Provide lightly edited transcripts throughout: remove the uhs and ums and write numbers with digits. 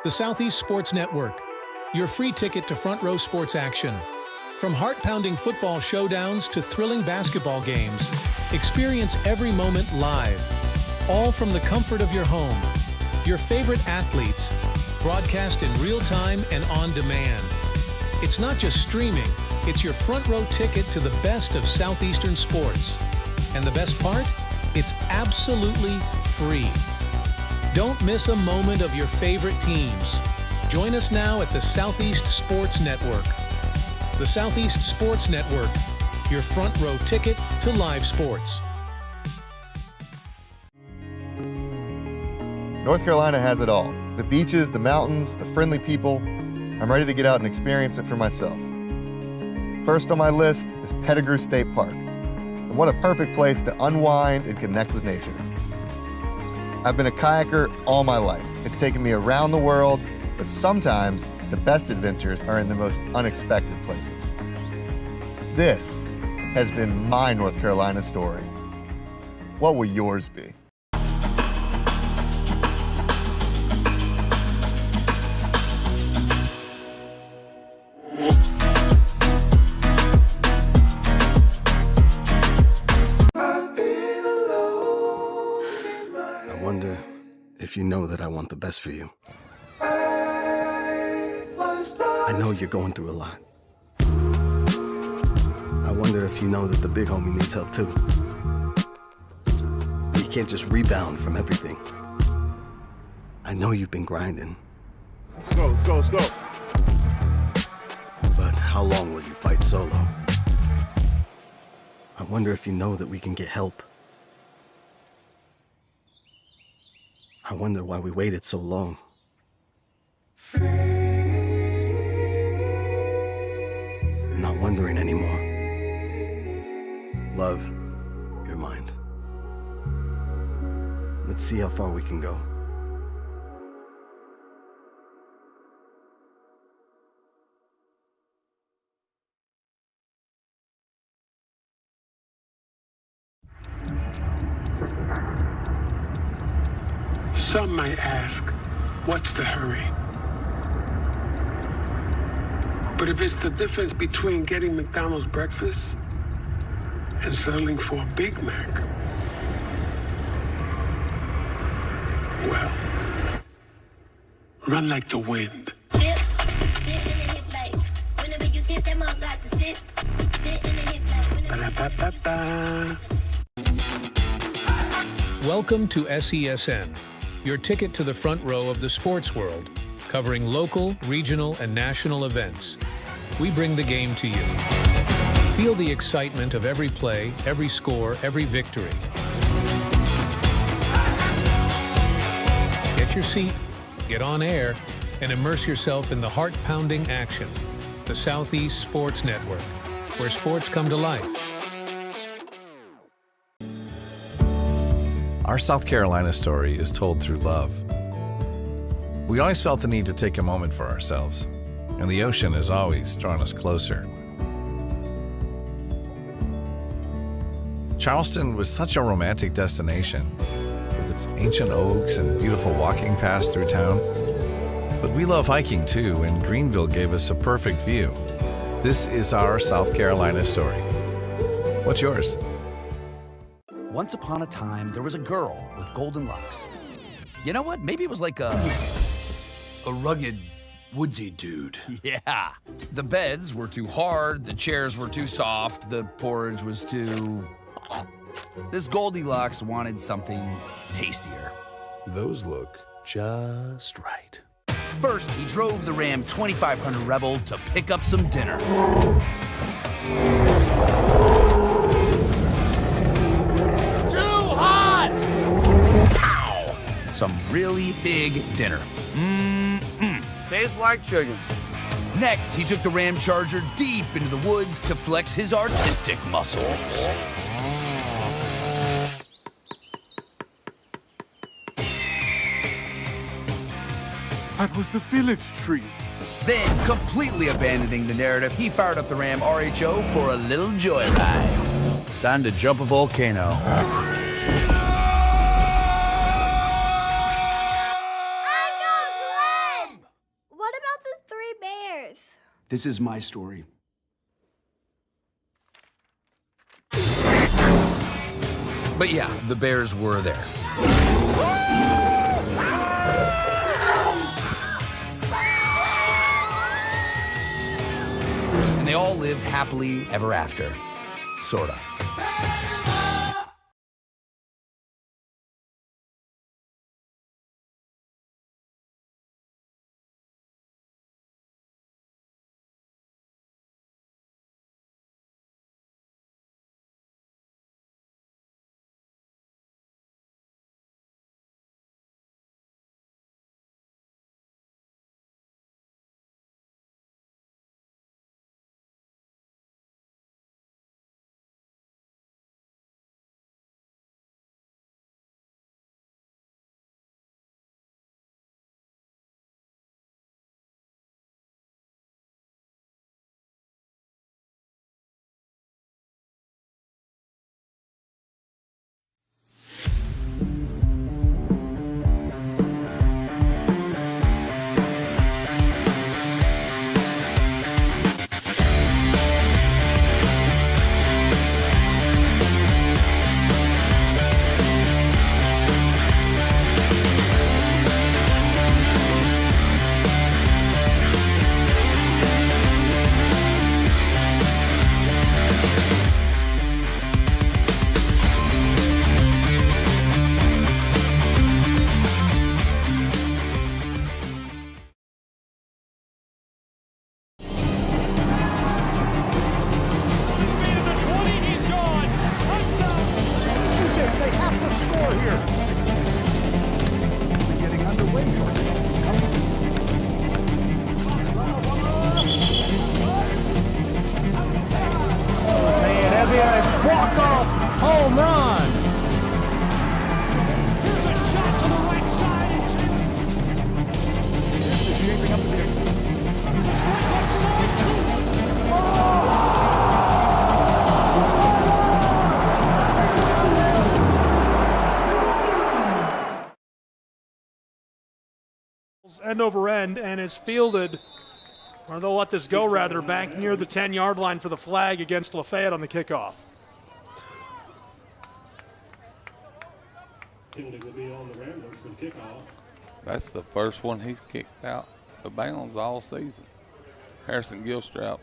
The Southeast Sports Network, your free ticket to front row sports action. From heart-pounding football showdowns to thrilling basketball games, experience every moment live, all from the comfort of your home. Your favorite athletes, broadcast in real time and on demand. It's not just streaming, it's your front row ticket to the best of Southeastern sports. And the best part? It's absolutely free. Don't miss a moment of your favorite teams. Join us now at the Southeast Sports Network. The Southeast Sports Network, your front row ticket to live sports. North Carolina has it all. The beaches, the mountains, the friendly people. I'm ready to get out and experience it for myself. First on my list is Pettigrew State Park. And what a perfect place to unwind and connect with nature. I've been a kayaker all my life. It's taken me around the world, but sometimes the best adventures are in the most unexpected places. This has been my North Carolina story. What will yours be? I wonder if you know that I want the best for you. I know you're going through a lot. I wonder if you know that the big homie needs help too. You can't just rebound from everything. I know you've been grinding. Let's go, let's go, let's go. But how long will you fight solo? I wonder if you know that we can get help. I wonder why we waited so long. Not wondering anymore. Love, your mind. Let's see how far we can go. Some might ask, what's the hurry? But if it's the difference between getting McDonald's breakfast and settling for a Big Mac, well, run like the wind. Ba-da-ba-ba-ba. Welcome to SESN, your ticket to the front row of the sports world, covering local, regional, and national events. We bring the game to you. Feel the excitement of every play, every score, every victory. Get your seat, get on air, and immerse yourself in the heart-pounding action. The Southeast Sports Network, where sports come to life. Our South Carolina story is told through love. We always felt the need to take a moment for ourselves, and the ocean has always drawn us closer. Charleston was such a romantic destination, with its ancient oaks and beautiful walking paths through town. But we love hiking too, and Greenville gave us a perfect view. This is our South Carolina story. What's yours? Once upon a time, there was a girl with golden locks. You know what? Maybe it was like a rugged, woodsy dude. Yeah. The beds were too hard, the chairs were too soft, the porridge was too... This Goldilocks wanted something tastier. Those look just right. First, he drove the Ram 2500 Rebel to pick up some dinner. Some really big dinner. Tastes like chicken. Next, he took the Ram Charger deep into the woods to flex his artistic muscles. That was the village tree. Then, completely abandoning the narrative, he fired up the Ram RHO for a little joyride. Time to jump a volcano. This is my story. But yeah, the Bears were there. And they all lived happily ever after. Sorta. End over end and is fielded, or they'll let this go rather, back near the 10-yard line for the flag against LaFayette on the kickoff. That's the first one he's kicked out of bounds all season. Harrison Gilstrap,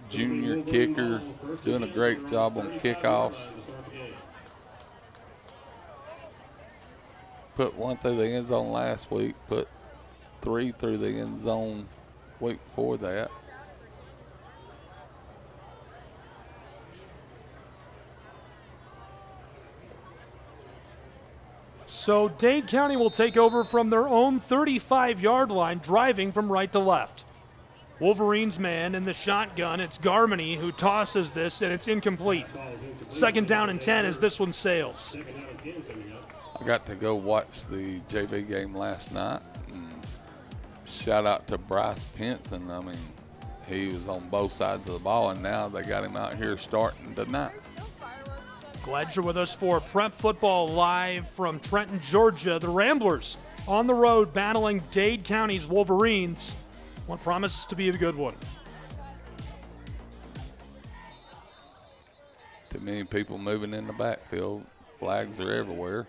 junior kicker, doing a great job on kickoffs. Put one through the end zone last week, put 3 through the end zone week before that. So Dade County will take over from their own 35-yard line, driving from right to left. Wolverines man in the shotgun. It's Garmany who tosses this, and it's incomplete. 2nd down and 10 as this one sails. I got to go watch the JV game last night. And shout out to Bryce Pinson. I mean, he was on both sides of the ball, and now they got him out here starting tonight. Glad you're with us for Prep Football live from Trenton, Georgia. The Ramblers on the road battling Dade County's Wolverines. What promises to be a good one. Too many people moving in the backfield. Flags are everywhere.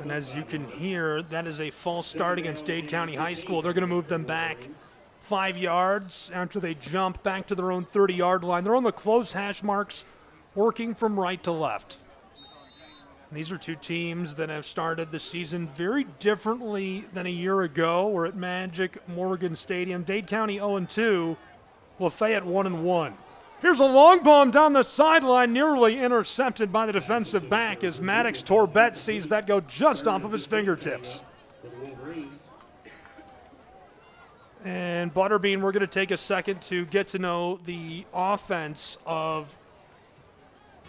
And as you can hear, that is a false start against Dade County High School. They're going to move them back 5 yards after they jump back to their own 30-yard line. They're on the close hash marks, working from right to left. And these are two teams that have started the season very differently than a year ago. We're at Magic Morgan Stadium. Dade County 0-2, Lafayette 1-1. Here's a long bomb down the sideline, nearly intercepted by the defensive back as Maddox Torbett sees that go just off of his fingertips. And Butterbean, we're going to take a second to get to know the offense of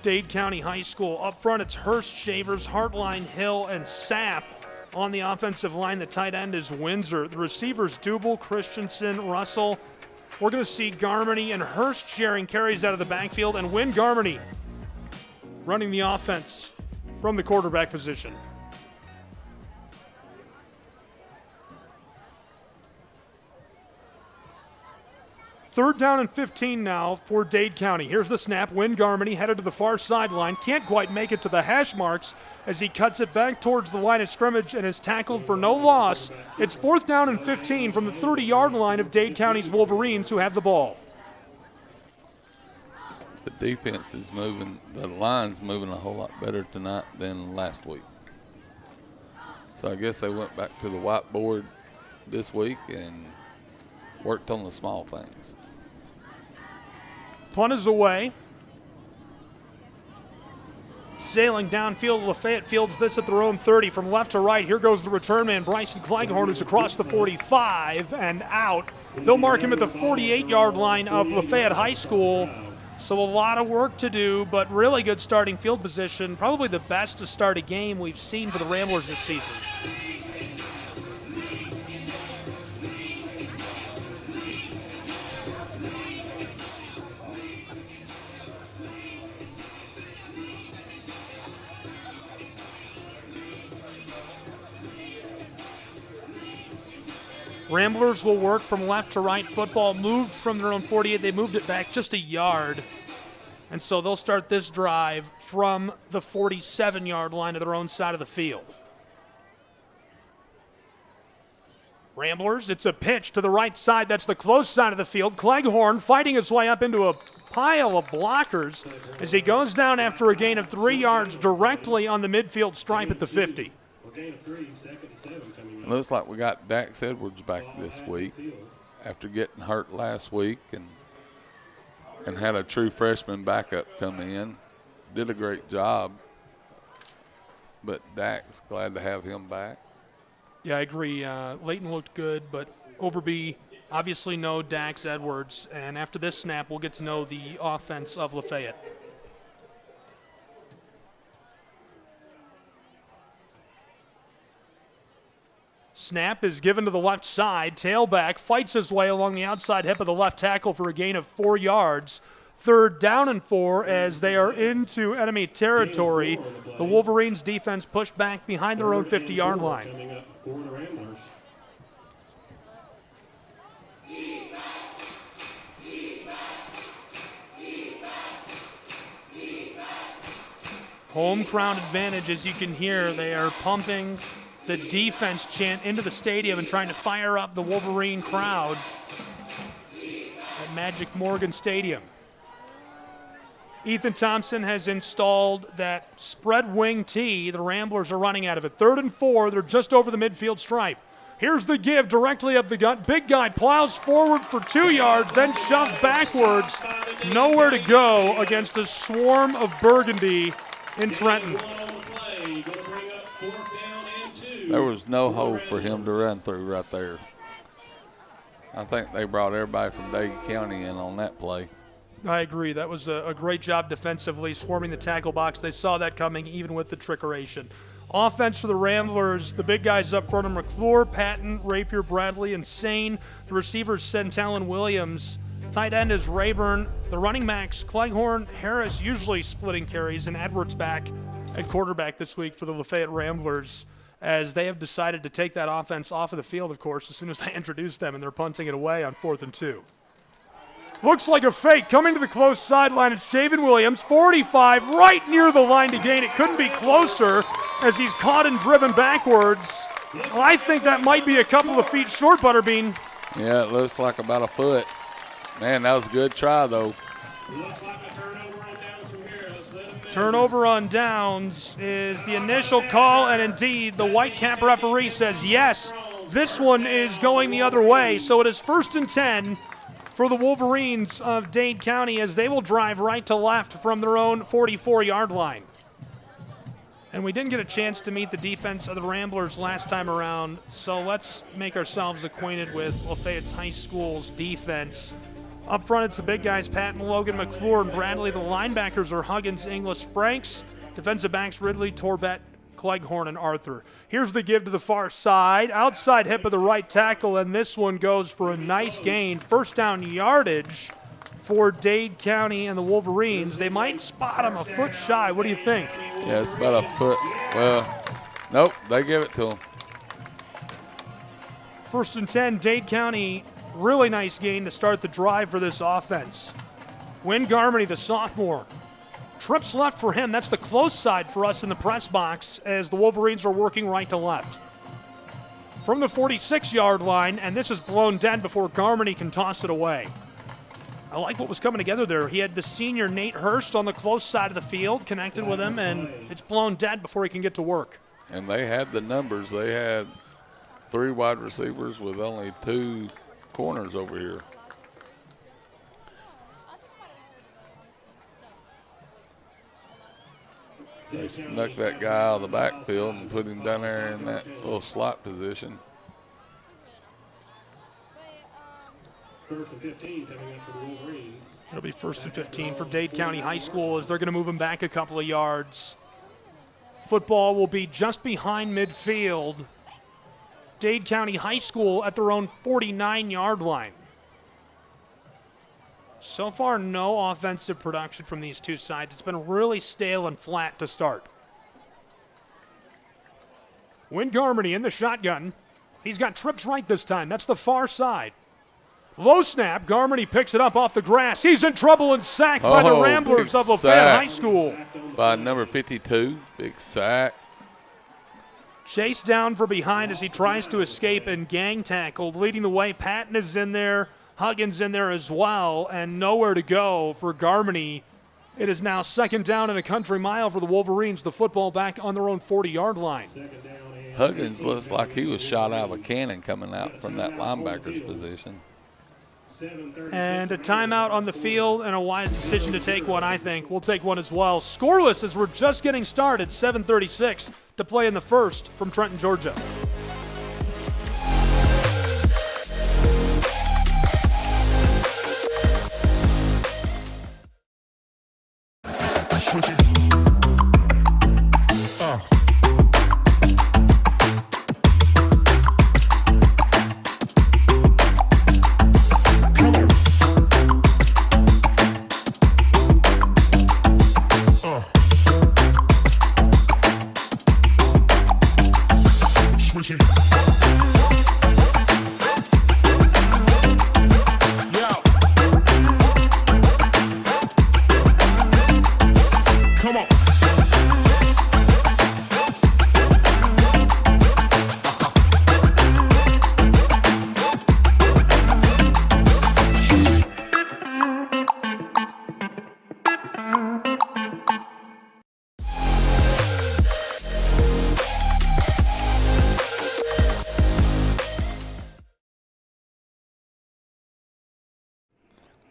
Dade County High School. Up front, it's Hurst, Shavers, Hartline, Hill, and Sapp. On the offensive line, the tight end is Windsor. The receivers, Dubel, Christensen, Russell. We're going to see Garmany and Hurst sharing carries out of the backfield, and Wynn Garmany running the offense from the quarterback position. 3rd down and 15 now for Dade County. Here's the snap. Win Garmany headed to the far sideline. Can't quite make it to the hash marks as he cuts it back towards the line of scrimmage and is tackled for no loss. It's 4th down and 15 from the 30-yard line of Dade County's Wolverines, who have the ball. The defense is moving, the line's moving a whole lot better tonight than last week. So I guess they went back to the whiteboard this week and worked on the small things. Punt is away. Sailing downfield, Lafayette fields this at their own 30 from left to right. Here goes the return man, Bryson Cleghorn, who's across the 45 and out. They'll mark him at the 48-yard line of Lafayette High School. So a lot of work to do, but really good starting field position. Probably the best to start a game we've seen for the Ramblers this season. Ramblers will work from left to right. Football moved from their own 48. They moved it back just a yard. And so they'll start this drive from the 47-yard line to their own side of the field. Ramblers, it's a pitch to the right side. That's the close side of the field. Cleghorn fighting his way up into a pile of blockers as he goes down after a gain of 3 yards directly on the midfield stripe at the 50. Looks like we got Dax Edwards back this week after getting hurt last week and had a true freshman backup come in. Did a great job, but Dax, glad to have him back. Yeah, I agree. Layton looked good, but Overby obviously know Dax Edwards, and after this snap, we'll get to know the offense of Lafayette. Snap is given to the left side. Tailback fights his way along the outside hip of the left tackle for a gain of 4 yards. 3rd down and 4 as they are into enemy territory. The Wolverines defense pushed back behind their own 50-yard line. Home crowd advantage, as you can hear. They are pumping the defense chant into the stadium and trying to fire up the Wolverine crowd at Magic Morgan Stadium. Ethan Thompson has installed that spread wing tee the Ramblers are running out of it. 3rd and 4, they're just over the midfield stripe. Here's the give directly up the gut. Big guy plows forward for 2 yards, then shoved backwards. Nowhere to go against a swarm of Burgundy in Trenton. There was no hole for him to run through right there. I think they brought everybody from Dade County in on that play. I agree. That was a great job defensively, swarming the tackle box. They saw that coming even with the trickeration. Offense for the Ramblers, the big guys up front are McClure, Patton, Rapier, Bradley, and Sane. The receivers, Centellin, Williams. Tight end is Rayburn. The running backs, Cleghorn, Harris, usually splitting carries, and Edwards back at quarterback this week for the Lafayette Ramblers, as they have decided to take that offense off of the field, of course, as soon as I introduce them, and they're punting it away on 4th and 2. Looks like a fake. Coming to the close sideline, it's Javen Williams, 45, right near the line to gain. It couldn't be closer as he's caught and driven backwards. I think that might be a couple of feet short, Butterbean. Yeah, it looks like about a foot. Man, that was a good try, though. Turnover on downs is the initial call, and indeed the white cap referee says yes, this one is going the other way. So it is 1st and 10 for the Wolverines of Dade County as they will drive right to left from their own 44-yard line. And we didn't get a chance to meet the defense of the Ramblers last time around, so let's make ourselves acquainted with Lafayette's high school's defense. Up front, it's the big guys, Patton, Logan, McClure, and Bradley. The linebackers are Huggins, Inglis, Franks. Defensive backs, Ridley, Torbett, Cleghorn, and Arthur. Here's the give to the far side. Outside hip of the right tackle, and this one goes for a nice gain. 1st down yardage for Dade County and the Wolverines. They might spot him a foot shy. What do you think? Yeah, it's about a foot. Well, nope, they give it to him. 1st and 10, Dade County Really nice gain to start the drive for this offense. Win Garmony, the sophomore. Trips left for him. That's the close side for us in the press box as the Wolverines are working right to left. From the 46-yard line, and this is blown dead before Garmony can toss it away. I like what was coming together there. He had the senior Nate Hurst on the close side of the field, connected with him, and it's blown dead before he can get to work. And they had the numbers. They had 3 wide receivers with only 2 corners over here. They snuck that guy out of the backfield and put him down there in that little slot position. First and 15 coming up for the Wolverines. It'll be 1st and 15 for Dade County High School as they're going to move him back a couple of yards. Football will be just behind midfield. Dade County High School at their own 49-yard line. So far, no offensive production from these two sides. It's been really stale and flat to start. Win Garmony in the shotgun. He's got trips right this time. That's the far side. Low snap. Garmony picks it up off the grass. He's in trouble and sacked by the Ramblers of LaFayette High School. By number 52, big sack. Chased down for behind as he tries to escape and gang tackled. Leading the way, Patton is in there. Huggins in there as well, and nowhere to go for Garmony. It is now 2nd down and a country mile for the Wolverines. The football back on their own 40-yard line. Huggins looks like he was shot out of a cannon coming out from that linebacker's position. And a timeout on the field and a wise decision to take one, I think. We'll take one as well. Scoreless as we're just getting started. 7:36 to play in the first from Trenton, Georgia.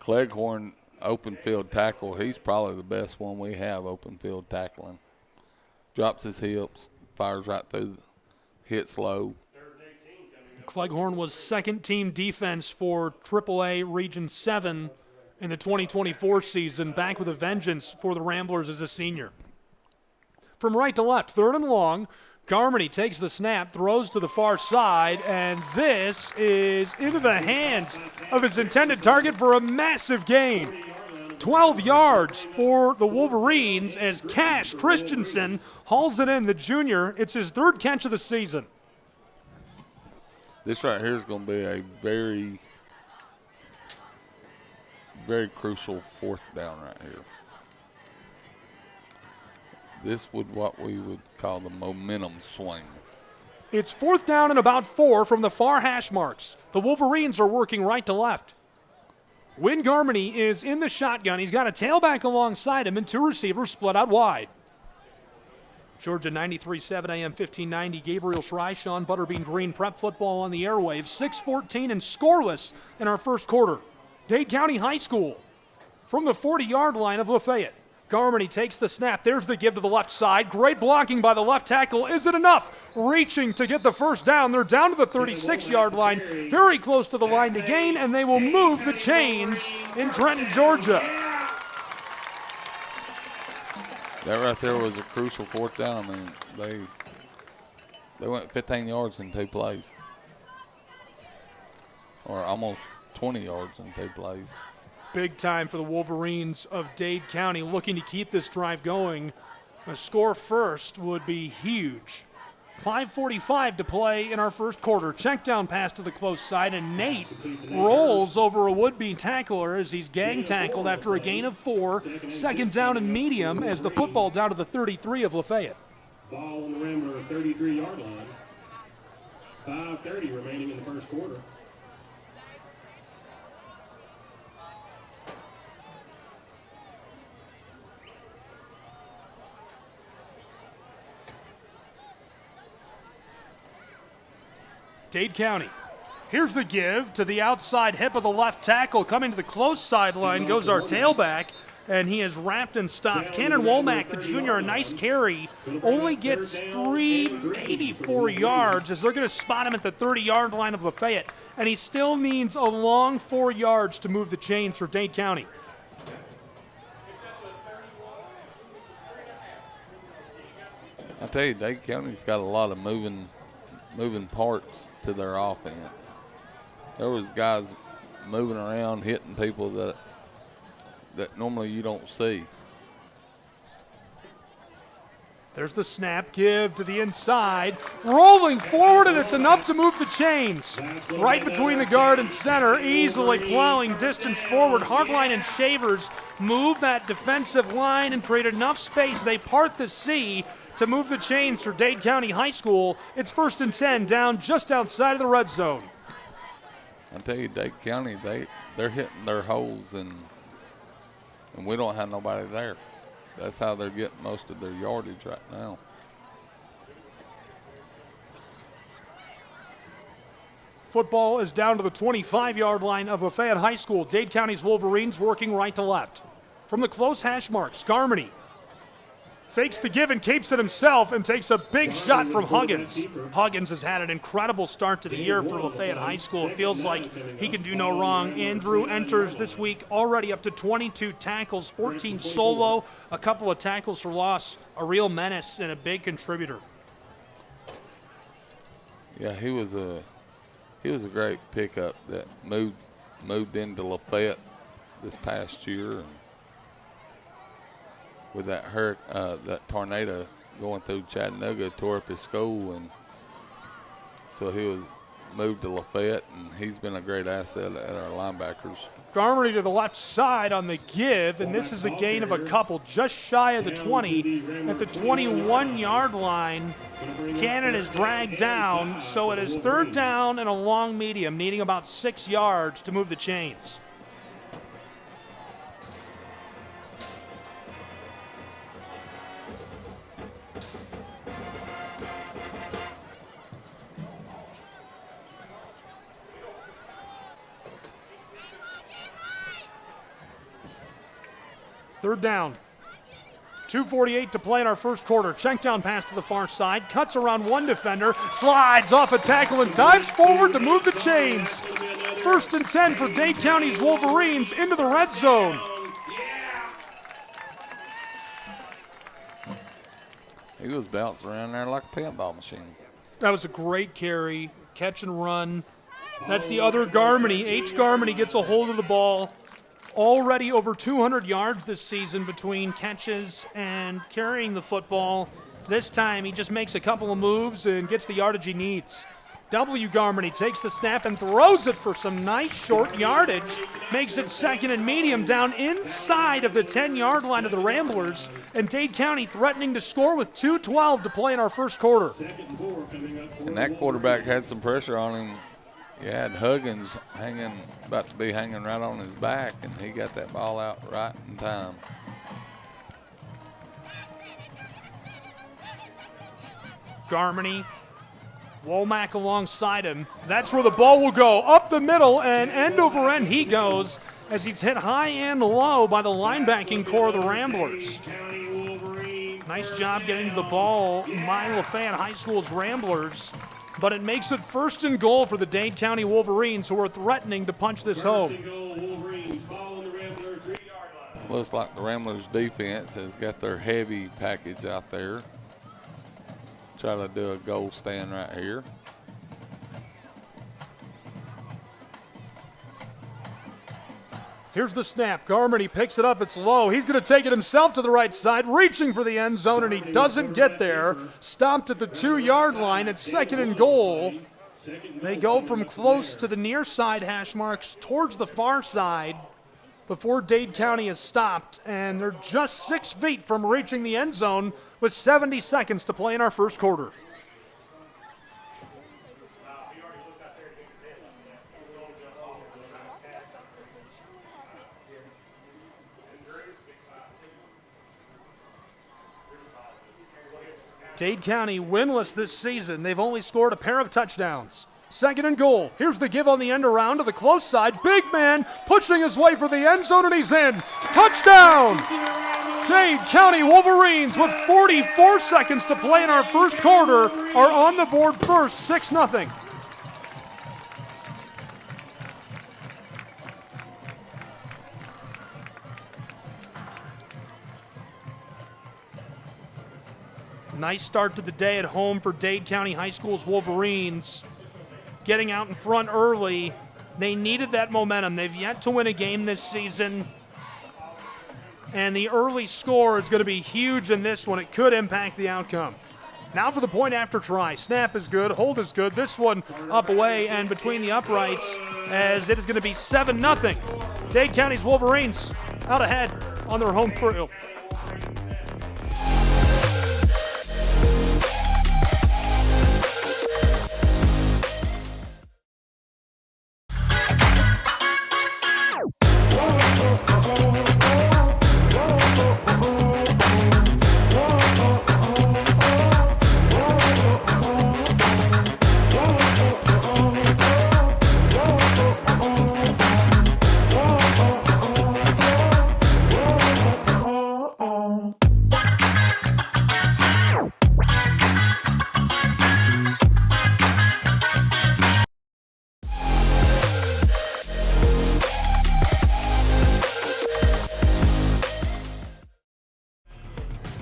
Cleghorn open field tackle, he's probably the best one we have open field tackling. Drops his hips, fires right through, hits low. Cleghorn was 2nd team defense for AAA Region 7 in the 2024 season, back with a vengeance for the Ramblers as a senior. From right to left, 3rd and long. Garmony takes the snap, throws to the far side, and this is into the hands of his intended target for a massive gain. 12 yards for the Wolverines as Cash Christensen hauls it in, the junior. It's his 3rd catch of the season. This right here is going to be a very, very crucial 4th down right here. This would what we would call the momentum swing. It's 4th down and about 4 from the far hash marks. The Wolverines are working right to left. Win Garmony is in the shotgun. He's got a tailback alongside him and 2 receivers split out wide. Georgia 93.7 AM 1590. Gabriel Schrei, Sean Butterbean Green, prep football on the airwaves. 6:14 and scoreless in our first quarter. Dade County High School from the 40-yard line of LaFayette. Garmony takes the snap. There's the give to the left side. Great blocking by the left tackle. Is it enough? Reaching to get the first down. They're down to the 36-yard line, very close to the line to gain, and they will move the chains in Trenton, Georgia. That right there was a crucial 4th down. I mean, they went 15 yards in 2 plays, or almost 20 yards in 2 plays. Big time for the Wolverines of Dade County, looking to keep this drive going. A score first would be huge 5:45 to play in our first quarter. Check down pass to the close side, and Nate rolls over a would-be tackler as he's gang tackled after a gain of 4. Second down and medium as the football down to the 33 of Lafayette. Ball on the rim or 33-yard line. 5:30 remaining in the first quarter. Dade County. Here's the give to the outside hip of the left tackle. Coming to the close sideline goes our tailback, and he is wrapped and stopped. Cannon Womack, the junior, a nice carry, only gets 3, maybe 4 yards as they're going to spot him at the 30-yard line of Lafayette, and he still needs a long 4 yards to move the chains for Dade County. I tell you, Dade County's got a lot of moving parts to their offense. There was guys moving around, hitting people that normally you don't see. There's the snap, give to the inside, rolling forward, and it's enough to move the chains. Right between the guard and center, easily plowing distance forward. Hardline and Shavers move that defensive line and create enough space. They part the sea to move the chains for Dade County High School. It's 1st and 10 down just outside of the red zone. I tell you, Dade County, they're hitting their holes, and we don't have nobody there. That's how they're getting most of their yardage right now. Football is down to the 25-yard line of Lafayette High School. Dade County's Wolverines working right to left. From the close hash mark, Scarmany fakes the give and capes it himself and takes a big shot from Huggins. Huggins has had an incredible start to the year for Lafayette High School. It feels like he can do no wrong. Andrew enters this week already up to 22 tackles, 14 solo, a couple of tackles for loss, a real menace and a big contributor. Yeah, he was a great pickup that moved into Lafayette this past year. And with that tornado going through Chattanooga, tore up his school, and so he was moved to Lafayette, and he's been a great asset at our linebackers. Garmery to the left side on the give, and this is a gain of a couple, just shy of the 20. At the 21-yard line, Cannon is dragged down, so it is 3rd down and a long medium, needing about 6 yards to move the chains. Third down. 2:48 to play in our first quarter. Check down pass to the far side. Cuts around one defender. Slides off a tackle and dives forward to move the chains. 1st and 10 for Dade County's Wolverines into the red zone. He was bouncing around there like a pinball machine. That was a great carry. Catch and run. That's the other Garmany. H. Garmany gets a hold of the ball. Already over 200 yards this season between catches and carrying the football. This time he just makes a couple of moves and gets the yardage he needs. W. Garmany takes the snap and throws it for some nice short yardage. Makes it 2nd and medium down inside of the 10-yard line of the Ramblers. And Dade County threatening to score with 2:12 to play in our first quarter. And that quarterback had some pressure on him. You had Huggins about to be hanging right on his back, and he got that ball out right in time. Garmany, Womack alongside him. That's where the ball will go. Up the middle, and end over end he goes as he's hit high and low by the linebacking core of the Ramblers. Nice job getting to the ball by Lafayette High School's Ramblers. But it makes it 1st and goal for the Dade County Wolverines, who are threatening to punch this home. Looks like the Ramblers defense has got their heavy package out there. Try to do a goal stand right here. Here's the snap. Garman, he picks it up. It's low. He's going to take it himself to the right side, reaching for the end zone, and he doesn't get there. Stopped at the 2-yard line at 2nd and goal. They go from close to the near side hash marks towards the far side before Dade County is stopped, and they're just 6 feet from reaching the end zone with 70 seconds to play in our first quarter. Dade County winless this season. They've only scored a pair of touchdowns. 2nd and goal. Here's the give on the end around to the close side. Big man pushing his way for the end zone, and he's in. Touchdown! Dade County Wolverines, with 44 seconds to play in our first quarter, are on the board first, 6-0. Nice start to the day at home for Dade County High School's Wolverines. Getting out in front early. They needed that momentum. They've yet to win a game this season. And the early score is going to be huge in this one. It could impact the outcome. Now for the point after try. Snap is good. Hold is good. This one up away and between the uprights, as it is going to be 7-0. Dade County's Wolverines out ahead on their home field.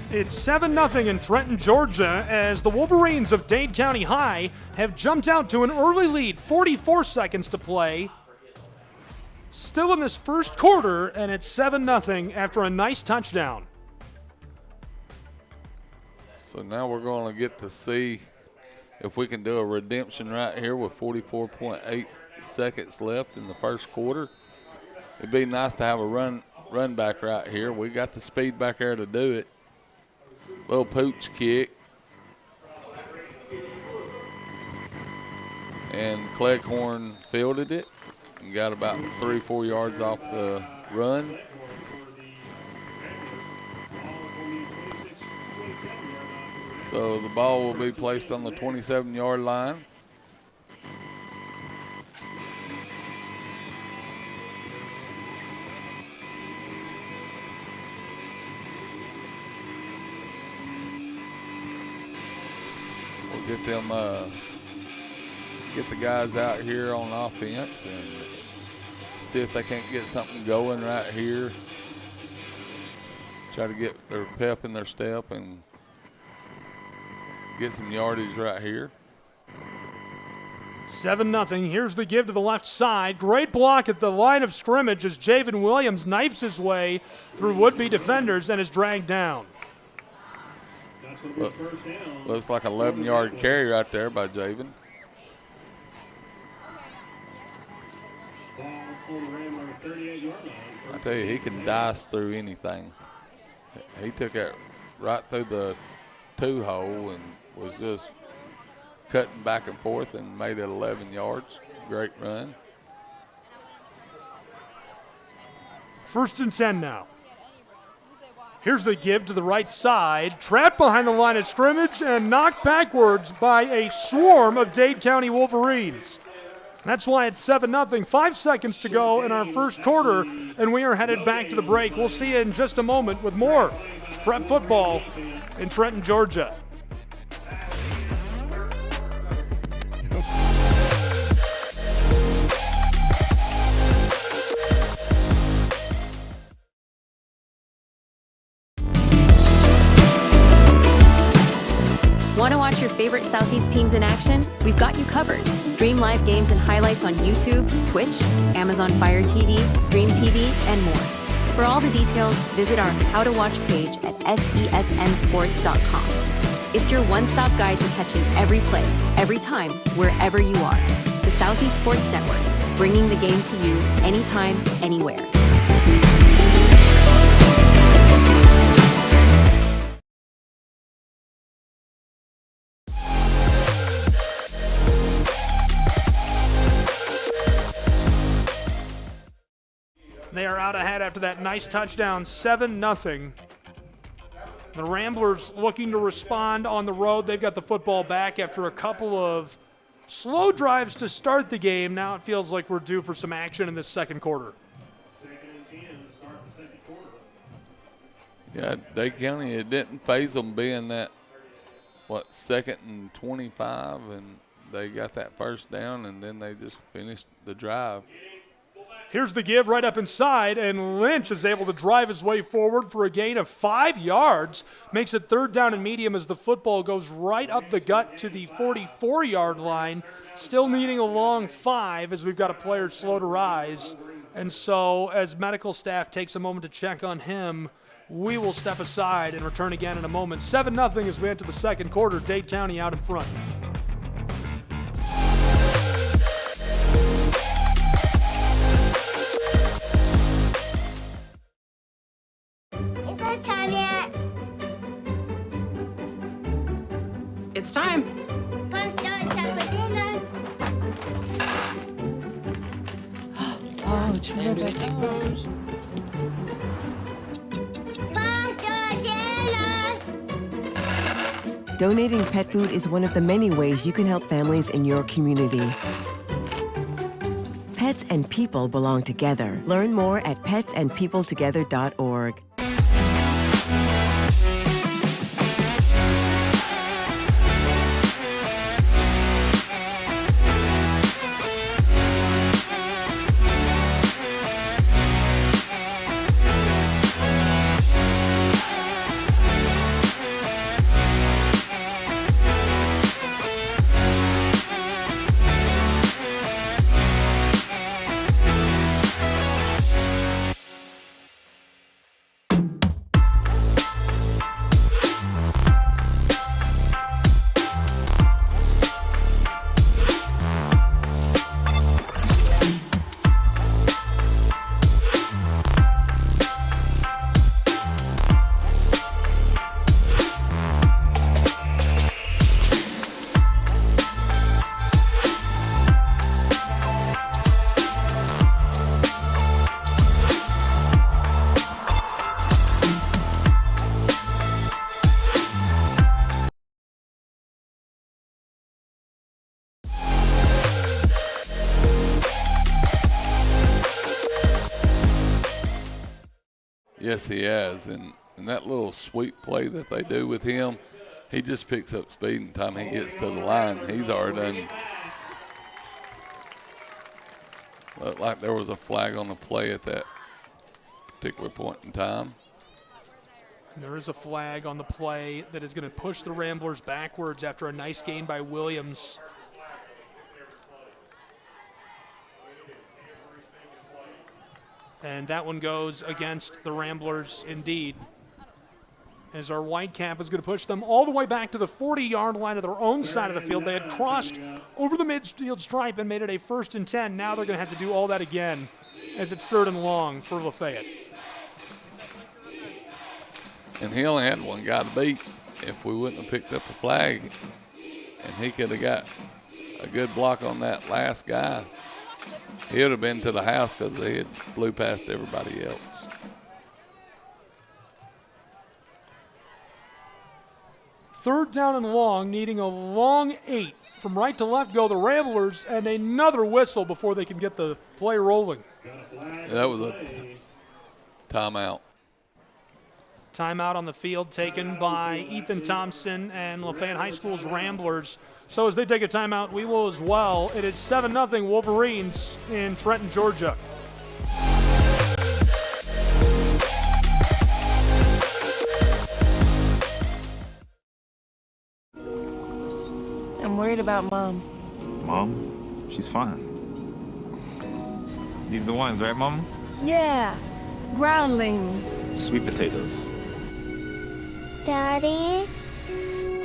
It's 7-0 in Trenton, Georgia, as the Wolverines of Dade County High have jumped out to an early lead, 44 seconds to play. Still in this first quarter, and it's 7-0 after a nice touchdown. So now we're going to get to see if we can do a redemption right here with 44.8 seconds left in the first quarter. It'd be nice to have a run back right here. We got the speed back there to do it. Little pooch kick. And Cleghorn fielded it and got about 3-4 yards off the run. So the ball will be placed on the 27-yard line. Get them, get the guys out here on offense and see if they can't get something going right here. Try to get their pep in their step and get some yardage right here. 7-0. Here's the give to the left side. Great block at the line of scrimmage as Javen Williams knifes his way through would-be defenders and is dragged down. Looks like an 11-yard carry right there by Javen. I tell you, he can dice through anything. He took it right through the 2-hole and was just cutting back and forth and made it 11 yards. Great run. 1st and 10 now. Here's the give to the right side. Trapped behind the line of scrimmage and knocked backwards by a swarm of Dade County Wolverines. That's why it's 7-0. 5 seconds to go in our first quarter, and we are headed back to the break. We'll see you in just a moment with more prep football in Trenton, Georgia. Want to watch your favorite Southeast teams in action, we've got you covered. Stream live games and highlights on YouTube, Twitch, Amazon Fire TV, Stream TV, and more. For all the details, visit our How to Watch page at sesnsports.com. It's your one-stop guide to catching every play, every time, wherever you are. The Southeast Sports Network, bringing the game to you anytime, anywhere. They are out ahead after that nice touchdown, 7-0. The Ramblers looking to respond on the road. They've got the football back after a couple of slow drives to start the game. Now it feels like we're due for some action in this second quarter. Second and 10 to start the second quarter. Yeah, Dade County, it didn't phase them being that, second and 25, and they got that first down, and then they just finished the drive. Here's the give right up inside, and Lynch is able to drive his way forward for a gain of 5 yards. Makes it 3rd down and medium as the football goes right up the gut to the 44-yard line. Still needing a long 5 as we've got a player slow to rise. And so as medical staff takes a moment to check on him, we will step aside and return again in a moment. 7-0 as we enter the second quarter. Dade County out in front. It's time. Oh, terrific. Donating pet food is one of the many ways you can help families in your community. Pets and people belong together. Learn more at petsandpeopletogether.org. Yes, he has. And that little sweep play that they do with him, he just picks up speed and time he gets to the line. He's already done. Looked like there was a flag on the play at that particular point in time. There is a flag on the play that is going to push the Ramblers backwards after a nice gain by Williams. And that one goes against the Ramblers indeed, as our Whitecap is going to push them all the way back to the 40-yard line of their own side of the field. They had crossed over the midfield stripe and made it a 1st and 10. Now they're going to have to do all that again as it's 3rd and long for LaFayette. And he only had one guy to beat. If we wouldn't have picked up a flag and he could have got a good block on that last guy, he would have been to the house because they had blew past everybody else. Third down and long, needing a long 8. From right to left go the Ramblers, and another whistle before they can get the play rolling. That was a timeout. Timeout on the field taken by Ethan Thompson and Lafayette High School's Ramblers. So as they take a timeout, we will as well. It is 7-0 Wolverines in Trenton, Georgia. worried about Mom. Mom? She's fine. These the ones, right, Mama? Yeah, groundlings. Sweet potatoes. Daddy,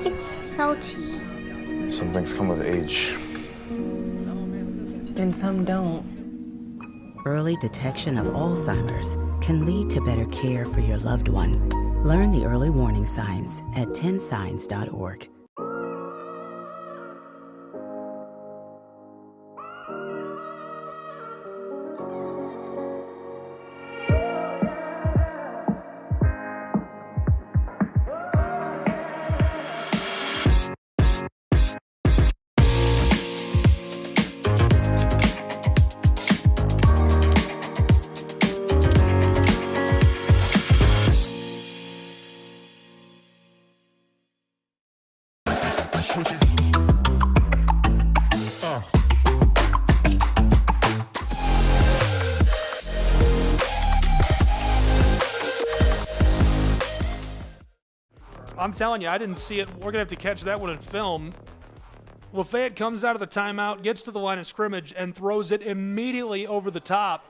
it's salty. Some things come with age. And some don't. Early detection of Alzheimer's can lead to better care for your loved one. Learn the early warning signs at 10signs.org. I'm telling you, I didn't see it. We're going to have to catch that one in film. LaFayette comes out of the timeout, gets to the line of scrimmage, and throws it immediately over the top.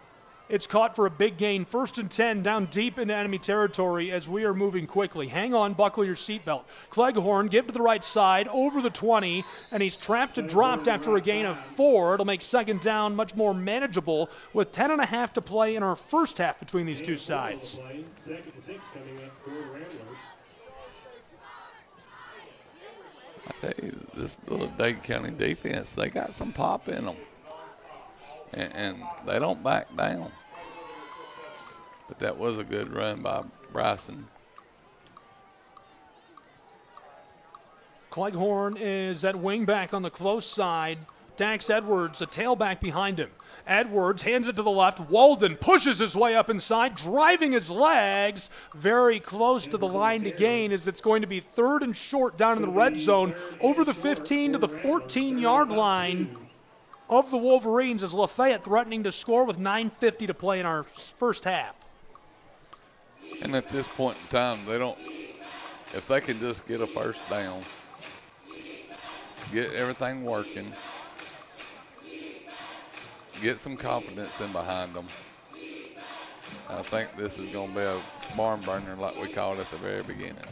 It's caught for a big gain. 1st and 10 down deep into enemy territory as we are moving quickly. Hang on, buckle your seatbelt. Cleghorn, give to the right side, over the 20, and he's trapped and dropped after a gain of 4. It'll make 2nd down much more manageable with 10.5 to play in our first half between these two sides. 2nd and 6 coming up for the Ramblers. I tell you, this little Dade County defense, they got some pop in them. And they don't back down. But that was a good run by Bryson. Cleghorn is at wing back on the close side. Dax Edwards, a tailback behind him. Edwards hands it to the left. Walden pushes his way up inside, driving his legs very close to the line to gain as it's going to be 3rd and short down in the red zone over the 15 to the 14-yard line of the Wolverines as Lafayette threatening to score with 9:50 to play in our first half. And at this point in time, if they can just get a first down, get everything working, get some confidence in behind them, I think this is going to be a barn burner like we called at the very beginning.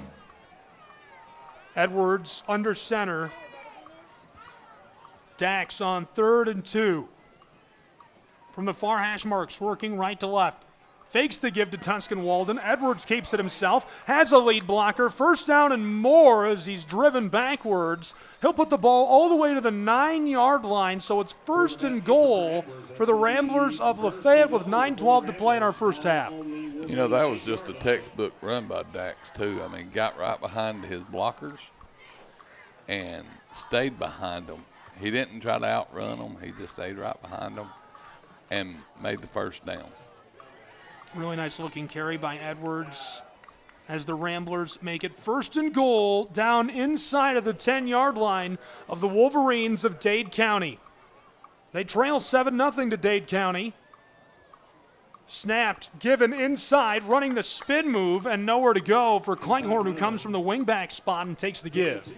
Edwards under center. Dax on 3rd and 2. From the far hash marks, working right to left. Fakes the give to Tuscan Walden. Edwards keeps it himself, has a lead blocker. 1st down and more as he's driven backwards. He'll put the ball all the way to the 9-yard line, so it's 1st and goal for the Ramblers of Lafayette with 9:12 to play in our first half. You know, that was just a textbook run by Dax, too. I mean, got right behind his blockers and stayed behind them. He didn't try to outrun them. He just stayed right behind them and made the first down. Really nice looking carry by Edwards as the Ramblers make it 1st and goal down inside of the 10-yard line of the Wolverines of Dade County. They trail 7-0 to Dade County. Snapped, given inside, running the spin move and nowhere to go for Cleghorn, who comes from the wingback spot and takes the give.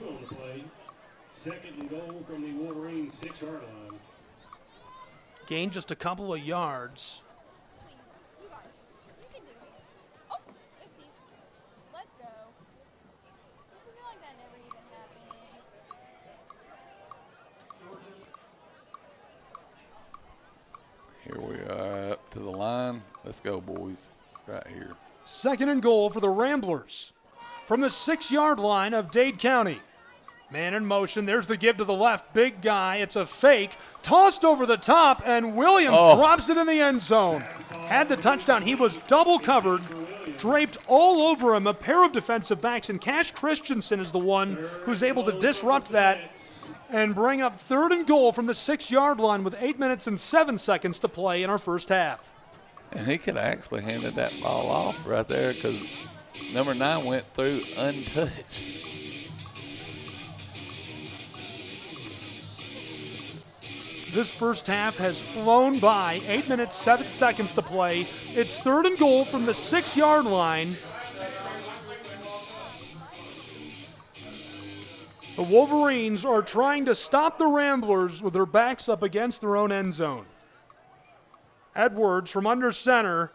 2nd and goal from the Wolverines 6-yard line. Gained just a couple of yards. Here we are up to the line. Let's go, boys, right here. 2nd and goal for the Ramblers from the 6-yard line of Dade County. Man in motion. There's the give to the left. Big guy. It's a fake. Tossed over the top, and Williams drops it in the end zone. Had the touchdown. He was double covered, draped all over him. A pair of defensive backs, and Cash Christensen is the one who's able to disrupt that and bring up 3rd and goal from the 6-yard line with 8 minutes and 7 seconds to play in our first half. And he could have actually handed that ball off right there because number 9 went through untouched. This first half has flown by. 8 minutes, 7 seconds to play. It's 3rd and goal from the 6-yard line. The Wolverines are trying to stop the Ramblers with their backs up against their own end zone. Edwards from under center.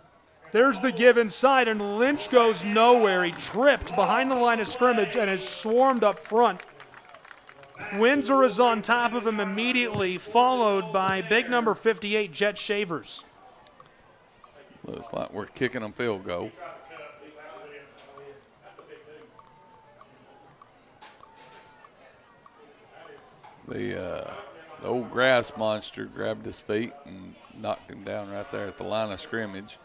There's the give inside, and Lynch goes nowhere. He tripped behind the line of scrimmage and is swarmed up front. Windsor is on top of him immediately, followed by big number 58, Jet Shavers. Looks like we're kicking a field goal. The old grass monster grabbed his feet and knocked him down right there at the line of scrimmage.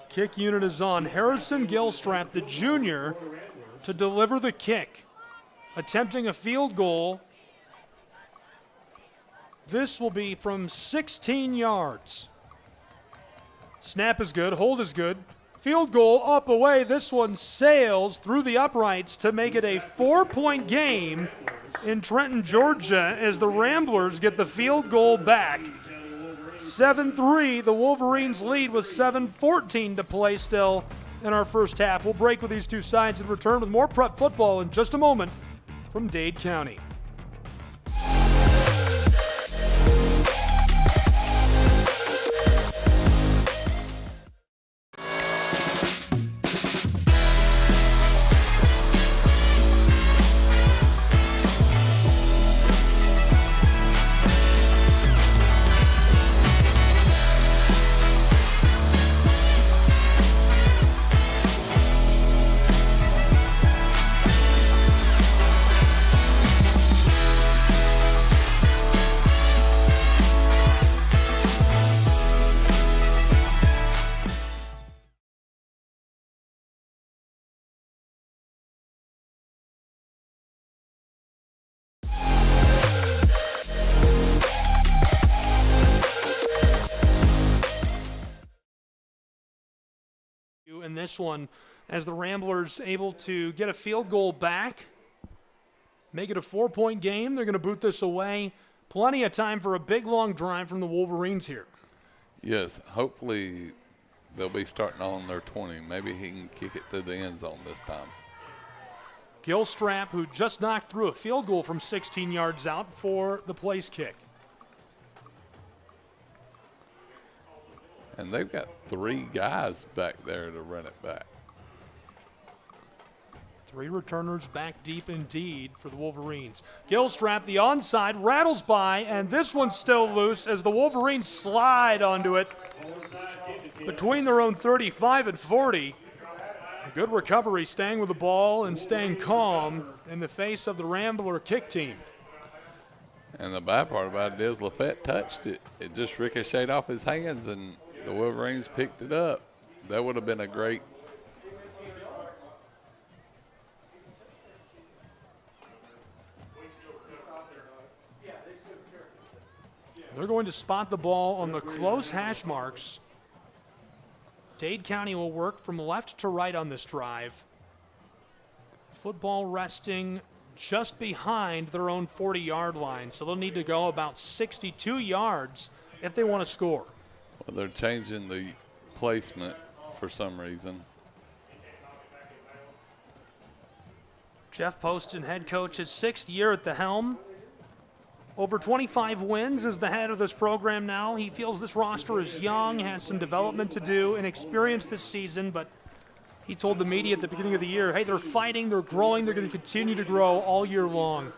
Kick unit is on. Harrison Gilstrap, the junior, to deliver the kick. Attempting a field goal. This will be from 16 yards. Snap is good. Hold is good. Field goal up away. This one sails through the uprights to make it a 4-point game in Trenton, Georgia, as the Ramblers get the field goal back. 7-3, the Wolverines lead with 7:14 to play still in our first half. We'll break with these two sides and return with more prep football in just a moment from Dade County. In this one, as the Ramblers able to get a field goal back, make it a 4-point game. They're going to boot this away. Plenty of time for a big, long drive from the Wolverines here. Yes, hopefully they'll be starting on their 20. Maybe he can kick it through the end zone this time. Gilstrap, who just knocked through a field goal from 16 yards out for the place kick. And they've got 3 guys back there to run it back. 3 returners back deep indeed for the Wolverines. Gilstrap, the onside, rattles by, and this one's still loose as the Wolverines slide onto it between their own 35 and 40. A good recovery, staying with the ball and staying calm in the face of the Rambler kick team. And the bad part about it is LaFayette touched it. It just ricocheted off his hands, and the Wolverines picked it up. That would have been a great. They're going to spot the ball on the close hash marks. Dade County will work from left to right on this drive. Football resting just behind their own 40-yard line, so they'll need to go about 62 yards if they want to score. Well, they're changing the placement for some reason. Jeff Poston, head coach, his 6th year at the helm. Over 25 wins as the head of this program now. He feels this roster is young, has some development to do, and experience this season, but he told the media at the beginning of the year, hey, they're fighting, they're growing, they're going to continue to grow all year long.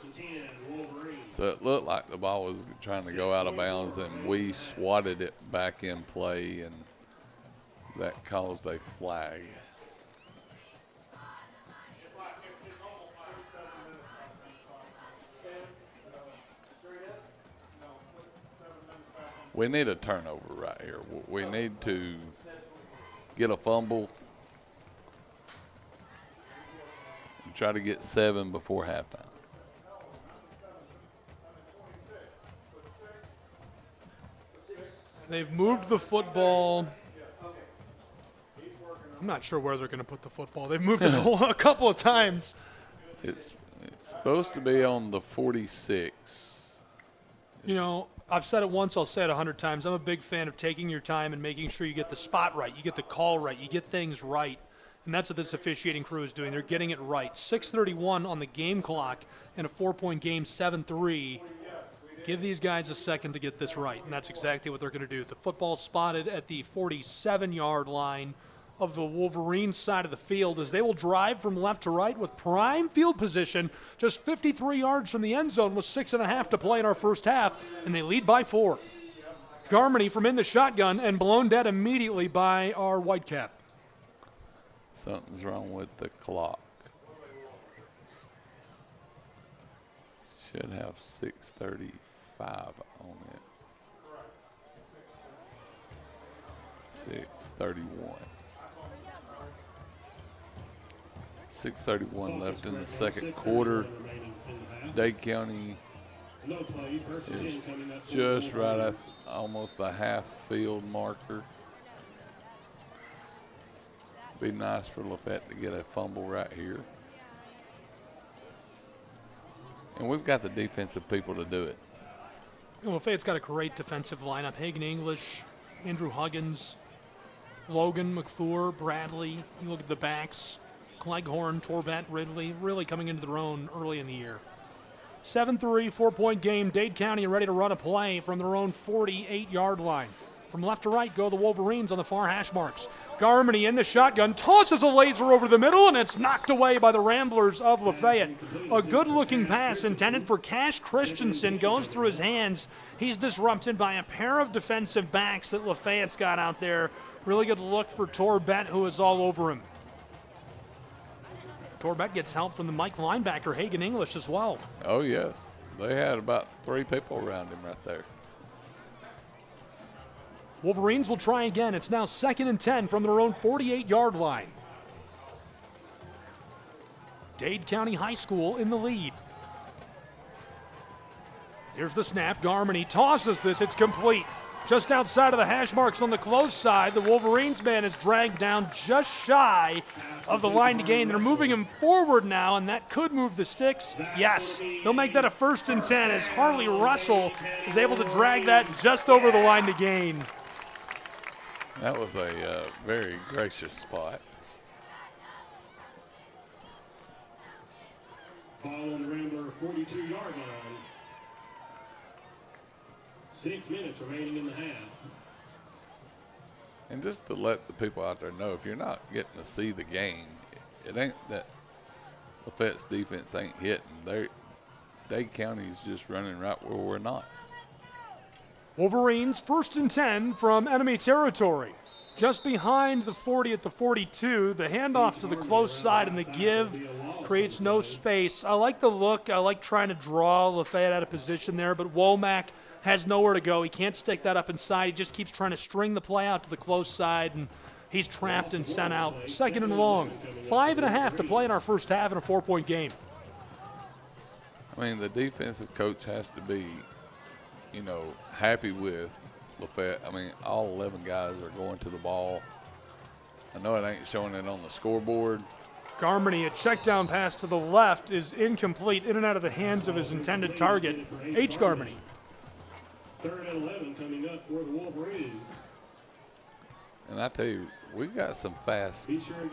So it looked like the ball was trying to go out of bounds, and we swatted it back in play, and that caused a flag. We need a turnover right here. We need to get a fumble and try to get 7 before halftime. They've moved the football. I'm not sure where they're going to put the football. They've moved it a couple of times. It's supposed to be on the 46. You know, I've said it once, I'll say it 100 times. I'm a big fan of taking your time and making sure you get the spot right, you get the call right, you get things right. And that's what this officiating crew is doing. They're getting it right. 6:31 on the game clock in a 4-point game, 7-3. Give these guys a second to get this right, and that's exactly what they're going to do. The football spotted at the 47-yard line of the Wolverines side of the field as they will drive from left to right with prime field position, just 53 yards from the end zone with 6.5 to play in our first half, and they lead by 4. Garmany from in the shotgun and blown dead immediately by our Whitecap. Something's wrong with the clock. Should have 6:35 on it. 6:31. 6:31 left in the second quarter. Dade County is just right at almost the half field marker. Be nice for LaFayette to get a fumble right here. And we've got the defensive people to do it. LaFayette's got a great defensive lineup. Hagan English, Andrew Huggins, Logan, McClure, Bradley. You look at the backs. Cleghorn, Torbett, Ridley, really coming into their own early in the year. 7-3, 4-point game. Dade County ready to run a play from their own 48-yard line. From left to right go the Wolverines on the far hash marks. Garmany in the shotgun, tosses a laser over the middle, and it's knocked away by the Ramblers of Lafayette. A good-looking pass intended for Cash Christensen goes through his hands. He's disrupted by a pair of defensive backs that Lafayette's got out there. Really good look for Torbett, who is all over him. Torbett gets help from the Mike linebacker, Hagan English, as well. Oh, yes. They had about 3 people around him right there. Wolverines will try again. It's now 2nd and 10 from their own 48-yard line. Dade County High School in the lead. Here's the snap. Garmany tosses this. It's complete. Just outside of the hash marks on the close side, the Wolverines man is dragged down just shy of the line to gain. They're moving him forward now, and that could move the sticks. Yes, they'll make that a 1st and 10 as Harley Russell is able to drag that just over the line to gain. That was a very gracious spot. Ball on the Rambler 42-yard line. 6 minutes remaining in the half. And just to let the people out there know, if you're not getting to see the game, it ain't that Lafayette's defense ain't hitting. Dade County is just running right where we're not. Wolverines 1st and 10 from enemy territory. Just behind the 40 at the 42. The handoff to the close side and the give creates no space. I like the look. I like trying to draw Lafayette out of position there, but Womack has nowhere to go. He can't stick that up inside. He just keeps trying to string the play out to the close side, and he's trapped and sent out. 2nd and long. 5.5 to play in our first half in a 4-point game. I mean, the defensive coach has to be, happy with Lafayette. I mean, all 11 guys are going to the ball. I know it ain't showing it on the scoreboard. Garmany, a check down pass to the left is incomplete, in and out of the hands of his intended target, H. Garmany. 3rd and 11 coming up for the Wolverines. And I tell you, we've got some fast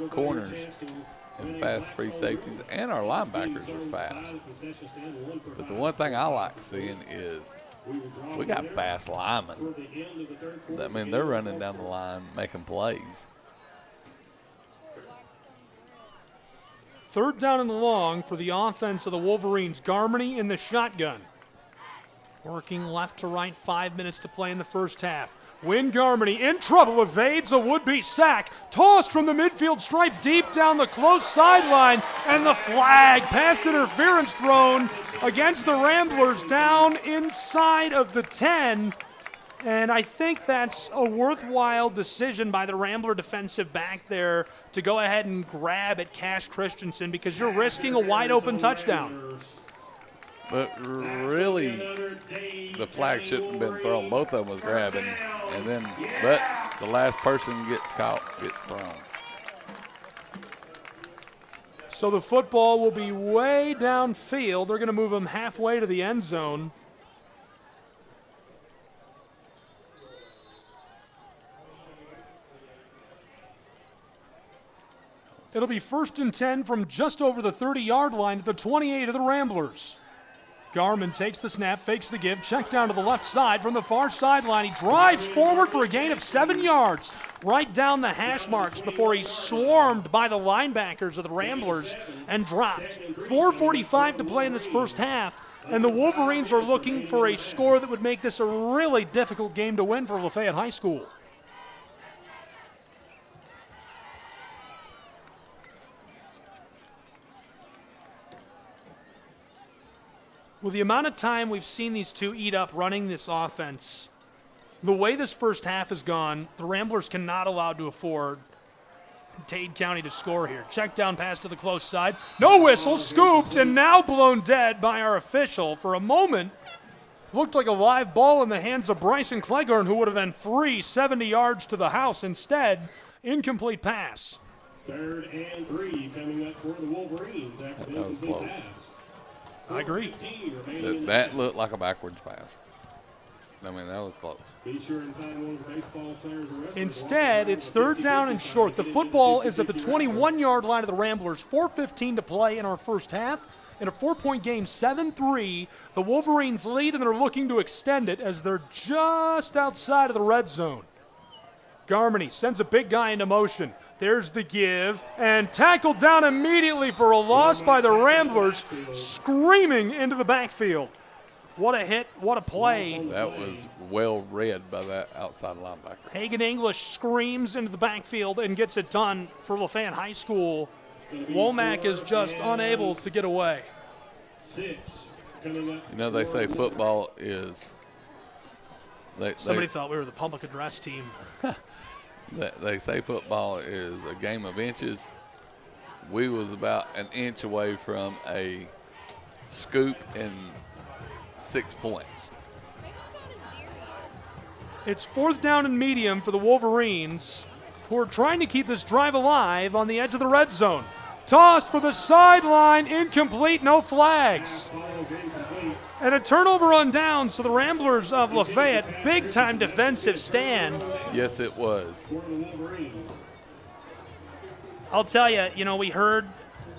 corners and fast free safeties, and our linebackers are fast. But the one thing I like seeing is we got fast linemen. I mean, they're running down the line, making plays. 3rd down and long for the offense of the Wolverines. Garmany in the shotgun. Working left to right, 5 minutes to play in the first half. Win Garmany in trouble, evades a would-be sack. Tossed from the midfield stripe deep down the close sideline. And the flag, pass interference thrown against the Ramblers down inside of the 10. And I think that's a worthwhile decision by the Rambler defensive back there to go ahead and grab at Cash Christensen because you're risking a wide-open touchdown. But really, the flag shouldn't have been thrown. Both of them was grabbing, but the last person gets caught, gets thrown. So the football will be way downfield. They're going to move him halfway to the end zone. It'll be 1st and 10 from just over the 30-yard line at the 28 of the Ramblers. Garman takes the snap, fakes the give, check down to the left side from the far sideline. He drives forward for a gain of 7 yards, right down the hash marks before he's swarmed by the linebackers of the Ramblers and dropped. 4:45 to play in this first half, and the Wolverines are looking for a score that would make this a really difficult game to win for Lafayette High School. With the amount of time we've seen these two eat up running this offense, the way this first half has gone, the Ramblers cannot allow to afford Dade County to score here. Check down pass to the close side. No whistle, scooped, and now blown dead by our official. For a moment, looked like a live ball in the hands of Bryson Cleghorn, who would have been free 70 yards to the house. Instead, incomplete pass. 3rd and 3 coming up for the Wolverines. That was close. I agree. That looked like a backwards pass. I mean, that was close. Instead, it's 3rd down and short. The football is at the 21-yard line of the Ramblers. 4:15 to play in our first half. In a 4-point game, 7-3. The Wolverines lead, and they're looking to extend it as they're just outside of the red zone. Garmany sends a big guy into motion. There's the give, and tackled down immediately for a loss by the Ramblers, screaming into the backfield. What a hit, what a play. That was well read by that outside linebacker. Hagan English screams into the backfield and gets it done for Lafayette High School. Womack is just unable to get away. You know, they say football is... Somebody thought we were the public address team. They say football is a game of inches. We was about an inch away from a scoop and 6 points. It's 4th down and medium for the Wolverines, who are trying to keep this drive alive on the edge of the red zone. Tossed for the sideline, incomplete, no flags. And a turnover on downs, so the Ramblers of Lafayette, big-time defensive stand. Yes, it was. I'll tell you, we heard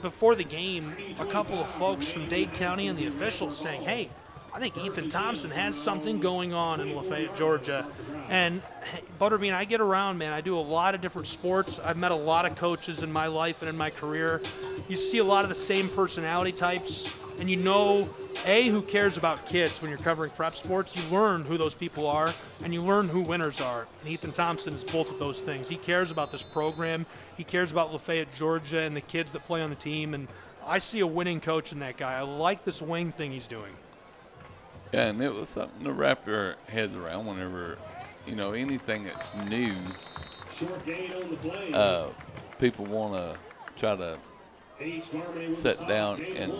before the game a couple of folks from Dade County and the officials saying, hey, I think Ethan Thompson has something going on in Lafayette, Georgia. And hey, Butterbean, I get around, man. I do a lot of different sports. I've met a lot of coaches in my life and in my career. You see a lot of the same personality types, and you know, A, who cares about kids when you're covering prep sports. You learn who those people are, and you learn who winners are. And Ethan Thompson is both of those things. He cares about this program. He cares about Lafayette, Georgia, and the kids that play on the team. And I see a winning coach in that guy. I like this wing thing he's doing. Yeah, and it was something to wrap your heads around whenever, anything that's new, people want to try to sit down and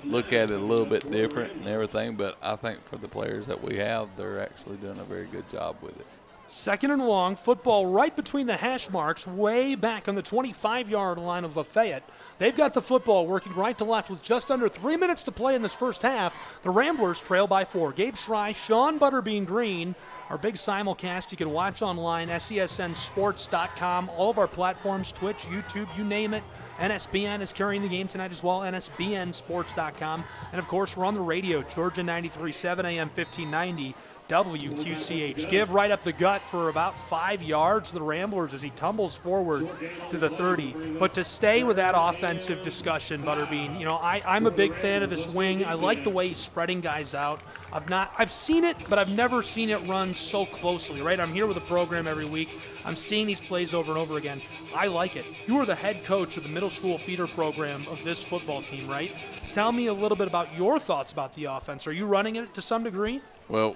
look at it a little bit different and everything, but I think for the players that we have, they're actually doing a very good job with it. 2nd and long, football right between the hash marks, way back on the 25-yard line of Lafayette. They've got the football working right to left with just under 3 minutes to play in this first half. The Ramblers trail by 4. Gabe Schrei, Sean Butterbean Green, our big simulcast you can watch online, SESNsports.com, all of our platforms, Twitch, YouTube, you name it. NSBN is carrying the game tonight as well, NSBNsports.com. And, of course, we're on the radio, Georgia 93.7 AM 1590. WQCH. Give right up the gut for about 5 yards to the Ramblers as he tumbles forward to the 30. But to stay with that offensive discussion, Butterbean, I'm a big fan of this wing. I like the way he's spreading guys out. I've seen it, but I've never seen it run so closely, right? I'm here with the program every week. I'm seeing these plays over and over again. I like it. You are the head coach of the middle school feeder program of this football team, right? Tell me a little bit about your thoughts about the offense. Are you running it to some degree? Well,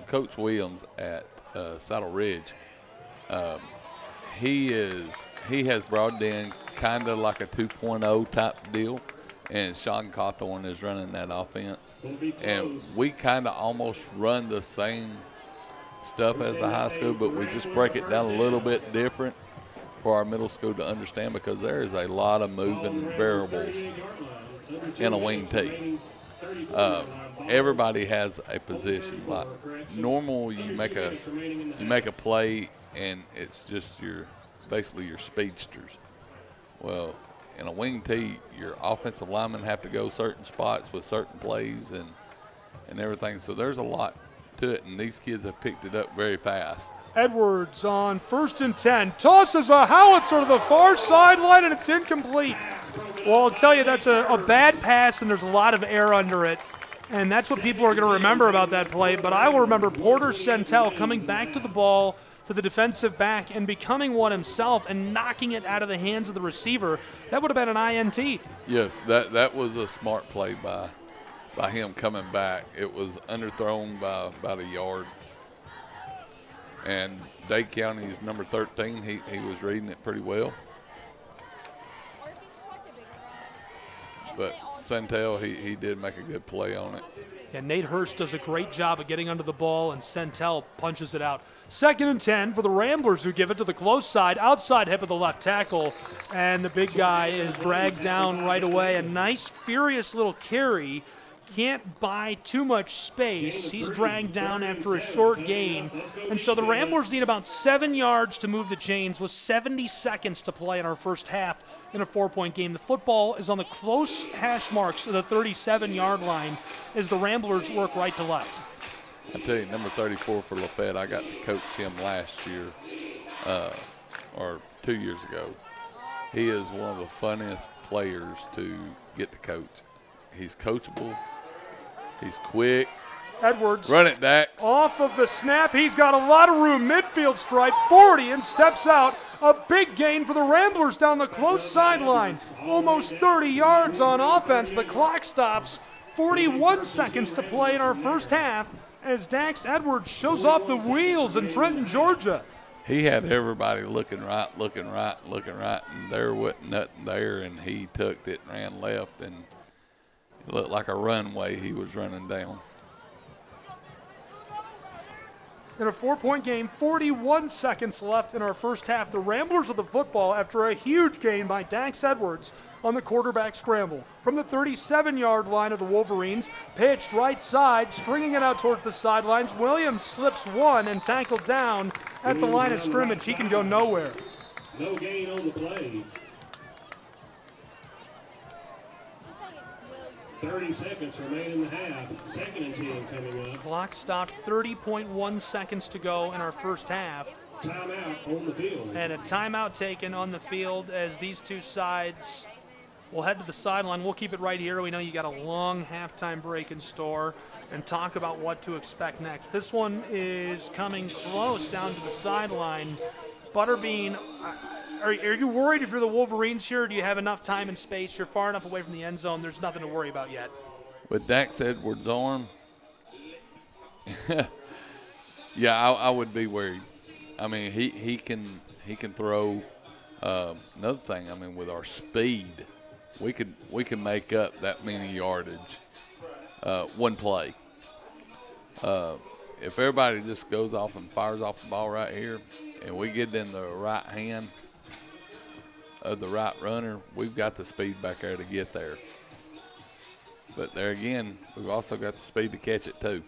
Coach Williams at Saddle Ridge, he has brought in kind of like a 2.0 type deal, and Sean Cawthorn is running that offense. And we kind of almost run the same stuff as the high school, but we just break it down a little bit different for our middle school to understand, because there is a lot of moving variables in a wing team. Everybody has a position. Like normal, you make a play and it's just your basically your speedsters. Well, in a wing tee, your offensive linemen have to go certain spots with certain plays and everything. So there's a lot to it, and these kids have picked it up very fast. Edwards on 1st and 10. Tosses a howitzer to the far sideline, and it's incomplete. Well, I'll tell you, that's a bad pass, and there's a lot of air under it. And that's what people are going to remember about that play. But I will remember Porter Centel coming back to the ball, to the defensive back, and becoming one himself and knocking it out of the hands of the receiver. That would have been an INT. Yes, that was a smart play by him coming back. It was underthrown by about a yard. And Dade County's number 13, he was reading it pretty well. But Centel, he did make a good play on it. And Nate Hurst does a great job of getting under the ball, and Centel punches it out. 2nd and 10 for the Ramblers, who give it to the close side, outside hip of the left tackle. And the big guy is dragged down right away. A nice, furious little carry. Can't buy too much space. He's dragged down after a short gain. And so the Ramblers need about 7 yards to move the chains with 70 seconds to play in our first half in a 4-point game. The football is on the close hash marks of the 37-yard line as the Ramblers work right to left. I tell you, number 34 for LaFayette, I got to coach him last year or 2 years ago. He is one of the funniest players to get to coach. He's coachable. He's quick. Edwards. Run it, Dax. Off of the snap. He's got a lot of room. Midfield stripe, 40, and steps out. A big gain for the Ramblers down the close sideline. Almost 30 yards on offense. The clock stops. 41 seconds to play in our first half as Dax Edwards shows off the wheels in Trenton, Georgia. He had everybody looking right, and there wasn't nothing there, and he tucked it and ran left, and it looked like a runway he was running down. In a 4-point game, 41 seconds left in our first half. The Ramblers of the football after a huge gain by Dax Edwards on the quarterback scramble. From the 37-yard line of the Wolverines, pitched right side, stringing it out towards the sidelines. Williams slips one and tackled down at the line of scrimmage. He can go nowhere. No gain on the play. 30 seconds remain in the half. 2nd and 10 coming up. Clock stopped, 30.1 seconds to go in our first half. Timeout on the field. And a timeout taken on the field as these two sides will head to the sideline. We'll keep it right here. We know you got a long halftime break in store and talk about what to expect next. This one is coming close down to the sideline. Butterbean, are you worried if you're the Wolverines here? Or do you have enough time and space? You're far enough away from the end zone. There's nothing to worry about yet. With Dax Edwards' arm, yeah, I would be worried. I mean, he can throw. Another thing, I mean, with our speed, we can make up that many yardage one play. If everybody just goes off and fires off the ball right here, and we get it in the right hand of the right runner, we've got the speed back there to get there. But there again, we've also got the speed to catch it too.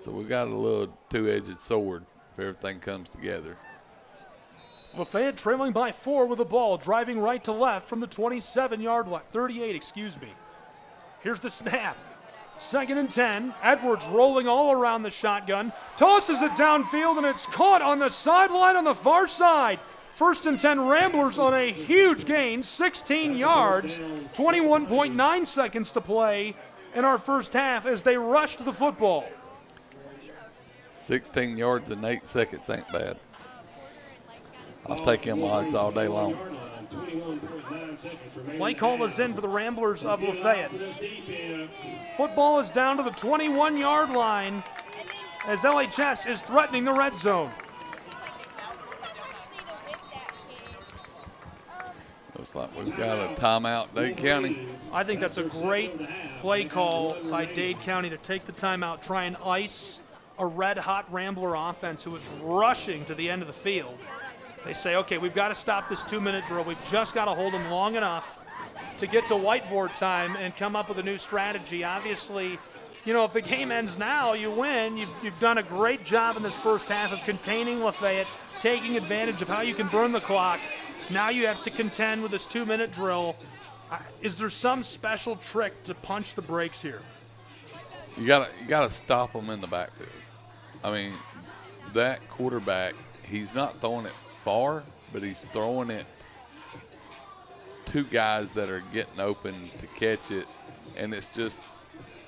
So we've got a little two-edged sword if everything comes together. LaFayette trailing by 4 with the ball, driving right to left from the 27-yard line, 38, excuse me. Here's the snap. 2nd and 10. Edwards rolling all around the shotgun, tosses it downfield, and it's caught on the sideline on the far side. 1st and 10 Ramblers on a huge gain, 16 yards, 21.9 seconds to play in our first half as they rush to the football. 16 yards in 8 seconds ain't bad. I'll take him odds all day long. Play call is in for the Ramblers of Lafayette. Football is down to the 21-yard line as LHS is threatening the red zone. Looks like we've got a timeout, Dade County. I think that's a great play call by Dade County to take the timeout, try and ice a red-hot Rambler offense who was rushing to the end of the field. They say, okay, we've got to stop this 2-minute drill. We've just got to hold them long enough to get to whiteboard time and come up with a new strategy. Obviously, you know, if the game ends now, you win. You've done a great job in this first half of containing LaFayette, taking advantage of how you can burn the clock. Now you have to contend with this 2-minute drill. Is there some special trick to punch the brakes here? You gotta stop them in the backfield. I mean, that quarterback, he's not throwing it far, but he's throwing it to guys that are getting open to catch it, and it's just,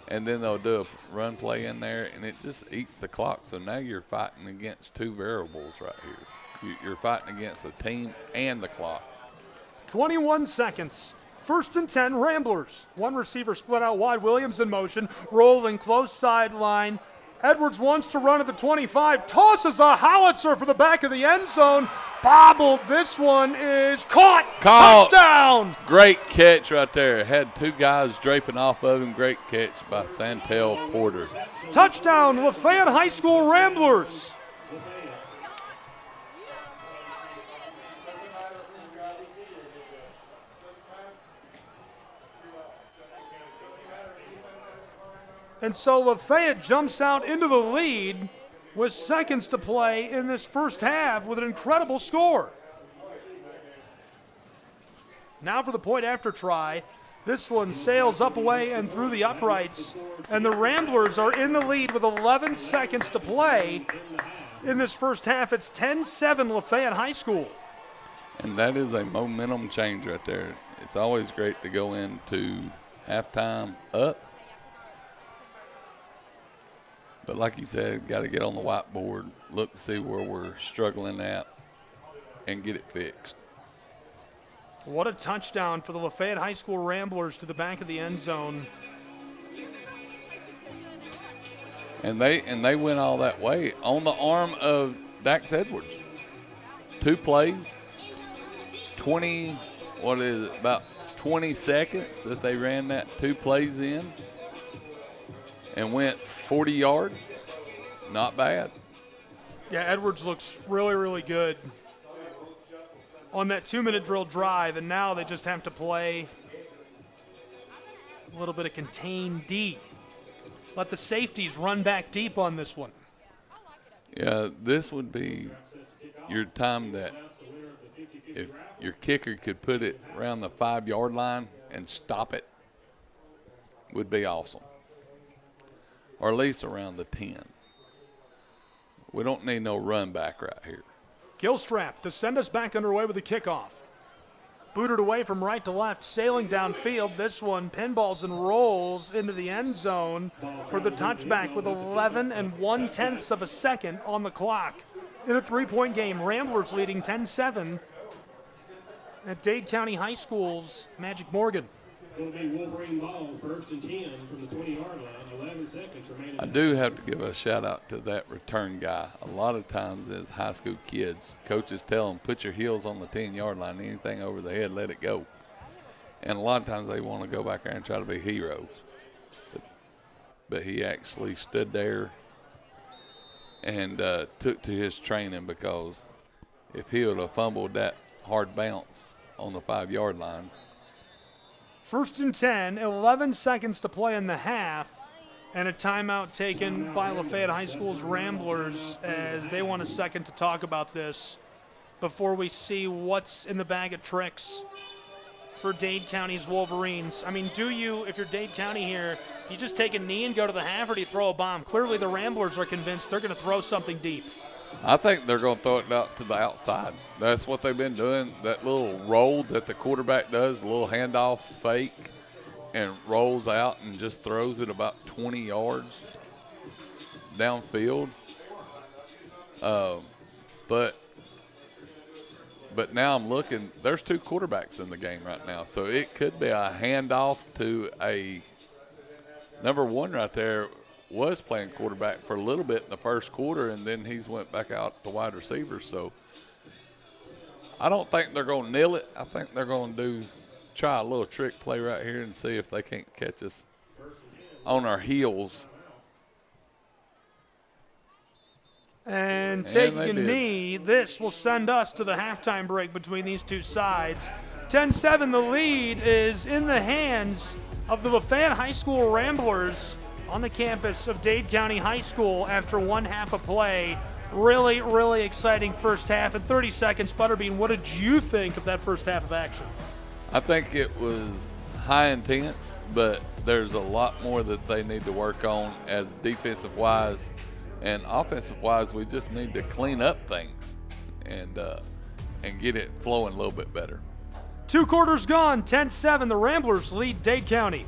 and then they'll do a run play in there, and it just eats the clock. So now you're fighting against two variables right here. You're fighting against the team and the clock. 21 seconds. 1st and 10, Ramblers. One receiver split out wide. Williams in motion, rolling close sideline. Edwards wants to run at the 25, tosses a howitzer for the back of the end zone. Bobbled. This one is caught. Touchdown. Great catch right there. Had two guys draping off of him. Great catch by Santel Porter. Touchdown, Lafayette High School Ramblers. And so Lafayette jumps out into the lead with seconds to play in this first half with an incredible score. Now for the point after try. This one sails up, away, and through the uprights. And the Ramblers are in the lead with 11 seconds to play in this first half. It's 10-7 Lafayette High School. And that is a momentum change right there. It's always great to go into halftime up. But like you said, got to get on the whiteboard, look to see where we're struggling at, and get it fixed. What a touchdown for the Lafayette High School Ramblers to the back of the end zone. And they went all that way on the arm of Dax Edwards. 2 plays, about 20 seconds that they ran that 2 plays in. And went 40 yards. Not bad. Yeah, Edwards looks really, really good on that 2-minute drill drive, and now they just have to play a little bit of contain D. Let the safeties run back deep on this one. Yeah, this would be your time that if your kicker could put it around the 5-yard line and stop it, would be awesome. Or at least around the 10. We don't need no run back right here. Gilstrap to send us back underway with the kickoff. Booted away from right to left, sailing downfield. This one pinballs and rolls into the end zone for the touchback with 11 1/10 of a second on the clock. In a 3-point game, Ramblers leading 10-7 at Dade County High School's Magic Morgan. Will be Wolverine ball, 1st and 10 from the 20-yard line. 11 seconds remaining. I do have to give a shout out to that return guy. A lot of times as high school kids, coaches tell them, put your heels on the 10-yard line, anything over the head, let it go. And a lot of times they want to go back there and try to be heroes. But he actually stood there and took to his training, because if he would have fumbled that hard bounce on the 5-yard line. 1st and 10, 11 seconds to play in the half, and a timeout taken by Lafayette High School's Ramblers as they want a second to talk about this before we see what's in the bag of tricks for Dade County's Wolverines. I mean, do you, if you're Dade County here, you just take a knee and go to the half, or do you throw a bomb? Clearly the Ramblers are convinced they're going to throw something deep. I think they're going to throw it out to the outside. That's what they've been doing. That little roll that the quarterback does, a little handoff fake, and rolls out and just throws it about 20 yards downfield. But now I'm looking, there's 2 quarterbacks in the game right now, so it could be a handoff to a number 1 right there. Was playing quarterback for a little bit in the first quarter, and then he's went back out to wide receiver. So I don't think they're going to nail it. I think they're going to try a little trick play right here and see if they can't catch us on our heels. And taking a knee, this will send us to the halftime break between these two sides. 10-7, the lead is in the hands of the Lafayette High School Ramblers. on the campus of Dade County High School after one half of play. Really, really exciting first half. In 30 seconds, Butterbean, what did you think of that first half of action? I think it was high intense, but there's a lot more that they need to work on as defensive-wise and offensive-wise. We just need to clean up things and get it flowing a little bit better. 2 quarters gone, 10-7. The Ramblers lead Dade County.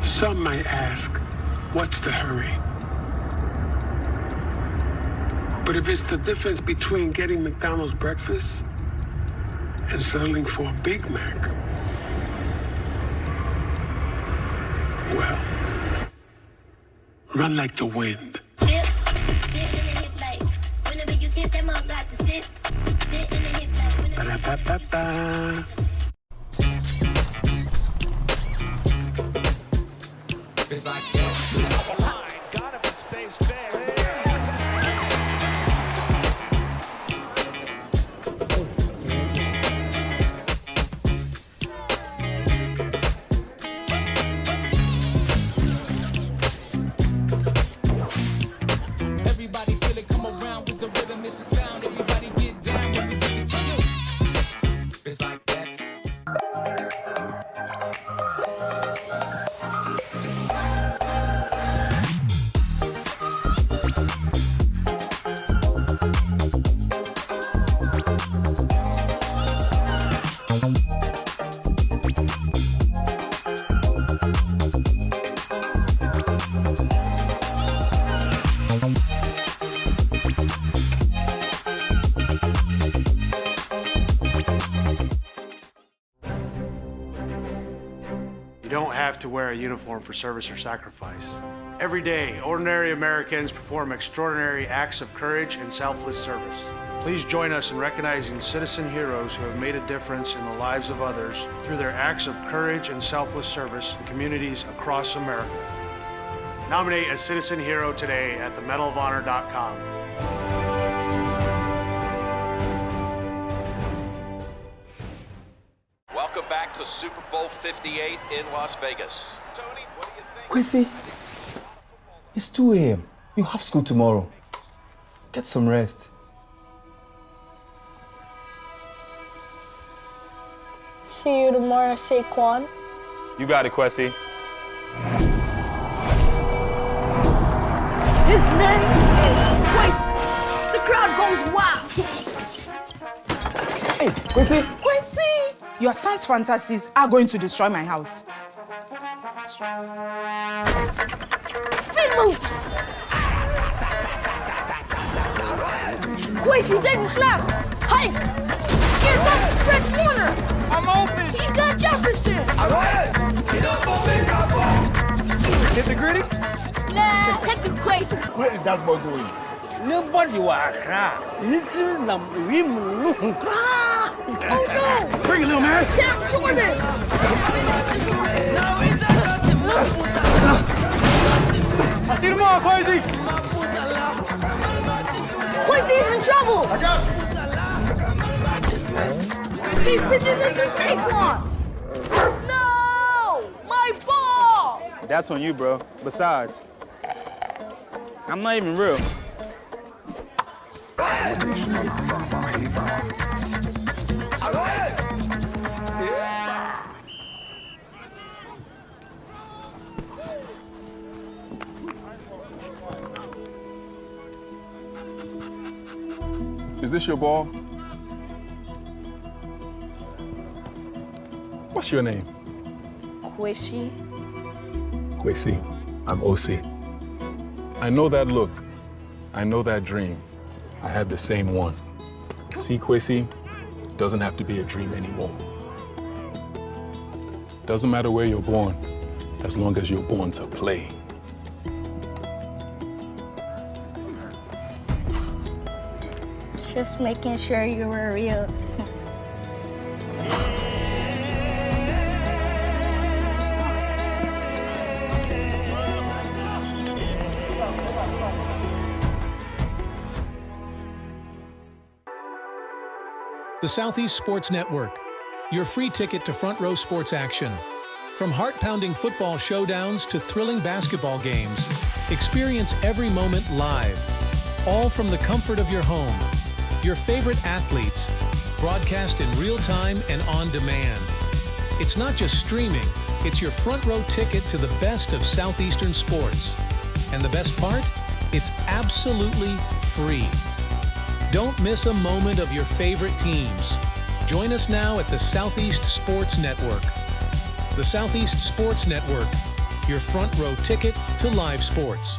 Some might ask, what's the hurry? But if it's the difference between getting McDonald's breakfast and settling for a Big Mac, well, run like the wind. Ba-da-ba-ba-ba. It's like that. Got him and stays fair. Everybody feel it, come around with the rhythm, it's a sound. Everybody get down when we bring it to you. It's like that. You don't have to wear a uniform for service or sacrifice. Every day, ordinary Americans perform extraordinary acts of courage and selfless service. Please join us in recognizing citizen heroes who have made a difference in the lives of others through their acts of courage and selfless service in communities across America. Nominate a citizen hero today at themedalofhonor.com. Welcome back to Super Bowl 58 in Las Vegas. Tony, what do you think? Quincy, it's 2 a.m. You have school tomorrow. Get some rest. See you tomorrow, Saquon. You got it, Quessy. His name is Quincy. The crowd goes wild. Hey, Quincy. Quincy! Your son's fantasies are going to destroy my house. Spin move! Quincy, take the snap! Hike! Here comes Fred Warner! I'm open! He's got Jefferson! Alright! Hit the gritty? Nah, hit the Quincy! Where is that boy going? Nobody was little Oh no! Bring it, little man. Cam Jordan! I'll see you tomorrow, Quincy! Quincy's in trouble! I got you. He pitches into Saquon! No! My ball! That's on you, bro. Besides, I'm not even real. Is this your ball? What's your name? Quincy. Quincy. I'm OC. I know that look. I know that dream. I had the same one. See, Quincy, doesn't have to be a dream anymore. Doesn't matter where you're born, as long as you're born to play. Just making sure you were real. The Southeast Sports Network, your free ticket to front row sports action. From heart-pounding football showdowns to thrilling basketball games, experience every moment live, all from the comfort of your home. Your favorite athletes, broadcast in real time and on demand. It's not just streaming, it's your front row ticket to the best of Southeastern sports. And the best part? It's absolutely free. Don't miss a moment of your favorite teams. Join us now at the Southeast Sports Network. The Southeast Sports Network, your front row ticket to live sports.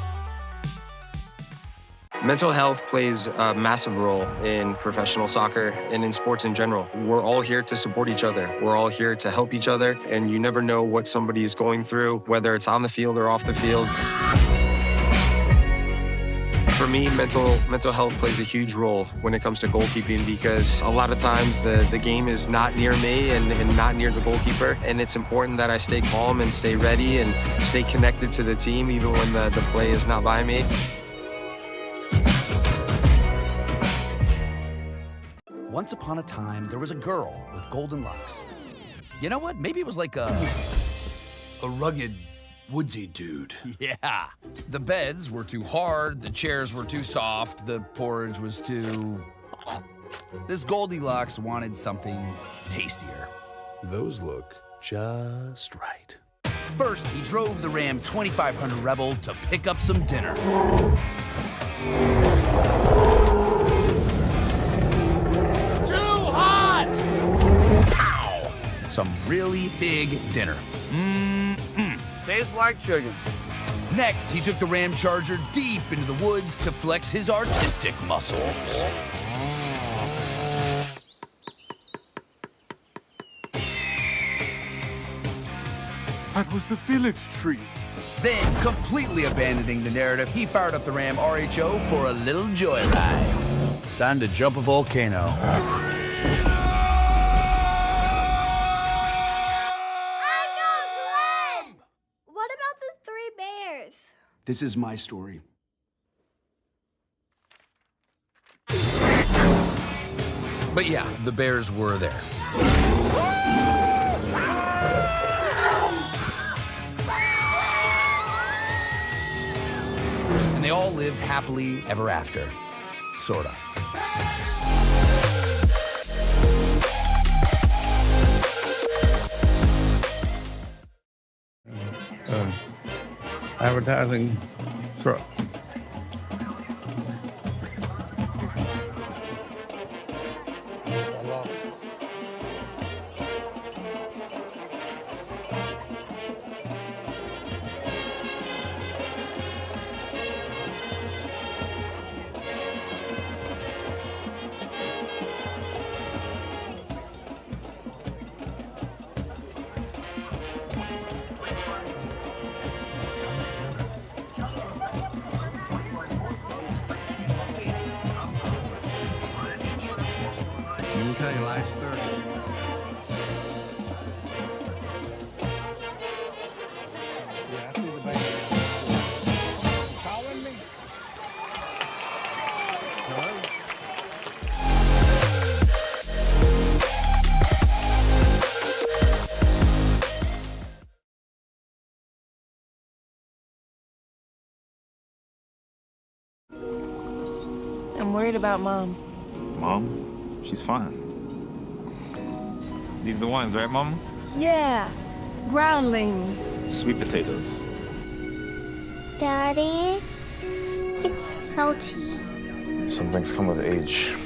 Mental health plays a massive role in professional soccer and in sports in general. We're all here to support each other. We're all here to help each other, and you never know what somebody is going through, whether it's on the field or off the field. For me, mental health plays a huge role when it comes to goalkeeping because a lot of times the game is not near me and not near the goalkeeper, and it's important that I stay calm and stay ready and stay connected to the team even when the play is not by me. Once upon a time, there was a girl with golden locks. You know what? Maybe it was like a rugged, woodsy dude. Yeah. The beds were too hard, the chairs were too soft, the porridge was too... This Goldilocks wanted something tastier. Those look just right. First, he drove the Ram 2500 Rebel to pick up some dinner. Some really big dinner. Tastes like chicken. Next, he took the Ram Charger deep into the woods to flex his artistic muscles. That was the village tree. Then, completely abandoning the narrative, he fired up the Ram RHO for a little joyride. Time to jump a volcano. This is my story. But yeah, the bears were there. And they all lived happily ever after. Sorta. Advertising truck. I'm worried about Mom. Mom? She's fine. These the ones, right, Mom? Yeah, groundlings. Sweet potatoes. Daddy, it's salty. Some things come with age.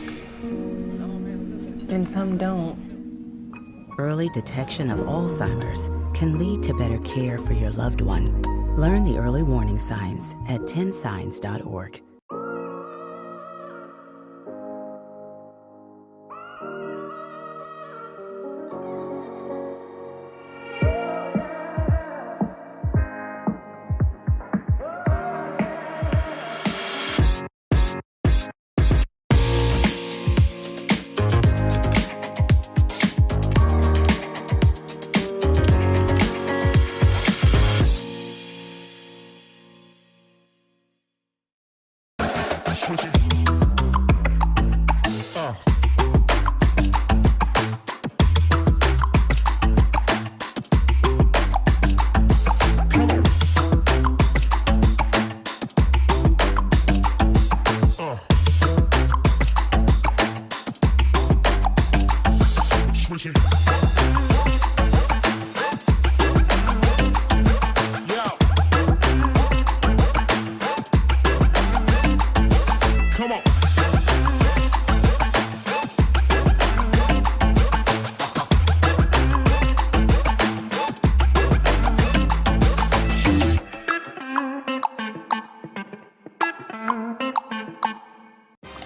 And some don't. Early detection of Alzheimer's can lead to better care for your loved one. Learn the early warning signs at 10signs.org.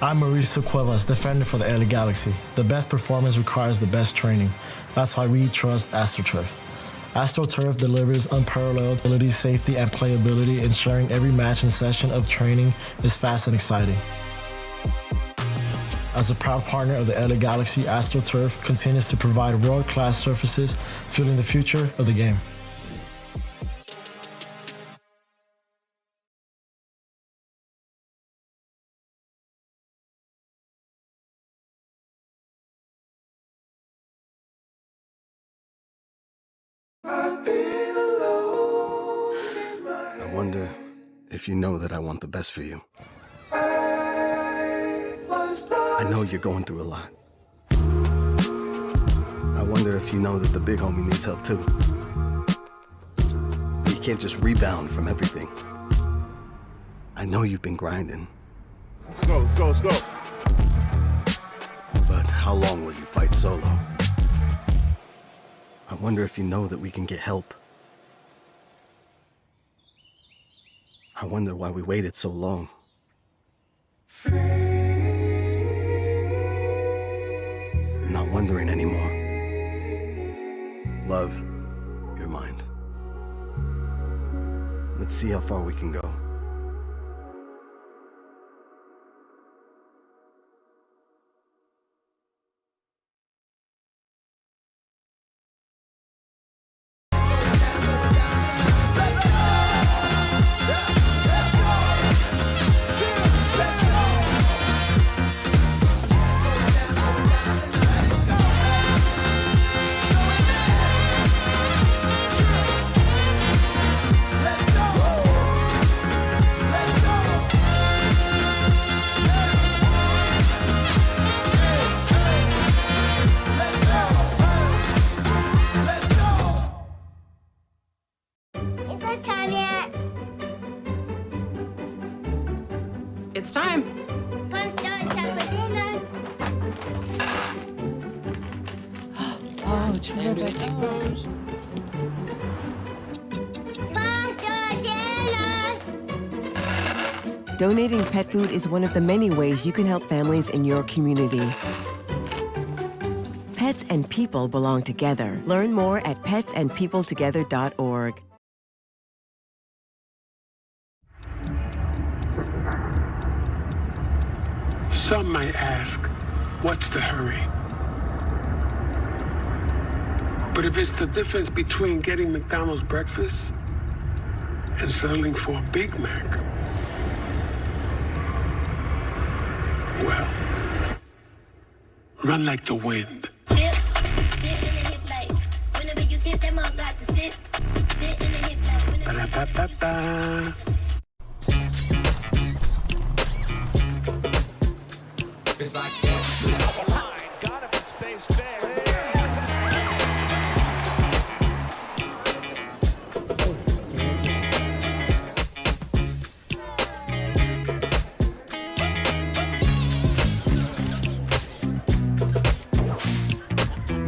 I'm Mauricio Cuevas, defender for the LA Galaxy. The best performance requires the best training. That's why we trust AstroTurf. AstroTurf delivers unparalleled ability, safety, and playability, ensuring every match and session of training is fast and exciting. As a proud partner of the LA Galaxy, AstroTurf continues to provide world-class surfaces, fueling the future of the game. I wonder if you know that I want the best for you. I know you're going through a lot. I wonder if you know that the big homie needs help too. You can't just rebound from everything. I know you've been grinding. Let's go, let's go, let's go. But how long will you fight solo? I wonder if you know that we can get help. I wonder why we waited so long. I'm not wondering anymore. Love, your mind. Let's see how far we can go. It's time. Oh, it's really good. Donating pet food is one of the many ways you can help families in your community. Pets and people belong together. Learn more at petsandpeopletogether.org. Some might ask, what's the hurry? But if it's the difference between getting McDonald's breakfast and settling for a Big Mac, well, run like the wind. Ba-da-ba-ba-ba. It's like that. Line, got him and stays fair.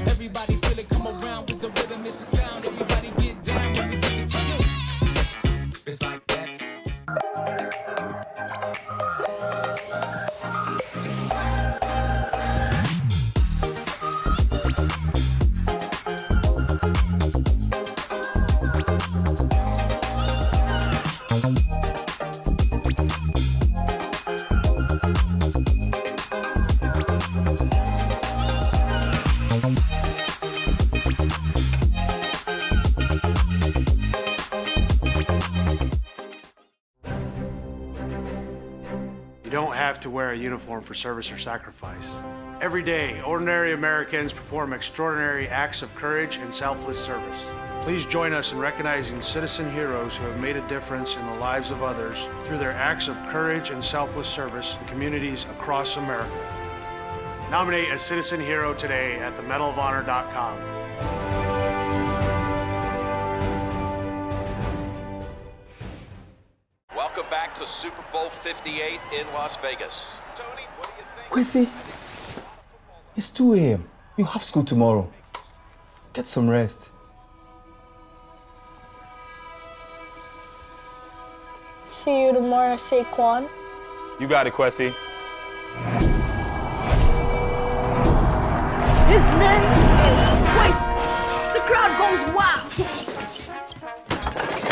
Everybody feel it, come around with the rhythm, it's a sound. Everybody get down when we bring it to you. It's like that. You don't have to wear a uniform for service or sacrifice. Every day, ordinary Americans perform extraordinary acts of courage and selfless service. Please join us in recognizing citizen heroes who have made a difference in the lives of others through their acts of courage and selfless service in communities across America. Nominate a citizen hero today at themedalofhonor.com. Welcome back to Super Bowl 58 in Las Vegas. Tony, what do you think? Quincy, it's 2 a.m. You have school tomorrow. Get some rest. See you tomorrow, Saquon. You got it, Quessy. man. Waste. The crowd goes wild.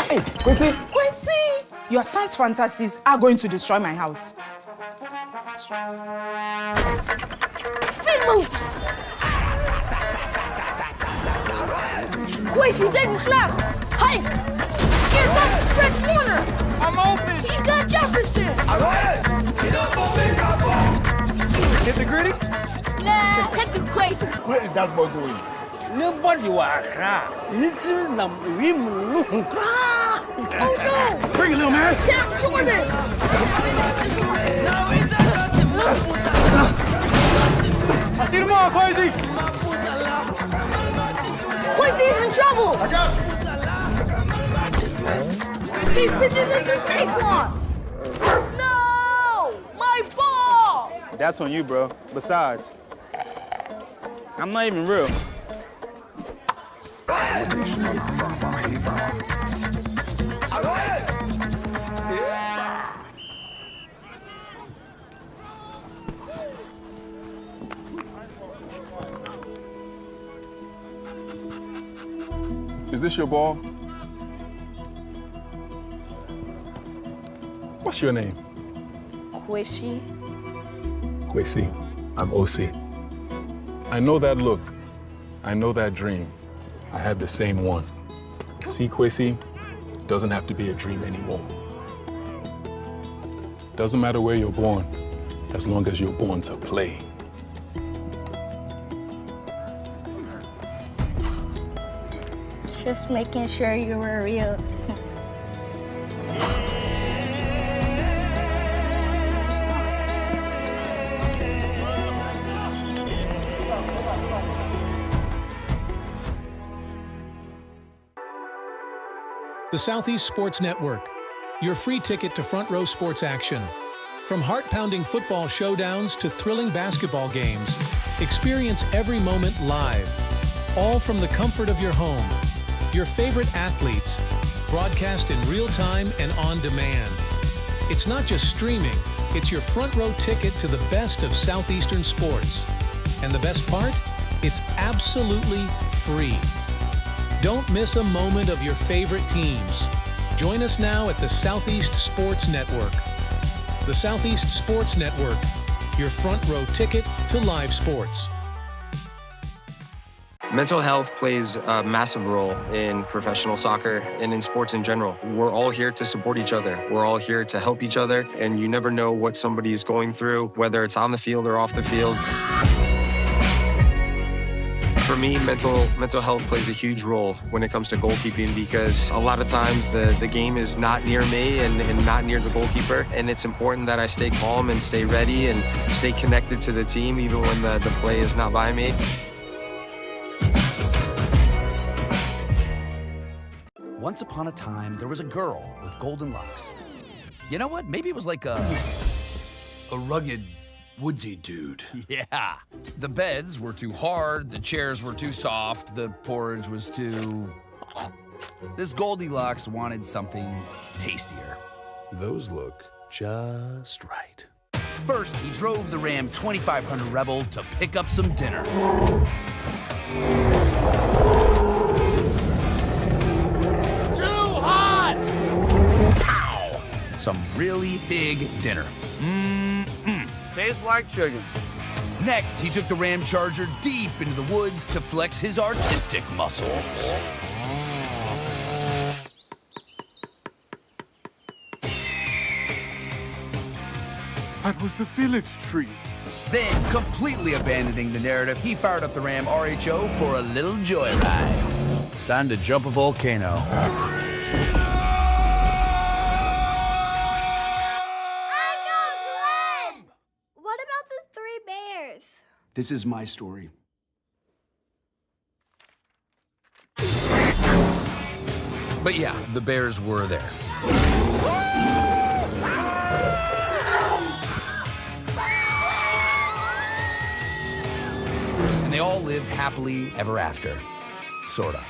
Hey, Kwesi! Kwesi! Your son's fantasies are going to destroy my house. Spin move. Kwesi, take the snap. Hike. Here comes Fred Warner. I'm open. He's got Jefferson. All right. Hit the gritty? Nah, hit the Kwesi. Where is that boy going? Nobody was little Oh no! Bring it, little man. Cam Jordan. I see tomorrow, Kwesi. Kwesi is in trouble. I got you. He pitches into Saquon. No! My ball! That's on you, bro. Besides, I'm not even real. Is this your ball? What's your name? Kwesi. Kwesi. I'm OC. I know that look. I know that dream. I had the same one. See, Kwesi, doesn't have to be a dream anymore. Doesn't matter where you're born, as long as you're born to play. Just making sure you were real. The Southeast Sports Network, your free ticket to front row sports action. From heart-pounding football showdowns to thrilling basketball games, experience every moment live, all from the comfort of your home. Your favorite athletes, broadcast in real time and on demand. It's not just streaming, it's your front row ticket to the best of Southeastern sports. And the best part? It's absolutely free. Don't miss a moment of your favorite teams. Join us now at the Southeast Sports Network. The Southeast Sports Network, your front row ticket to live sports. Mental health plays a massive role in professional soccer and in sports in general. We're all here to support each other. We're all here to help each other, and you never know what somebody is going through, whether it's on the field or off the field. For me, mental health plays a huge role when it comes to goalkeeping because a lot of times the game is not near me and not near the goalkeeper, and it's important that I stay calm and stay ready and stay connected to the team even when the play is not by me. Once upon a time, there was a girl with golden locks. You know what? Maybe it was like a rugged, woodsy dude. Yeah. The beds were too hard, the chairs were too soft, the porridge was too... This Goldilocks wanted something tastier. Those look just right. First, he drove the Ram 2500 Rebel to pick up some dinner. Some really big dinner. Tastes like chicken. Next, he took the Ram Charger deep into the woods to flex his artistic muscles. That was the village tree. Then, completely abandoning the narrative, he fired up the Ram RHO for a little joyride. Time to jump a volcano. This is my story. But yeah, the bears were there. And they all lived happily ever after. Sorta.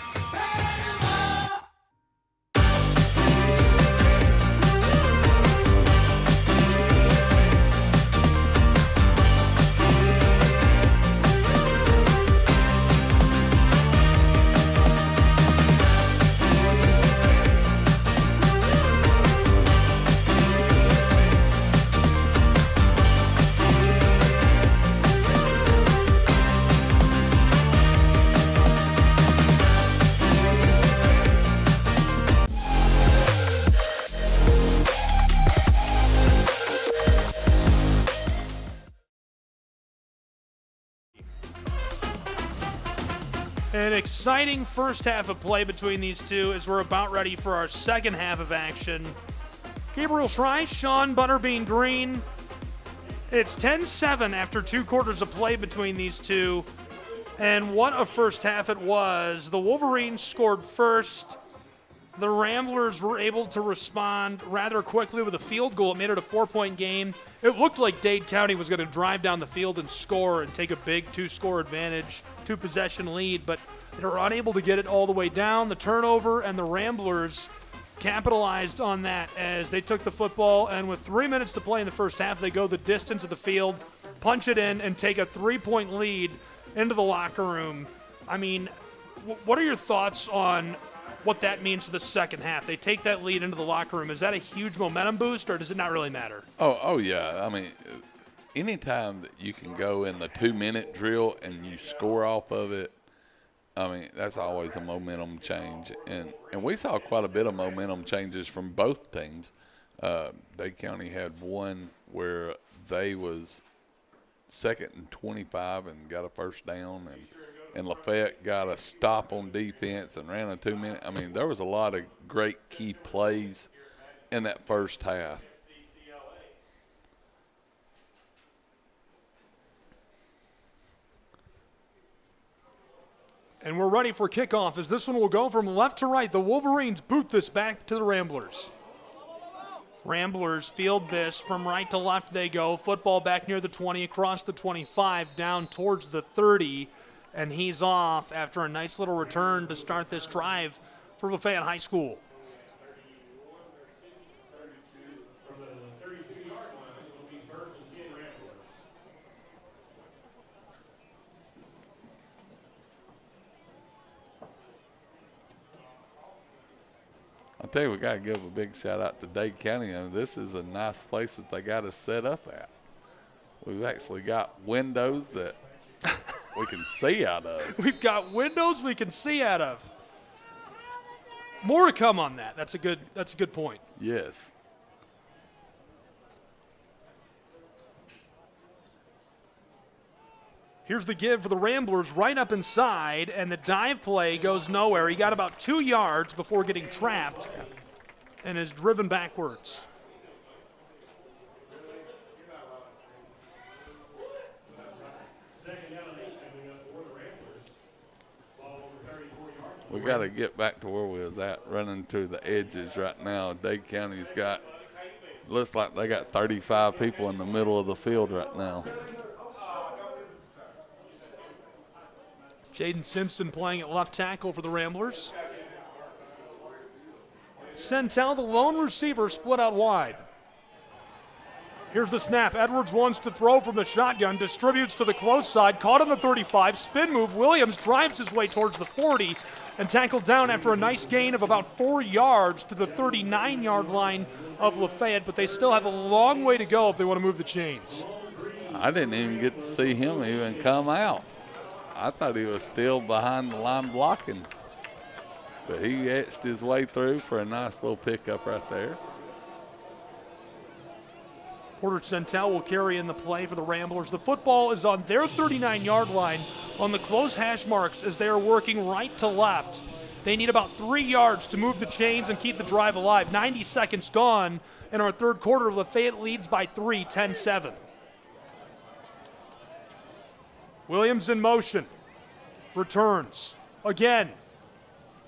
An exciting first half of play between these two as we're about ready for our second half of action. Gabriel Schreis, Sean Butterbean Green. It's 10-7 after 2 quarters of play between these two. And what a first half it was. The Wolverines scored first. The Ramblers were able to respond rather quickly with a field goal. It made it a 4-point game. It looked like Dade County was going to drive down the field and score and take a big 2-score advantage, 2-possession lead, but they were unable to get it all the way down. The turnover, and the Ramblers capitalized on that as they took the football, and with 3 minutes to play in the first half, they go the distance of the field, punch it in, and take a 3-point lead into the locker room. I mean, what are your thoughts on what that means to the second half? They take that lead into the locker room. Is that a huge momentum boost, or does it not really matter? Oh yeah. I mean, anytime that you can go in the 2-minute drill and you score off of it, I mean, that's always a momentum change. And we saw quite a bit of momentum changes from both teams. Dade County had one where they was 2nd and 25 and got a first down, and LaFayette got a stop on defense and ran a 2-minute. I mean, there was a lot of great key plays in that first half. And we're ready for kickoff as this one will go from left to right. The Wolverines boot this back to the Ramblers. Ramblers field this from right to left they go. Football back near the 20, across the 25, down towards the 30. And he's off after a nice little return to start this drive for Lafayette High School. I'll tell you, we got to give a big shout out to Dade County. I mean, this is a nice place that they got us set up at. We've actually got windows that we can see out of. We've got windows we can see out of. More to come on that. That's a good point. Yes. Here's the give for the Ramblers right up inside, and the dive play goes nowhere. He got about 2 yards before getting trapped and is driven backwards. We got to get back to where we was at, running to the edges right now. Dade County's got, looks like they got 35 people in the middle of the field right now. Jaden Simpson playing at left tackle for the Ramblers. Centel, the lone receiver, split out wide. Here's the snap. Edwards wants to throw from the shotgun, distributes to the close side, caught on the 35, spin move. Williams drives his way towards the 40 and tackled down after a nice gain of about 4 yards to the 39-yard line of Lafayette, but they still have a long way to go if they want to move the chains. I didn't even get to see him even come out. I thought he was still behind the line blocking, but he etched his way through for a nice little pickup right there. Porter Centel will carry in the play for the Ramblers. The football is on their 39-yard line on the close hash marks as they are working right to left. They need about 3 yards to move the chains and keep the drive alive. 90 seconds gone in our third quarter. Lafayette leads by 3, 10-7. Williams in motion. Returns. Again.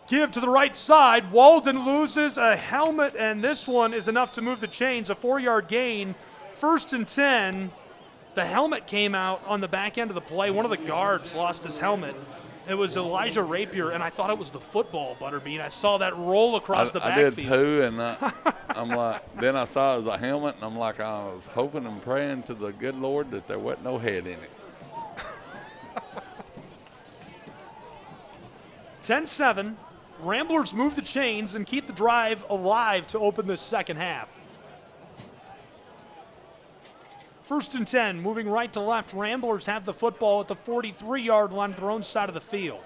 Give to the right side. Walden loses a helmet, and this one is enough to move the chains. A 4-yard gain. 1st and 10. The helmet came out on the back end of the play. One of the guards lost his helmet. It was Elijah Rapier, and I thought it was the football, Butterbean. I saw that roll across the backfield. I did too, and I'm like, then I saw it was a helmet, and I'm like, I was hoping and praying to the good Lord that there wasn't no head in it. 10-7. Ramblers move the chains and keep the drive alive to open this second half. 1st and 10, moving right to left. Ramblers have the football at the 43-yard line of their own side of the field.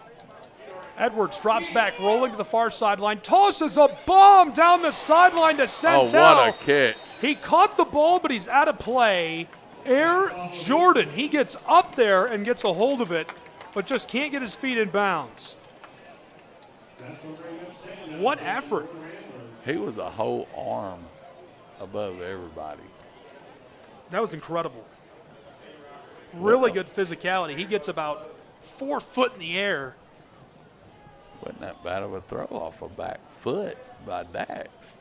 Edwards drops back, rolling to the far sideline, tosses a bomb down the sideline to Centel. Oh, what a catch. He caught the ball, but he's out of play. Air Jordan, he gets up there and gets a hold of it. but just can't get his feet in bounds. What effort. He was a whole arm above everybody. That was incredible. Really good physicality. He gets about 4 foot in the air. Wasn't that bad of a throw off a back foot by Dax.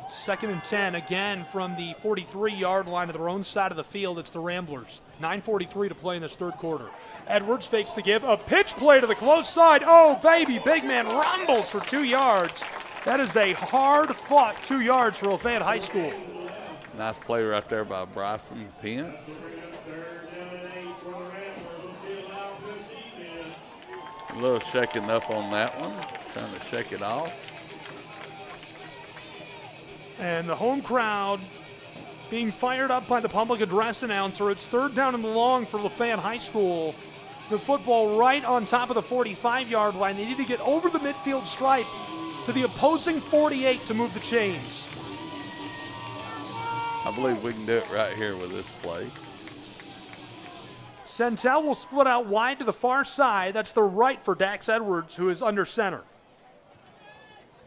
2nd and 10 again from the 43-yard line of their own side of the field. It's the Ramblers. 9:43 to play in this third quarter. Edwards fakes the give. A pitch play to the close side. Oh, baby. Big man rumbles for 2 yards. That is a hard-fought 2 yards for Lafayette High School. Nice play right there by Bryson Pence. A little shaking up on that one, trying to shake it off. And the home crowd being fired up by the public address announcer. It's 3rd down and long for Lafayette High School. The football right on top of the 45-yard line. They need to get over the midfield stripe to the opposing 48 to move the chains. I believe we can do it right here with this play. Centel will split out wide to the far side. That's the right for Dax Edwards, who is under center.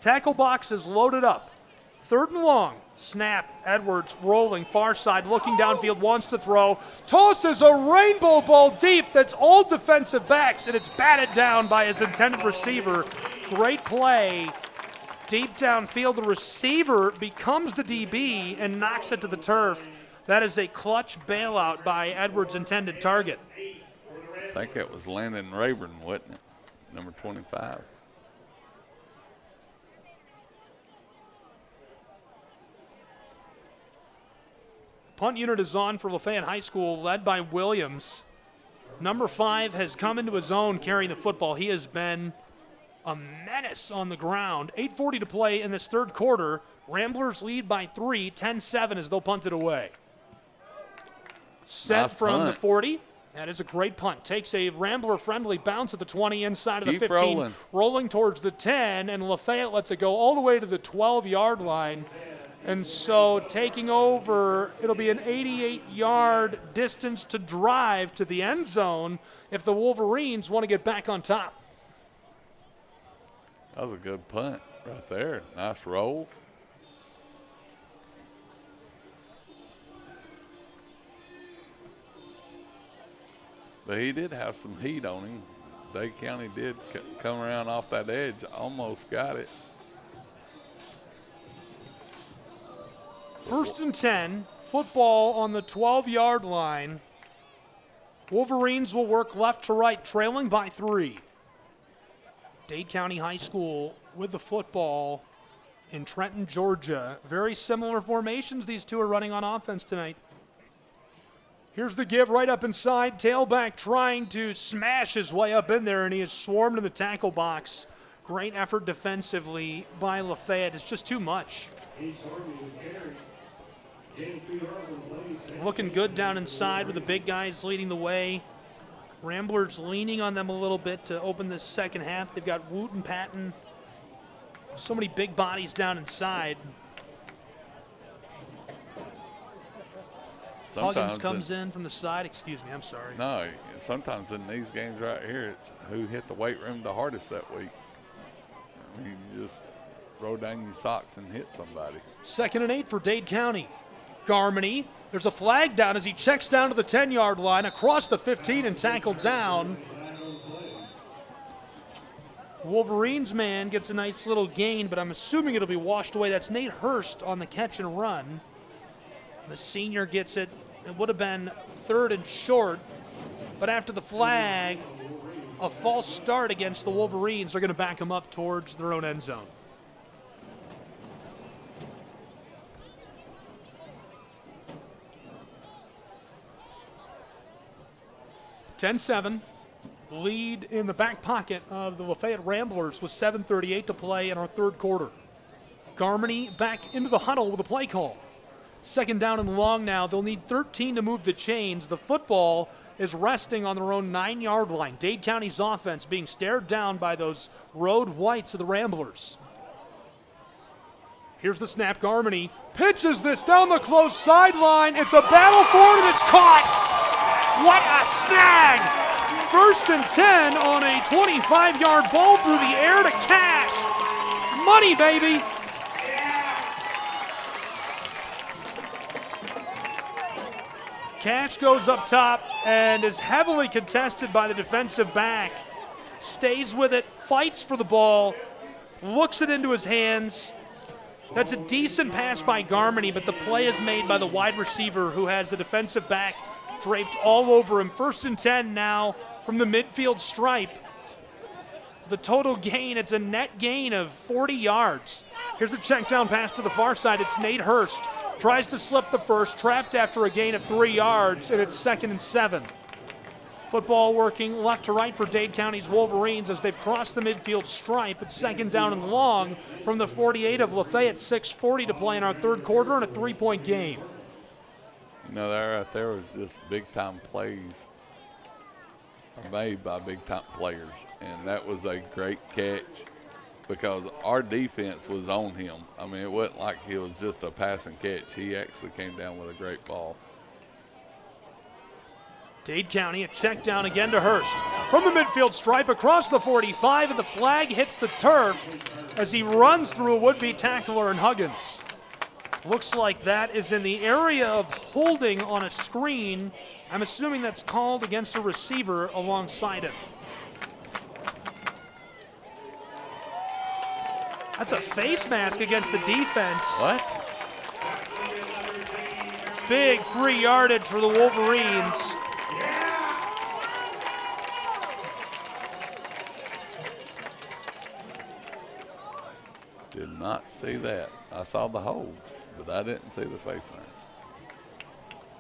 Tackle box is loaded up. 3rd and long. Snap. Edwards rolling far side, looking downfield, wants to throw. Tosses a rainbow ball deep. That's all defensive backs, and it's batted down by his intended receiver. Great play. Deep downfield, the receiver becomes the DB and knocks it to the turf. That is a clutch bailout by Edwards' intended target. I think it was Landon Rayburn, wasn't it? Number 25. Punt unit is on for Lafayette High School, led by Williams. Number 5 has come into his own carrying the football. He has been a menace on the ground. 8:40 to play in this third quarter. Ramblers lead by 3, 10-7 as they'll punt it away. Set nice from punt. the 40. That is a great punt. Takes a Rambler-friendly bounce at the 20 inside of the Keep 15. Rolling towards the 10, and Lafayette lets it go all the way to the 12-yard line. And so taking over, it'll be an 88-yard distance to drive to the end zone if the Wolverines want to get back on top. That was a good punt right there. Nice roll. But he did have some heat on him. Dade County did come around off that edge, almost got it. 1st and 10, football on the 12-yard line. Wolverines will work left to right, trailing by 3. Dade County High School with the football in Trenton, Georgia. Very similar formations these two are running on offense tonight. Here's the give right up inside. Tailback trying to smash his way up in there, and he is swarmed in the tackle box. Great effort defensively by Lafayette. It's just too much. Looking good down inside with the big guys leading the way. Ramblers leaning on them a little bit to open this second half. They've got Woot and Patton. So many big bodies down inside. Huggins comes in from the side. Excuse me, I'm sorry. No, sometimes in these games right here, it's who hit the weight room the hardest that week. I mean, you just roll down your socks and hit somebody. 2nd and 8 for Dade County. Garmany, there's a flag down as he checks down to the 10-yard line, across the 15 and tackled down. Wolverines man gets a nice little gain, but I'm assuming it'll be washed away. That's Nate Hurst on the catch and run. The senior gets it. It would have been 3rd and short, but after the flag, a false start against the Wolverines. They're going to back them up towards their own end zone. (10-7). Lead in the back pocket of the Lafayette Ramblers with 7:38 to play in our third quarter. Garmany back into the huddle with a play call. 2nd down and long now. They'll need 13 to move the chains. The football is resting on their own 9-yard line. Dade County's offense being stared down by those road whites of the Ramblers. Here's the snap. Garmany pitches this down the close sideline. It's a battle for it, and it's caught. What a snag First and 10 on a 25-yard ball through the air to Cash. Money, baby. Cash goes up top and is heavily contested by the defensive back. Stays with it, fights for the ball, looks it into his hands. That's a decent pass by Garmany, but the play is made by the wide receiver who has the defensive back draped all over him. First and 10 now from the midfield stripe. The total gain, it's a net gain of 40 yards. Here's a check down pass to the far side. It's Nate Hurst. Tries to slip the first, trapped after a gain of 3 yards, and it's 2nd and 7. Football working left to right for Dade County's Wolverines as they've crossed the midfield stripe. It's 2nd down and long from the 48 of Lafayette. 6:40 to play in our third quarter and a 3-point game. You know, that right there was just big-time plays are made by big-time players, and that was a great catch because our defense was on him. I mean, it wasn't like it was just a passing catch. He actually came down with a great ball. Dade County, a check down again to Hurst. From the midfield stripe across the 45, and the flag hits the turf as he runs through a would-be tackler in Huggins. Looks like that is in the area of holding on a screen. I'm assuming that's called against a receiver alongside him. That's a face mask against the defense. What? Big 3 yardage for the Wolverines. Did not see that. I saw the hold, but I didn't see the face mask.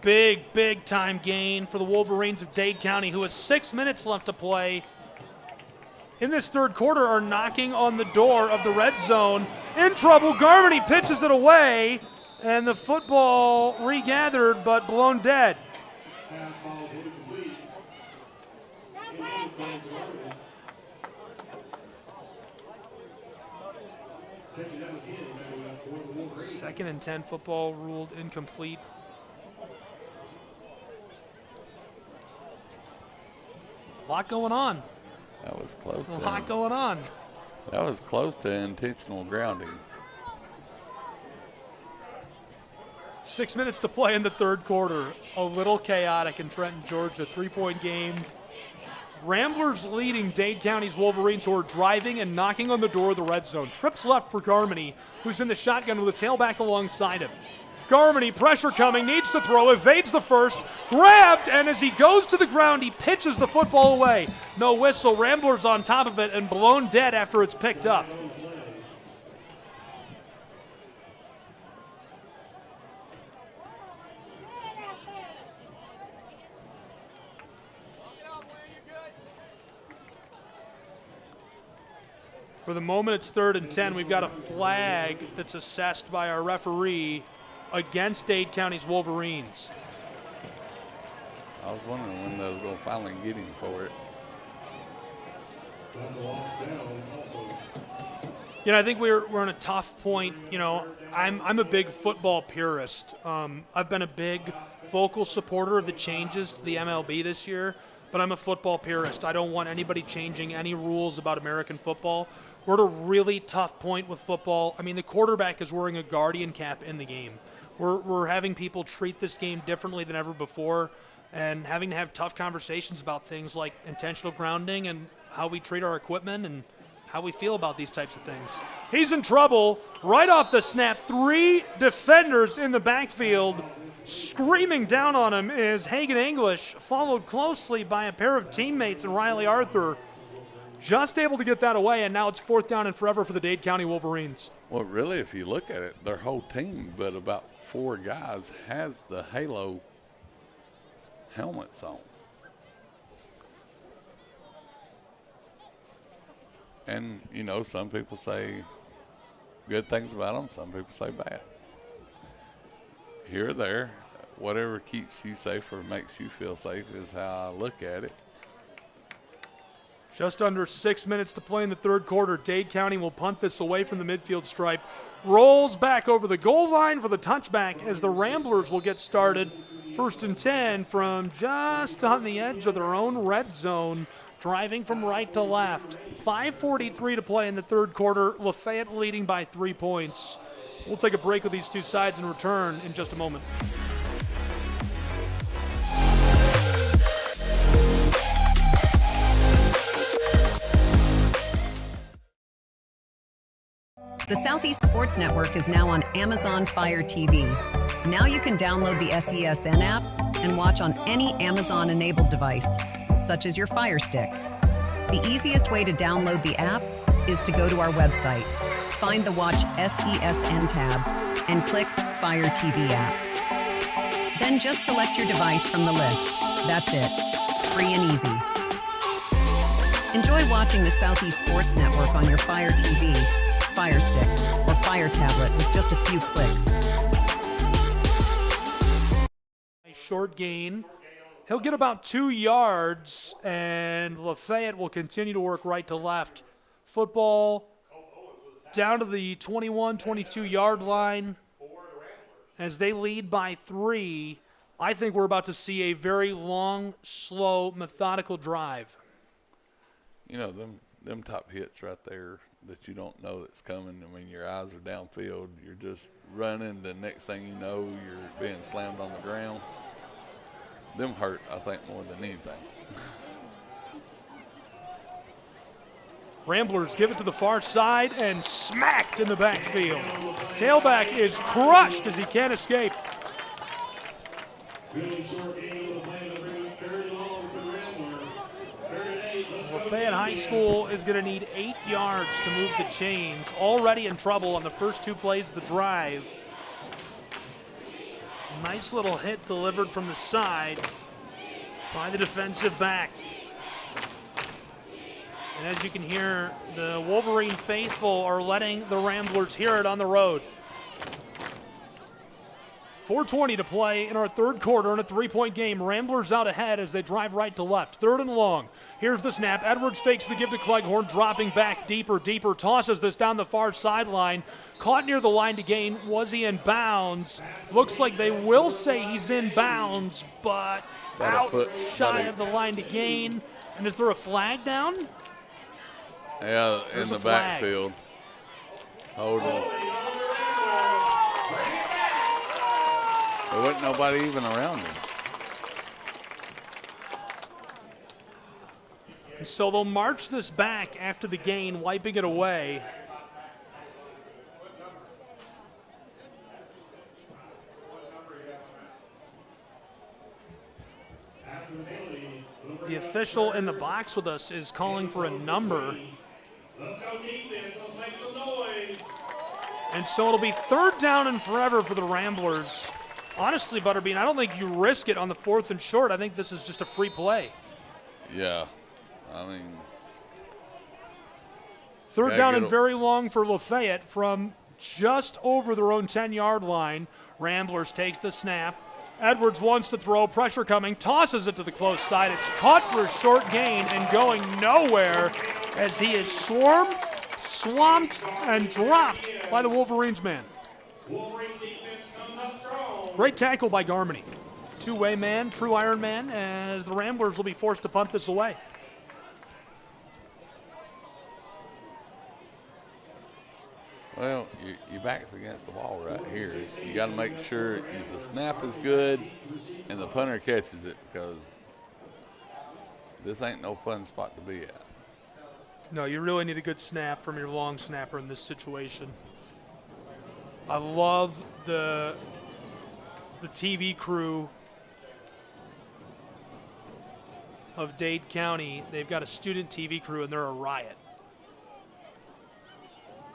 Big time gain for the Wolverines of Dade County, who has 6 minutes left to play in this third quarter, are knocking on the door of the red zone. In trouble, Garmany pitches it away, and the football regathered but blown dead. Second and 10, football ruled incomplete. A lot going on. That was close. A lot going on. That was close to intentional grounding. 6 minutes to play in the third quarter. A little chaotic in Trenton, Georgia. 3-point game. Ramblers leading Dade County's Wolverines, who are driving and knocking on the door of the red zone. Trips left for Garmany, who's in the shotgun with a tailback alongside him. Garmany, pressure coming, needs to throw, evades the first, grabbed, and as he goes to the ground, he pitches the football away. No whistle, Ramblers on top of it and blown dead after it's picked up. For the moment, it's 3rd and 10. We've got a flag that's assessed by our referee against Dade County's Wolverines. I was wondering when they were going to finally get him for it. You know, I think we're on a tough point. You know, I'm a big football purist. I've been a big vocal supporter of the changes to the MLB this year, but I'm a football purist. I don't want anybody changing any rules about American football. We're at a really tough point with football. I mean, the quarterback is wearing a Guardian cap in the game. We're having people treat this game differently than ever before and having to have tough conversations about things like intentional grounding and how we treat our equipment and how we feel about these types of things. He's in trouble right off the snap. 3 defenders in the backfield. Screaming down on him is Hagan English, followed closely by a pair of teammates and Riley Arthur. Just able to get that away, and now it's 4th down and forever for the Dade County Wolverines. Well, really, if you look at it, their whole team, but about 4 guys, has the Halo helmets on. And, you know, some people say good things about them, some people say bad. Here or there, whatever keeps you safe or makes you feel safe is how I look at it. Just under 6 minutes to play in the third quarter. Dade County will punt this away from the midfield stripe. Rolls back over the goal line for the touchback as the Ramblers will get started 1st and 10 from just on the edge of their own red zone, driving from right to left. 5:43 to play in the third quarter. Lafayette leading by 3 points. We'll take a break with these two sides and return in just a moment. The Southeast Sports Network is now on Amazon Fire TV. Now you can download the SESN app and watch on any Amazon-enabled device, such as your Fire Stick. The easiest way to download the app is to go to our website, find the Watch SESN tab, and click Fire TV app. Then just select your device from the list. That's it. Free and easy. Enjoy watching the Southeast Sports Network on your Fire TV, Fire Stick, or Fire tablet with just a few clicks. Short gain. He'll get about 2 yards, and Lafayette will continue to work right to left. Football down to the 21, 22-yard line as they lead by 3. I think we're about to see a very long, slow, methodical drive. You know, them top hits right there that you don't know that's coming. I mean, your eyes are downfield. You're just running. The next thing you know, you're being slammed on the ground. Them hurt, I think, more than anything. Ramblers give it to the far side and smacked in the backfield. Tailback is crushed as he can't escape. Lafayette High School is going to need 8 yards to move the chains. Already in trouble on the first 2 plays of the drive. Nice little hit delivered from the side by the defensive back. And as you can hear, the Wolverine faithful are letting the Ramblers hear it on the road. 4:20 to play in our third quarter in a 3-point game. Ramblers out ahead as they drive right to left. 3rd and long. Here's the snap. Edwards fakes the give to Cleghorn, dropping back deeper, tosses this down the far sideline. Caught near the line to gain. Was he in bounds? Looks like they will say he's in bounds, but out shy of the line to gain. And is there a flag down? Yeah, in the backfield. Holding. There wasn't nobody even around him. So they'll march this back after the gain, wiping it away. The official in the box with us is calling for a number. Let's go defense. Let's make some noise. And so it'll be 3rd down and forever for the Ramblers. Honestly, Butterbean, I don't think you risk it on the 4th and short. I think this is just a free play. Yeah, I mean. 3rd down and very long for Lafayette from just over their own 10-yard line. Ramblers takes the snap. Edwards wants to throw, pressure coming, tosses it to the close side. It's caught for a short gain and going nowhere as he is swamped, and dropped by the Wolverines man. Great tackle by Garmany. Two-way man, true Iron Man, as the Ramblers will be forced to punt this away. Well, your back's against the wall right here. You got to make sure the snap is good and the punter catches it, because this ain't no fun spot to be at. No, you really need a good snap from your long snapper in this situation. I love the TV crew of Dade County. They've got a student TV crew, and they're a riot.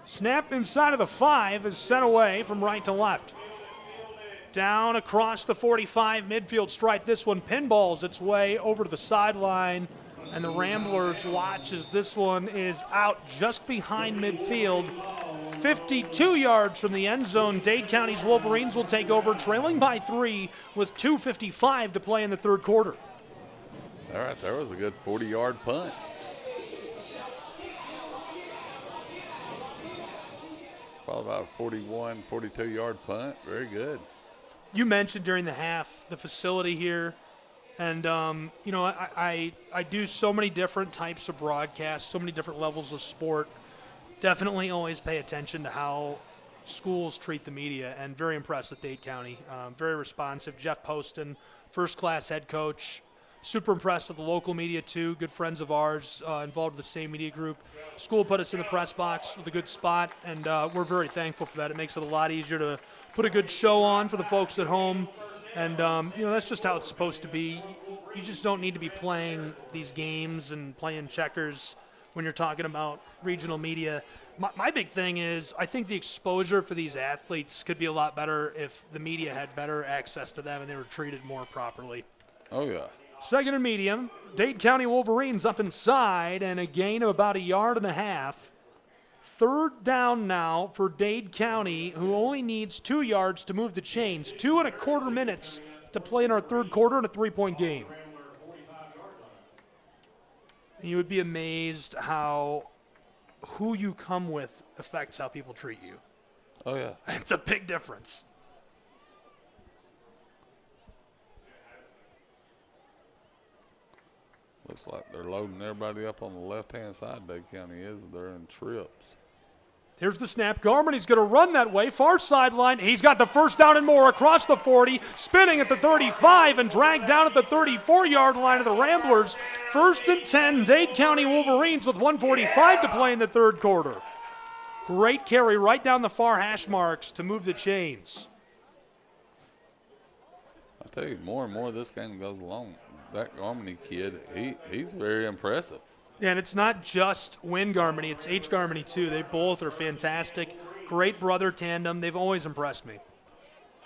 Snap inside of the 5 is sent away from right to left. Down across the 45, midfield stripe. This one pinballs its way over to the sideline, and the Ramblers watch as this one is out just behind midfield. 52 yards from the end zone. Dade County's Wolverines will take over, trailing by 3 with 2:55 to play in the third quarter. All right, there was a good 40-yard punt. Probably about a 41, 42-yard punt. Very good. You mentioned during the half the facility here. And, you know, I do so many different types of broadcasts, so many different levels of sport. Definitely always pay attention to how schools treat the media, and very impressed with Dade County. Very responsive. Jeff Poston, first-class head coach. Super impressed with the local media, too. Good friends of ours involved with the same media group. School put us in the press box with a good spot, and we're very thankful for that. It makes it a lot easier to put a good show on for the folks at home. And, you know, that's just how it's supposed to be. You just don't need to be playing these games and playing checkers when you're talking about regional media. My big thing is I think the exposure for these athletes could be a lot better if the media had better access to them and they were treated more properly. Oh, yeah. Second and medium, Dade County Wolverines up inside and a gain of about 1.5 yards. Third down now for Dade County, who only needs 2 yards to move the chains. 2.25 minutes to play in our third quarter in a 3-point game. You would be amazed how who you come with affects how people treat you. Oh, yeah. It's a big difference. Looks like they're loading everybody up on the left-hand side. Dade County is. They're in trips. Here's the snap. Garmon, going to run that way. Far sideline. He's got the first down and more across the 40, spinning at the 35 and dragged down at the 34-yard line of the Ramblers. 1st and 10, Dade County Wolverines with 1:45 to play in the third quarter. Great carry right down the far hash marks to move the chains. I'll tell you, more and more this game goes along. That Garmony kid, he's very impressive. Yeah, and it's not just Win Garmony, it's H Garmony too. They both are fantastic. Great brother tandem. They've always impressed me.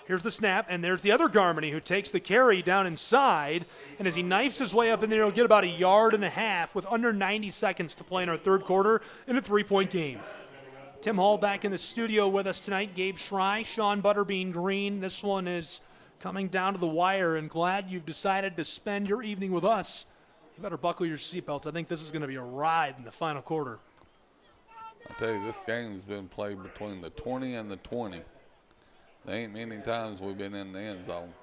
Here's the snap, and there's the other Garmony who takes the carry down inside, and as he knifes his way up in there, he'll get about 1.5 yards with under 90 seconds to play in our third quarter in a 3-point game. Tim Hall back in the studio with us tonight. Gabe Schrei, Sean Butterbean Green. This one is coming down to the wire, and glad you've decided to spend your evening with us. You better buckle your seatbelts. I think this is going to be a ride in the final quarter. I tell you, this game's been played between the 20 and the 20. There ain't many times we've been in the end zone.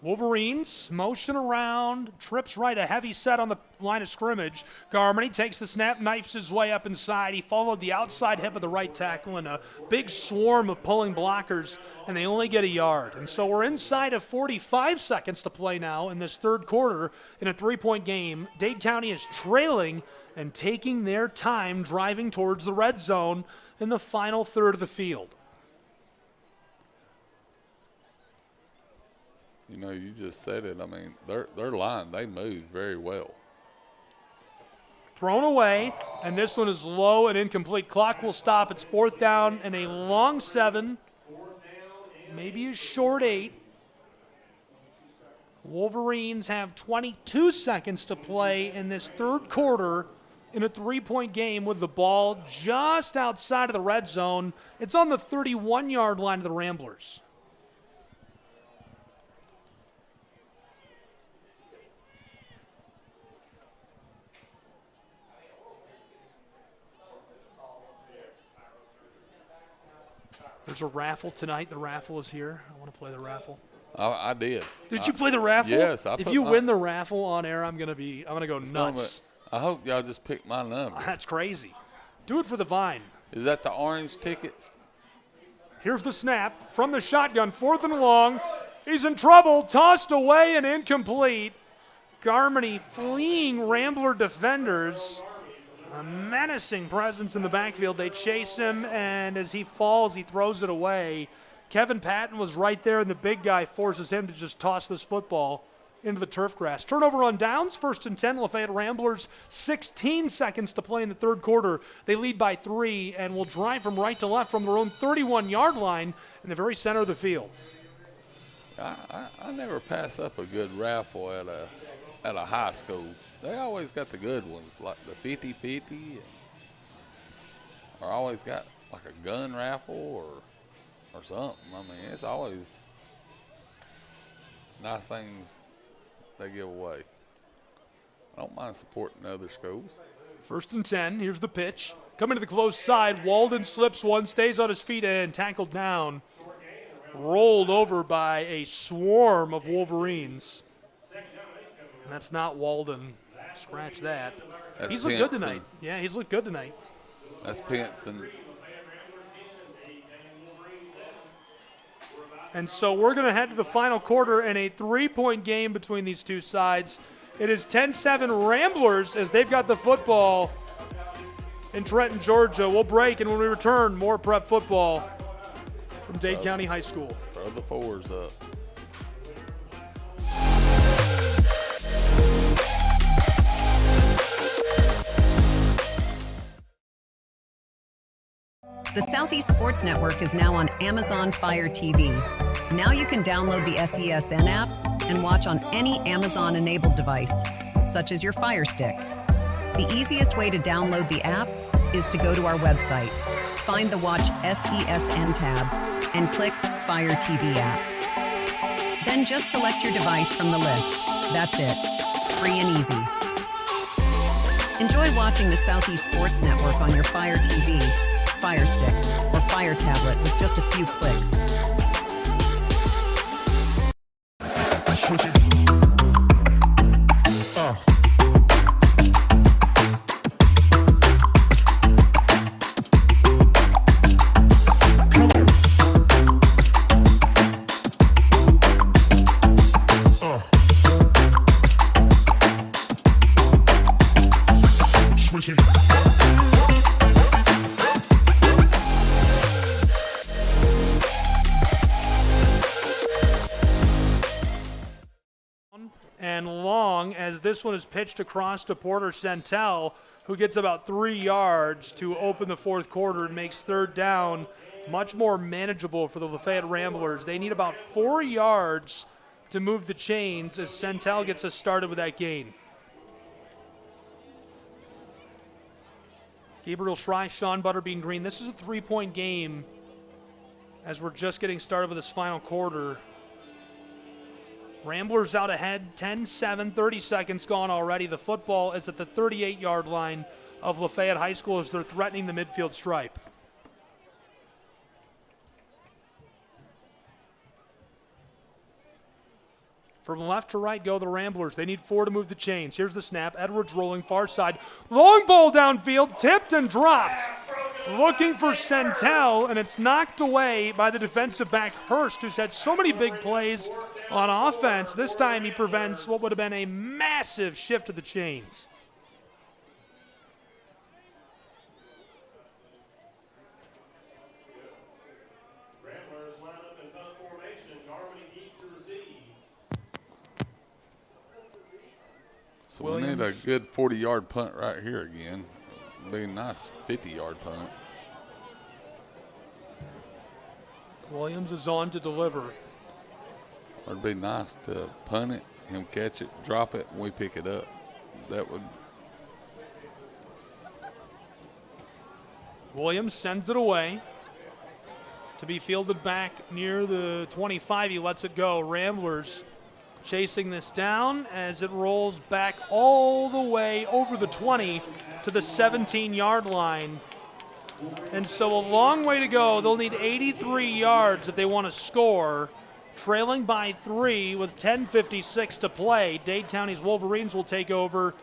Wolverines motion around, trips right, a heavy set on the line of scrimmage. Garmony takes the snap, knifes his way up inside. He followed the outside hip of the right tackle and a big swarm of pulling blockers, and they only get 1 yard. And so we're inside of 45 seconds to play now in this third quarter in a 3-point game. Dade County is trailing and taking their time driving towards the red zone in the final third of the field. You know, you just said it. I mean, their line, they move very well. Thrown away, and this one is low and incomplete. Clock will stop. It's 4th down and a long 7, maybe a short 8. Wolverines have 22 seconds to play in this third quarter in a 3-point game with the ball just outside of the red zone. It's on the 31-yard line of the Ramblers. There's a raffle tonight. The raffle is here. I want to play the raffle. I did. Did you play the raffle? Yes. If you win the raffle on air, I'm gonna go nuts. I hope y'all just pick my number. That's crazy. Do it for the Vine. Is that the orange tickets? Here's the snap from the shotgun. 4th and long. He's in trouble. Tossed away and incomplete. Garmony fleeing Rambler defenders. A menacing presence in the backfield. They chase him, and as he falls, he throws it away. Kevin Patton was right there, and the big guy forces him to just toss this football into the turf grass. Turnover on downs, 1st and 10, Lafayette Ramblers, 16 seconds to play in the third quarter. They lead by 3 and will drive from right to left from their own 31-yard line in the very center of the field. I never pass up a good raffle at a high school. They always got the good ones, like the 50-50, or always got like a gun raffle or something. I mean, it's always nice things they give away. I don't mind supporting other schools. First and 10. Here's the pitch. Coming to the close side. Walden slips one, stays on his feet, and tackled down. Rolled over by a swarm of Wolverines. And that's not Walden. Scratch that. He's looked good tonight. Yeah, he's looked good tonight. That's Pinson. And so we're going to head to the final quarter in a 3-point game between these two sides. It is 10-7 Ramblers as they've got the football in Trenton, Georgia. We'll break, and when we return, more prep football from Dade County High School. Throw the fours up. The Southeast Sports Network is now on Amazon Fire TV. Now you can download the SESN app and watch on any Amazon-enabled device, such as your Fire Stick. The easiest way to download the app is to go to our website, find the Watch SESN tab, and click Fire TV app. Then just select your device from the list. That's it. Free and easy. Enjoy watching the Southeast Sports Network on your Fire TV, Fire Stick, or Fire tablet with just a few clicks. And long as this one is pitched across to Porter Centel, who gets about 3 yards to open the fourth quarter and makes third down much more manageable for the Lafayette Ramblers. They need about 4 yards to move the chains as Centel gets us started with that gain. Gabriel Schrei, Sean Butterbean Green. This is a 3-point game as we're just getting started with this final quarter. Ramblers out ahead, 10-7, 30 seconds gone already. The football is at the 38-yard line of Lafayette High School as they're threatening the midfield stripe. From left to right go the Ramblers. They need 4 to move the chains. Here's the snap. Edwards rolling far side. Long ball downfield, tipped and dropped. Looking for Centel, and it's knocked away by the defensive back Hurst, who's had so many big plays on offense. This time he prevents what would have been a massive shift of the chains. So we need a good 40-yard punt right here again. Be a nice 50-yard punt. Williams is on to deliver. It'd be nice to punt it, him catch it, drop it, and we pick it up. That would. Williams sends it away to be fielded back near the 25. He lets it go. Ramblers chasing this down as it rolls back all the way over the 20 to the 17-yard line. And so a long way to go. They'll need 83 yards if they want to score. Trailing by 3 with 10:56 to play. Dade County's Wolverines will take over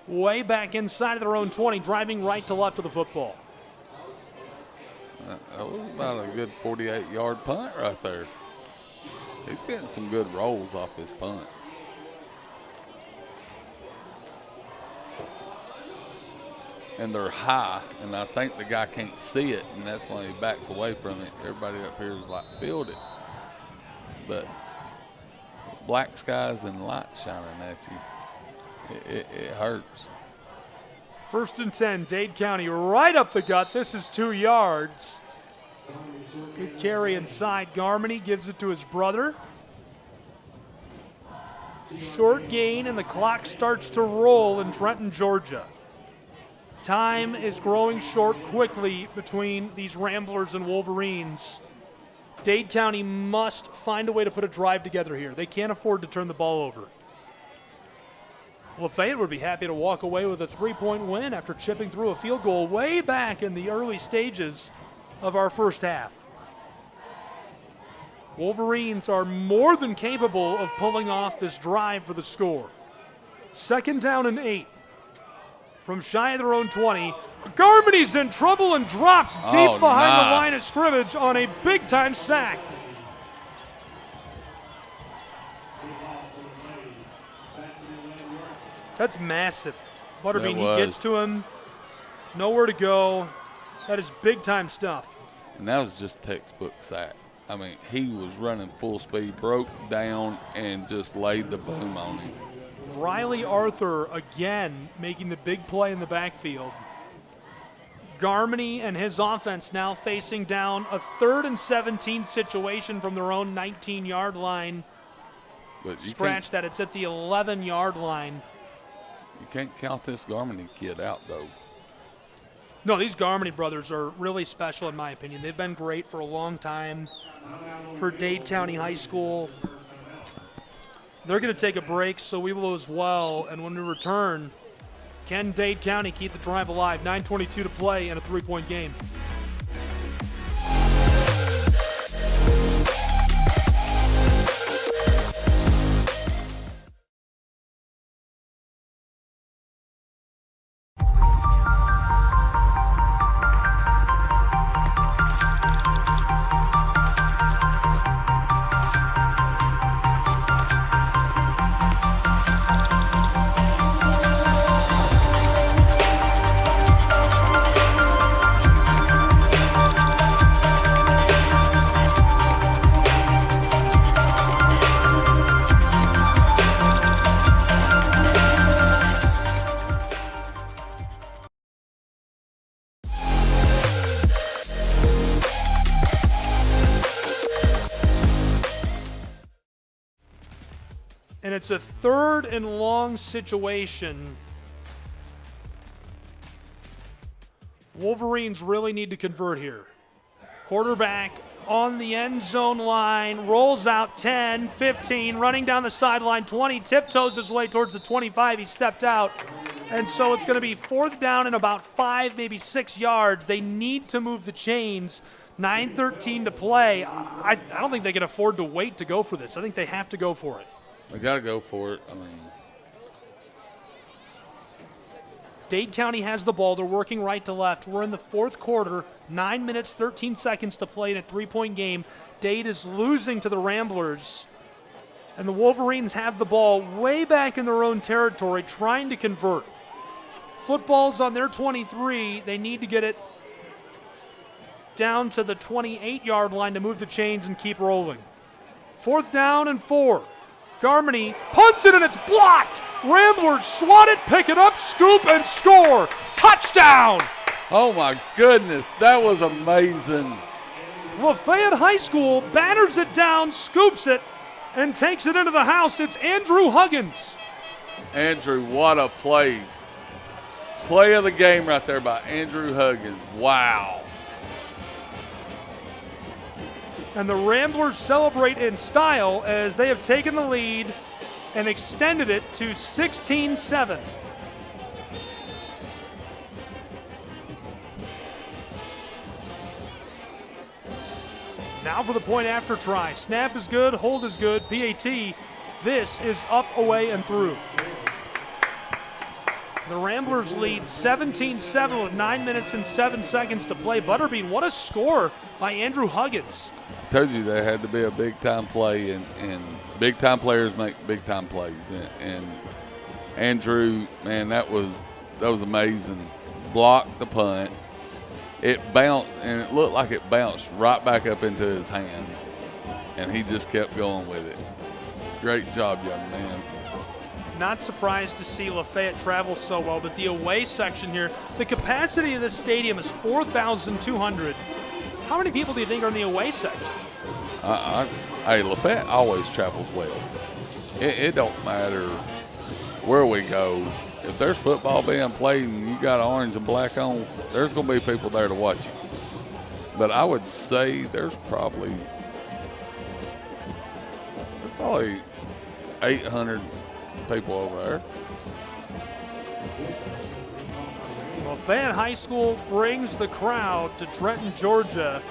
way back inside of their own 20, driving right to left of the football. That was about a good 48-yard punt right there. He's getting some good rolls off his punts. And they're high, and I think the guy can't see it, and that's why he backs away from it. Everybody up here is like, field it. But black skies and light shining at you, it hurts. First and 10, Dade County right up the gut. This is 2 yards. Good carry inside. Garmany gives it to his brother. Short gain, and the clock starts to roll in Trenton, Georgia. Time is growing short quickly between these Ramblers and Wolverines. Dade County must find a way to put a drive together here. They can't afford to turn the ball over. LaFayette would be happy to walk away with a 3-point win after chipping through a field goal way back in the early stages of our first half. Wolverines are more than capable of pulling off this drive for the score. 2nd down and 8. From shy of their own 20. Garmity's in trouble and dropped deep behind the line of scrimmage on a big-time sack. That's massive. Butterbean, he gets to him. Nowhere to go. That is big-time stuff. And that was just textbook sack. I mean, he was running full speed, broke down, and just laid the boom on him. Riley Arthur again making the big play in the backfield. Garmity and his offense now facing down a 3rd and 17 situation from their own 19-yard line. But Scratch that, it's at the 11-yard line. You can't count this Garmity kid out, though. No, these Garmity brothers are really special in my opinion. They've been great for a long time for Dade County High School. They're going to take a break, so we will as well. And when we return, can Dade County keep the drive alive? 9:22 to play in a 3-point game. And it's a 3rd and long situation. Wolverines really need to convert here. Quarterback on the end zone line, rolls out 10, 15, running down the sideline, 20, tiptoes his way towards the 25. He stepped out. And so it's going to be 4th down and about 5, maybe 6 yards. They need to move the chains. 9:13 to play. I don't think they can afford to wait to go for this. I think they have to go for it. They got to go for it. I mean, Dade County has the ball. They're working right to left. We're in the 4th quarter. 9 minutes, 13 seconds to play in a 3-point game. Dade is losing to the Ramblers. And the Wolverines have the ball way back in their own territory, trying to convert. Football's on their 23. They need to get it down to the 28-yard line to move the chains and keep rolling. 4th down and 4. Garmity punts it and it's blocked. Ramblers swat it, pick it up, scoop, and score. Touchdown! Oh my goodness, that was amazing. LaFayette High School batters it down, scoops it, and takes it into the house. It's Andrew Huggins. Andrew, what a play. Play of the game right there by Andrew Huggins. Wow. And the Ramblers celebrate in style as they have taken the lead and extended it to 16-7. Now for the point after try. Snap is good, hold is good, PAT. This is up, away, and through. The Ramblers lead 17-7 with 9 minutes and 7 seconds to play. Butterbean, what a score by Andrew Huggins. I told you there had to be a big-time play, and big-time players make big-time plays. And Andrew, man, that was amazing. Blocked the punt. It bounced, and it looked like it bounced right back up into his hands, and he just kept going with it. Great job, young man. Not surprised to see Lafayette travel so well, but the away section here, the capacity of this stadium is 4,200. How many people do you think are in the away section? Hey, Lafayette always travels well. It don't matter where we go. If there's football being played and you got orange and black on, there's going to be people there to watch you. But I would say there's probably 800 people over there. LaFayette High School brings the crowd to Trenton, Georgia.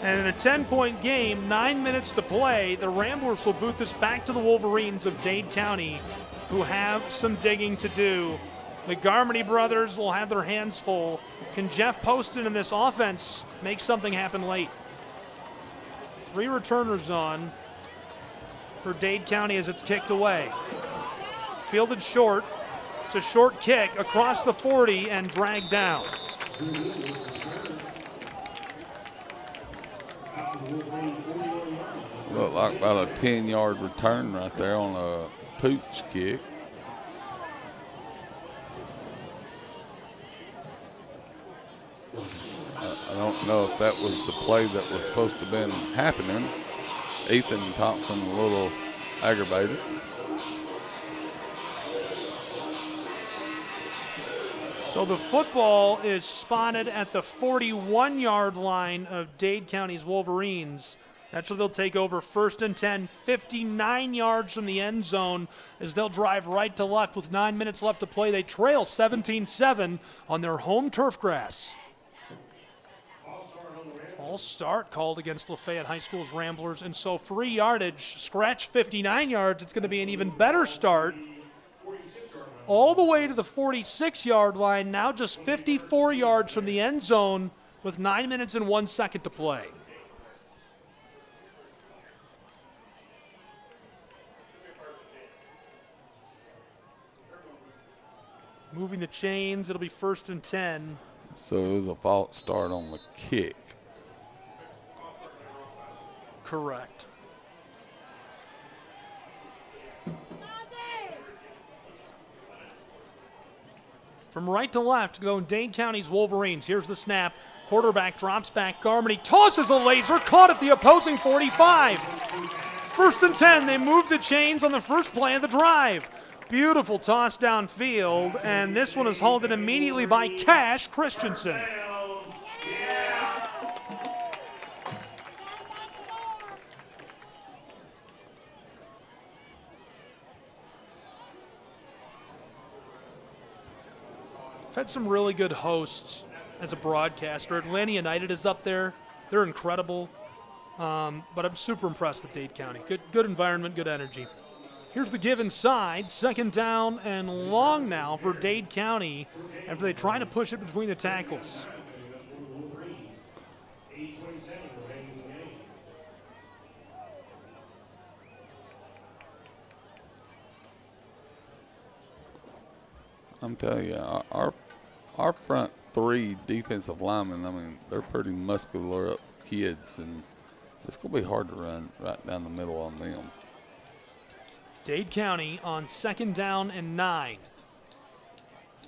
And in a 10-point game, 9 minutes to play, the Ramblers will boot this back to the Wolverines of Dade County, who have some digging to do. The Garmany brothers will have their hands full. Can Jeff Poston in this offense make something happen late? 3 returners on for Dade County as it's kicked away. Fielded short. It's a short kick across the 40 and dragged down. Looked like about a 10-yard return right there on a pooch kick. I don't know if that was the play that was supposed to have been happening. Ethan Thompson a little aggravated. So the football is spotted at the 41-yard line of Dade County's Wolverines. That's where they'll take over 1st and 10, 59 yards from the end zone as they'll drive right to left with 9 minutes left to play. They trail 17-7 on their home turf grass. False start called against Lafayette High School's Ramblers, and so free yardage, scratch 59 yards, it's going to be an even better start. All the way to the 46-yard line, now just 54 yards from the end zone with 9 minutes and 1 second to play. Moving the chains, it'll be 1st and 10. So it was a false start on the kick. Correct. From right to left, going Dade County's Wolverines. Here's the snap. Quarterback drops back. Garmany tosses a laser, caught at the opposing 45. 1st and 10, they move the chains on the first play of the drive. Beautiful toss downfield, and this one is hauled in immediately by Cash Christensen. I've had some really good hosts as a broadcaster. Atlanta United is up there. They're incredible. But I'm super impressed with Dade County. Good environment, good energy. Here's the give inside. 2nd down and long now for Dade County after they try to push it between the tackles. I'm telling you, our front 3 defensive linemen, I mean, they're pretty muscular up kids, and it's going to be hard to run right down the middle on them. Dade County on 2nd down and 9.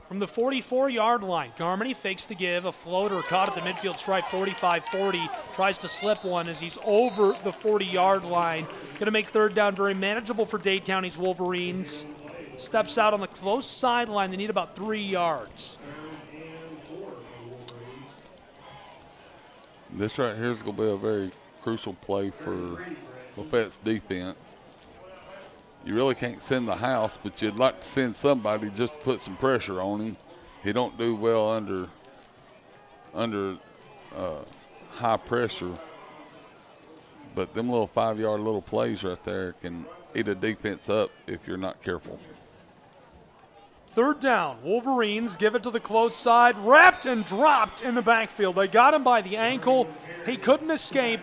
From the 44-yard line, Garmany fakes the give, a floater caught at the midfield stripe, 45-40, tries to slip one as he's over the 40-yard line. Going to make 3rd down very manageable for Dade County's Wolverines. Steps out on the close sideline. They need about 3 yards. This right here is going to be a very crucial play for Lafayette's defense. You really can't send the house, but you'd like to send somebody just to put some pressure on him. He don't do well under high pressure. But them little 5-yard little plays right there can eat a defense up if you're not careful. 3rd down, Wolverines give it to the close side, wrapped and dropped in the backfield. They got him by the ankle. He couldn't escape,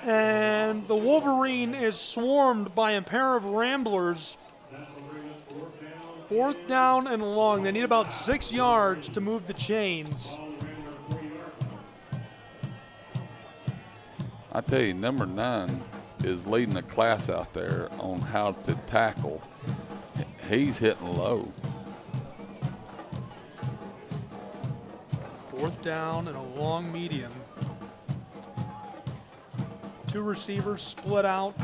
and the Wolverine is swarmed by a pair of Ramblers. 4th down and long. They need about 6 yards to move the chains. I tell you, number 9 is leading the class out there on how to tackle. He's hitting low. 4th down and a long medium. 2 receivers split out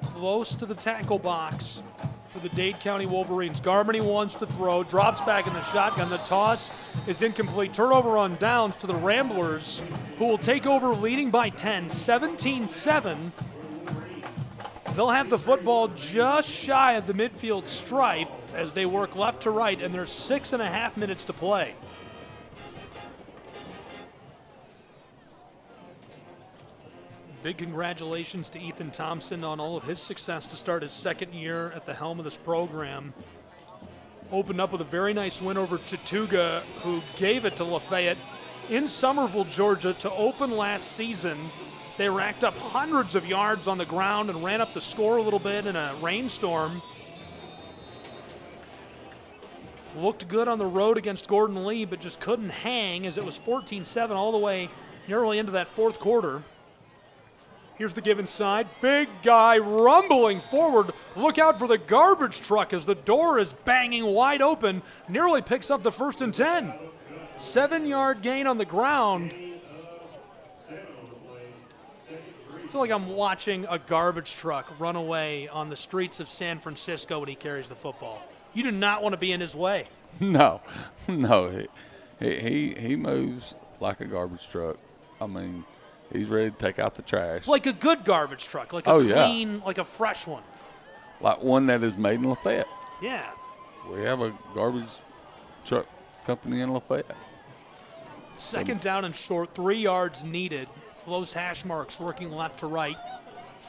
close to the tackle box for the Dade County Wolverines. Garmany wants to throw, drops back in the shotgun. The toss is incomplete. Turnover on downs to the Ramblers, who will take over leading by 10, 17-7. They'll have the football just shy of the midfield stripe as they work left to right, and there's 6.5 minutes to play. Big congratulations to Ethan Thompson on all of his success to start his second year at the helm of this program. Opened up with a very nice win over Chattooga, who gave it to LaFayette in Somerville, Georgia, to open last season. They racked up hundreds of yards on the ground and ran up the score a little bit in a rainstorm. Looked good on the road against Gordon Lee, but just couldn't hang as it was 14-7 all the way nearly into that fourth quarter. Here's the give inside. Big guy rumbling forward. Look out for the garbage truck as the door is banging wide open. Nearly picks up the 1st and 10. 7-yard gain on the ground. I feel like I'm watching a garbage truck run away on the streets of San Francisco when he carries the football. You do not want to be in his way. No. He moves like a garbage truck. I mean, he's ready to take out the trash. Like a good garbage truck, like a clean, like a fresh one. Like one that is made in Lafayette. Yeah. We have a garbage truck company in Lafayette. Second down and short, 3 yards needed. Flows hash marks working left to right.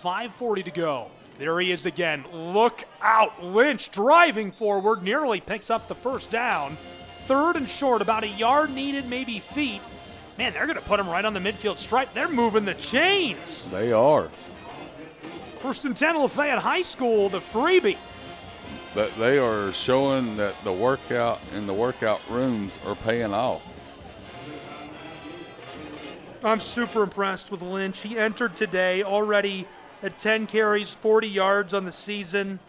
5:40 to go. There he is again. Look out. Lynch driving forward, nearly picks up the first down. 3rd and short, about a yard needed, maybe feet. Man, they're going to put him right on the midfield stripe. They're moving the chains. They are. 1st and 10, Lafayette High School, the freebie. But they are showing that the workout in the workout rooms are paying off. I'm super impressed with Lynch. He entered today already at 10 carries, 40 yards on the season.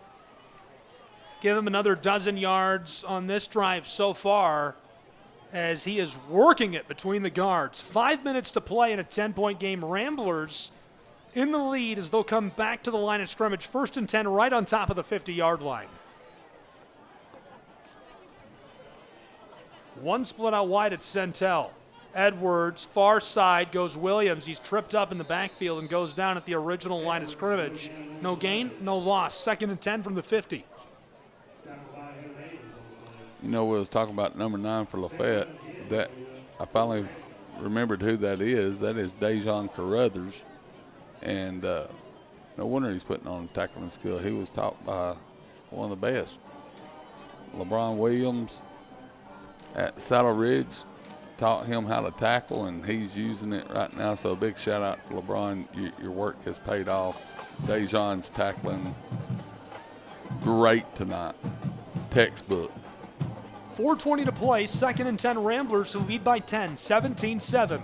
Give him another dozen yards on this drive so far as he is working it between the guards. 5 minutes to play in a 10-point game. Ramblers in the lead as they'll come back to the line of scrimmage. 1st and 10 right on top of the 50-yard line. One split out wide at Centel. Edwards, far side, goes Williams. He's tripped up in the backfield and goes down at the original line of scrimmage. No gain, no loss. 2nd and 10 from the 50. You know, we was talking about number 9 for Lafayette. That I finally remembered who that is. That is Dejon Carruthers. And no wonder he's putting on tackling skill. He was taught by one of the best. LeBron Williams at Saddle Ridge taught him how to tackle, and he's using it right now. So a big shout out to LeBron. Your work has paid off. Dejon's tackling great tonight. Textbook. 4:20 to play. 2nd and 10 Ramblers who lead by 10. 17-7.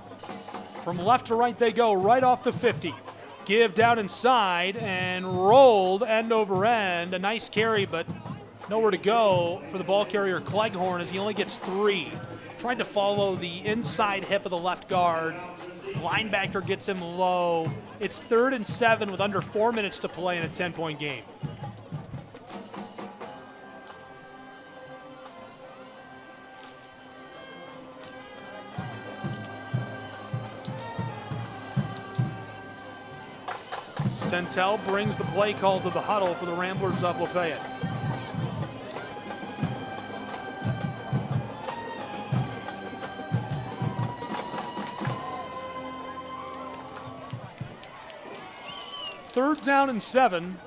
From left to right they go, right off the 50. Give down inside and rolled end over end. A nice carry, but nowhere to go for the ball carrier Cleghorn as he only gets 3. Tried to follow the inside hip of the left guard. Linebacker gets him low. It's 3rd and 7 with under 4 minutes to play in a 10-point game. Centel brings the play call to the huddle for the Ramblers of Lafayette. Third down and 7.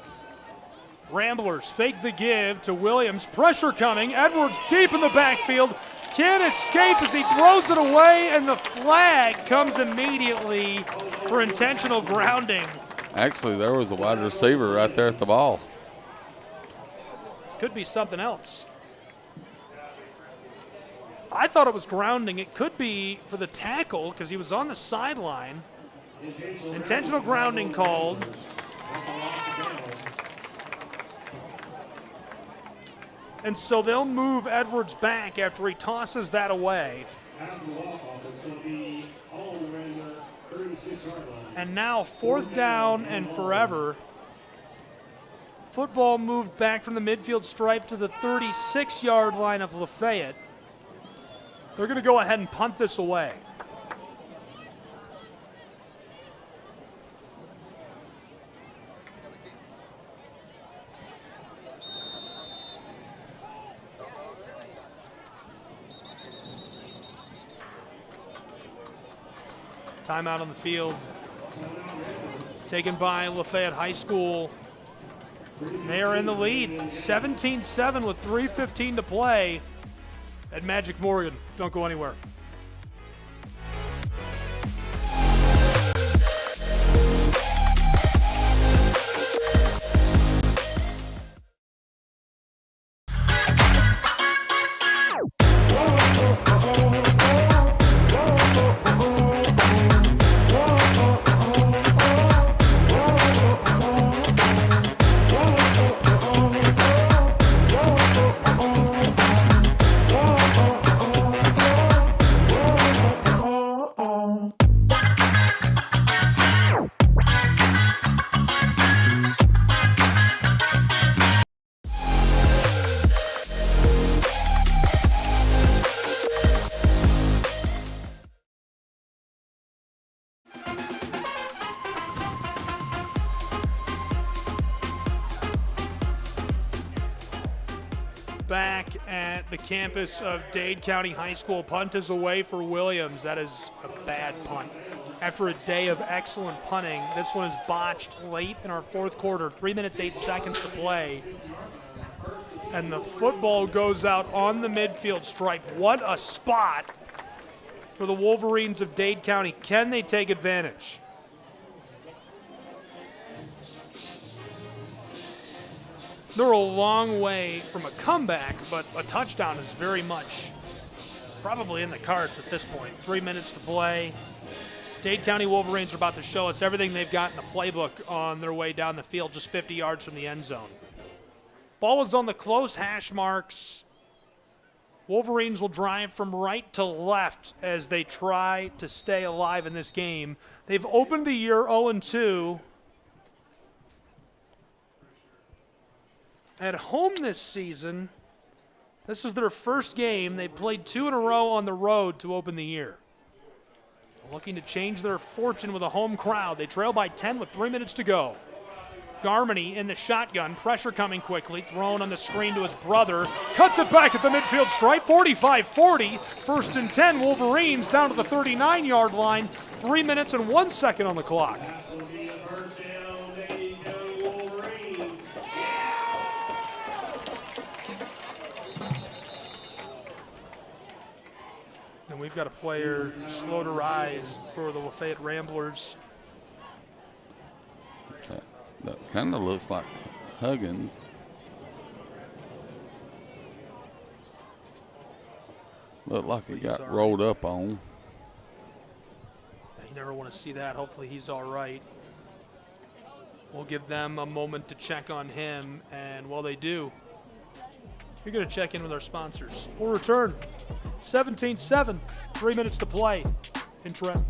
Ramblers fake the give to Williams. Pressure coming. Edwards deep in the backfield. Can't escape as he throws it away, and the flag comes immediately for intentional grounding. Actually, there was a wide receiver right there at the ball. Could be something else. I thought it was grounding. It could be for the tackle because he was on the sideline. Intentional grounding called. And so they'll move Edwards back after he tosses that away. And now 4th down and forever. Football moved back from the midfield stripe to the 36-yard line of Lafayette. They're going to go ahead and punt this away. Timeout on the field. Taken by Lafayette High School. They are in the lead, 17-7 with 3:15 to play at Magic Morgan. Don't go anywhere. Back at the campus of Dade County High School, punt is away for Williams. That is a bad punt. After a day of excellent punting, this one is botched late in our fourth quarter, 3 minutes, 8 seconds to play. And the football goes out on the midfield stripe. What a spot for the Wolverines of Dade County. Can they take advantage? They're a long way from a comeback, but a touchdown is very much probably in the cards at this point. 3 minutes to play. Dade County Wolverines are about to show us everything they've got in the playbook on their way down the field, just 50 yards from the end zone. Ball is on the close hash marks. Wolverines will drive from right to left as they try to stay alive in this game. They've opened the year 0-2. At home this season, this is their first game. They played 2 in a row on the road to open the year. Looking to change their fortune with a home crowd. They trail by 10 with 3 minutes to go. Garmany in the shotgun, pressure coming quickly, thrown on the screen to his brother. Cuts it back at the midfield stripe, 45-40. 1st and 10, Wolverines down to the 39-yard line. 3 minutes and 1 second on the clock. And we've got a player slow to rise for the Lafayette Ramblers. That kind of looks like Huggins. Looked like he got rolled up on. You never want to see that. Hopefully he's all right. We'll give them a moment to check on him, and while they do, you're going to check in with our sponsors. We'll return. 17-7, 3 minutes to play in Trent.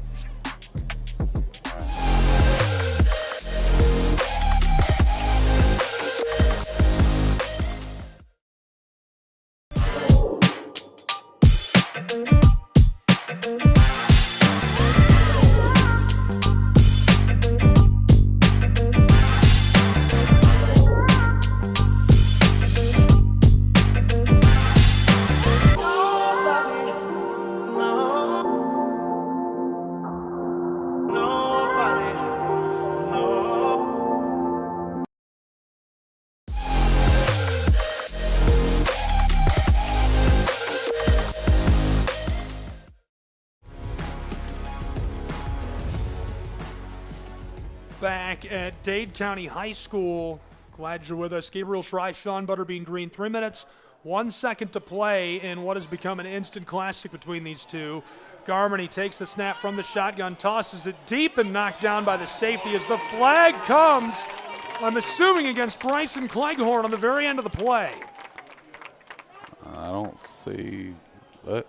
Back at Dade County High School. Glad you're with us. Gabriel Schrei, Sean Butterbean Green. 3 minutes, 1 second to play in what has become an instant classic between these two. Garmany takes the snap from the shotgun, tosses it deep and knocked down by the safety as the flag comes, I'm assuming against Bryson Cleghorn on the very end of the play. I don't see that.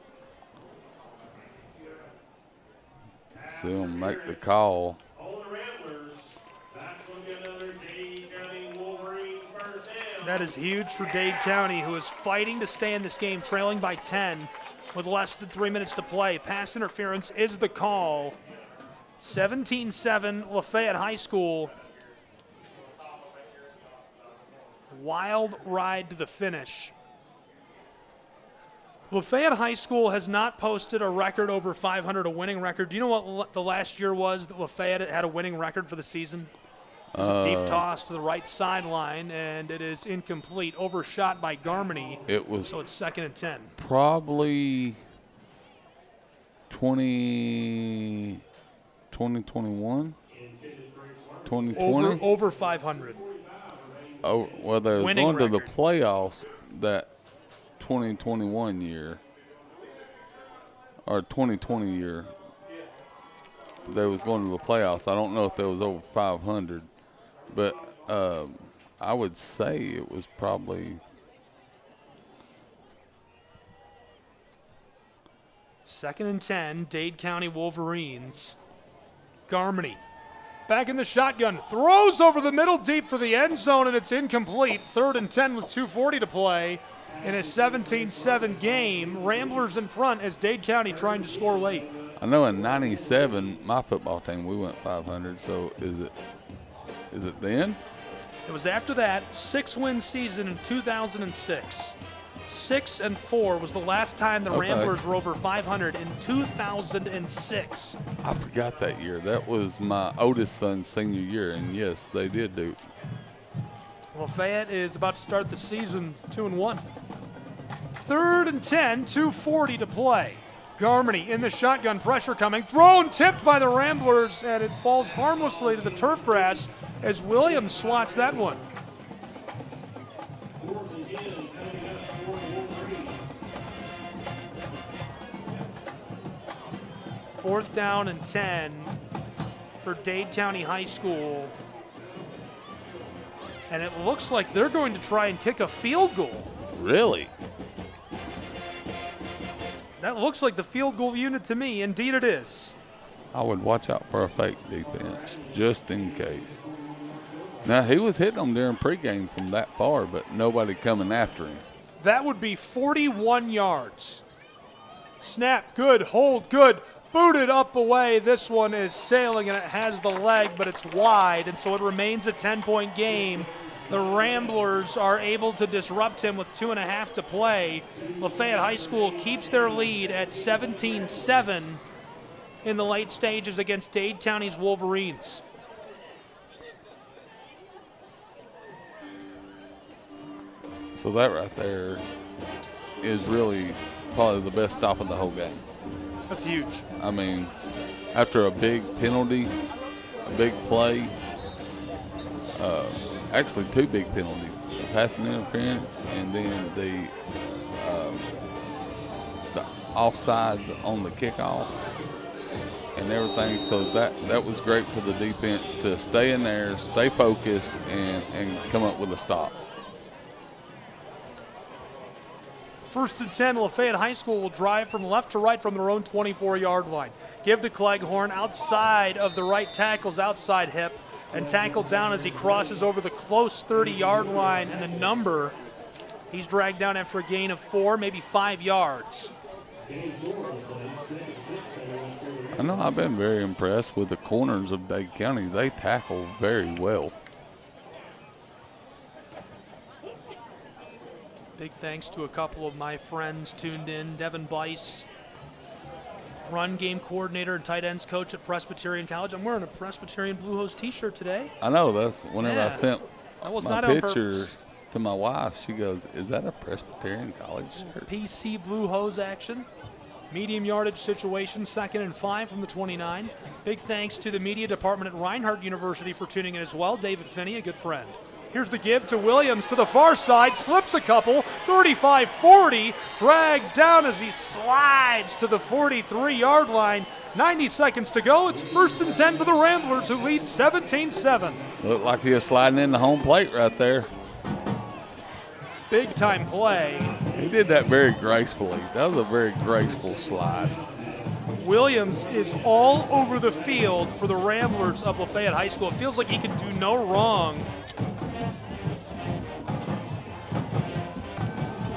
See him make the call. That is huge for Dade County, who is fighting to stay in this game, trailing by 10 with less than 3 minutes to play. Pass interference is the call. 17-7, Lafayette High School. Wild ride to the finish. Lafayette High School has not posted a record over 500, a winning record. Do you know what the last year was that Lafayette had a winning record for the season? It was a deep toss to the right sideline, and it is incomplete, overshot by Garmany. So it's 2nd and 10. Probably 2021, 2020. Over 500. Oh, well, they was Winning going record. to the playoffs that 2021 year, or 2020 year. They was going to the playoffs. I don't know if they was over 500, but I would say it was probably 2nd and 10, Dade County Wolverines. Garmany back in the shotgun, throws over the middle deep for the end zone, and it's incomplete. 3rd and 10 with 2:40 to play in a 17-7 game. Ramblers in front as Dade County trying to score late. I know in '97, my football team, we went 500. So is it then? It was after that 6-win season in 2006. 6-4 was the last time the Ramblers were over 500 in 2006. I forgot that year. That was my oldest son's senior year, and yes, they did do. Lafayette is about to start the season 2-1. 3rd and 10, 2:40 to play. Garmany in the shotgun, pressure coming, thrown, tipped by the Ramblers, and it falls harmlessly to the turf grass as Williams swats that one. Fourth down and 10 for Dade County High School. And it looks like they're going to try and kick a field goal. Really? That looks like the field goal unit to me. Indeed it is. I would watch out for a fake defense, just in case. Now, he was hitting them during pregame from that far, but nobody coming after him. That would be 41 yards. Snap, good, hold, good. Booted up away. This one is sailing, and it has the leg, but it's wide, and so it remains a 10-point game. The Ramblers are able to disrupt him with 2.5 to play. Lafayette High School keeps their lead at 17-7 in the late stages against Dade County's Wolverines. So that right there is really probably the best stop of the whole game. That's huge. I mean, after a big penalty, a big play, actually 2 big penalties, the passing interference and then the offsides on the kickoff and everything. So that was great for the defense to stay in there, stay focused, and come up with a stop. 1st and 10, Lafayette High School will drive from left to right from their own 24-yard line. Give to Cleghorn outside of the right tackle's outside hip and tackled down as he crosses over the close 30-yard line, and the number, he's dragged down after a gain of 4, maybe 5 yards. I know I've been very impressed with the corners of Dade County. They tackle very well. Big thanks to a couple of my friends tuned in. Devin Bice, run game coordinator and tight ends coach at Presbyterian College. I'm wearing a Presbyterian Blue Hose t-shirt today. I know. That's whenever I sent my not on picture purpose. to my wife, she goes, "Is that a Presbyterian College shirt?" PC Blue Hose action. Medium yardage situation, 2nd and 5 from the 29. Big thanks to the media department at Reinhardt University for tuning in as well. David Finney, a good friend. Here's the give to Williams to the far side, slips a couple, 35-40, dragged down as he slides to the 43-yard line. 90 seconds to go. It's 1st and 10 for the Ramblers, who lead 17-7. Looked like he was sliding in the home plate right there. Big time play. He did that very gracefully. That was a very graceful slide. Williams is all over the field for the Ramblers of Lafayette High School. It feels like he can do no wrong.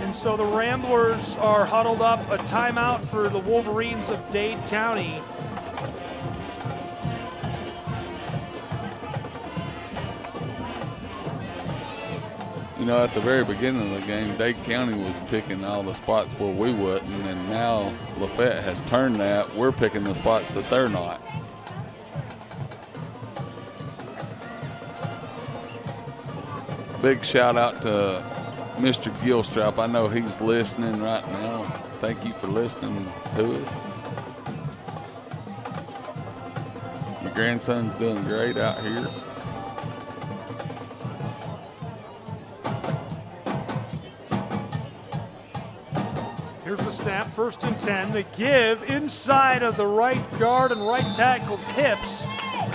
And so the Ramblers are huddled up. A timeout for the Wolverines of Dade County. You know, at the very beginning of the game, Dade County was picking all the spots where we wouldn't, and now LaFayette has turned that. We're picking the spots that they're not. Big shout out to Mr. Gilstrap. I know he's listening right now. Thank you for listening to us. Your grandson's doing great out here. Here's the snap, 1st and 10. The give inside of the right guard and right tackle's hips.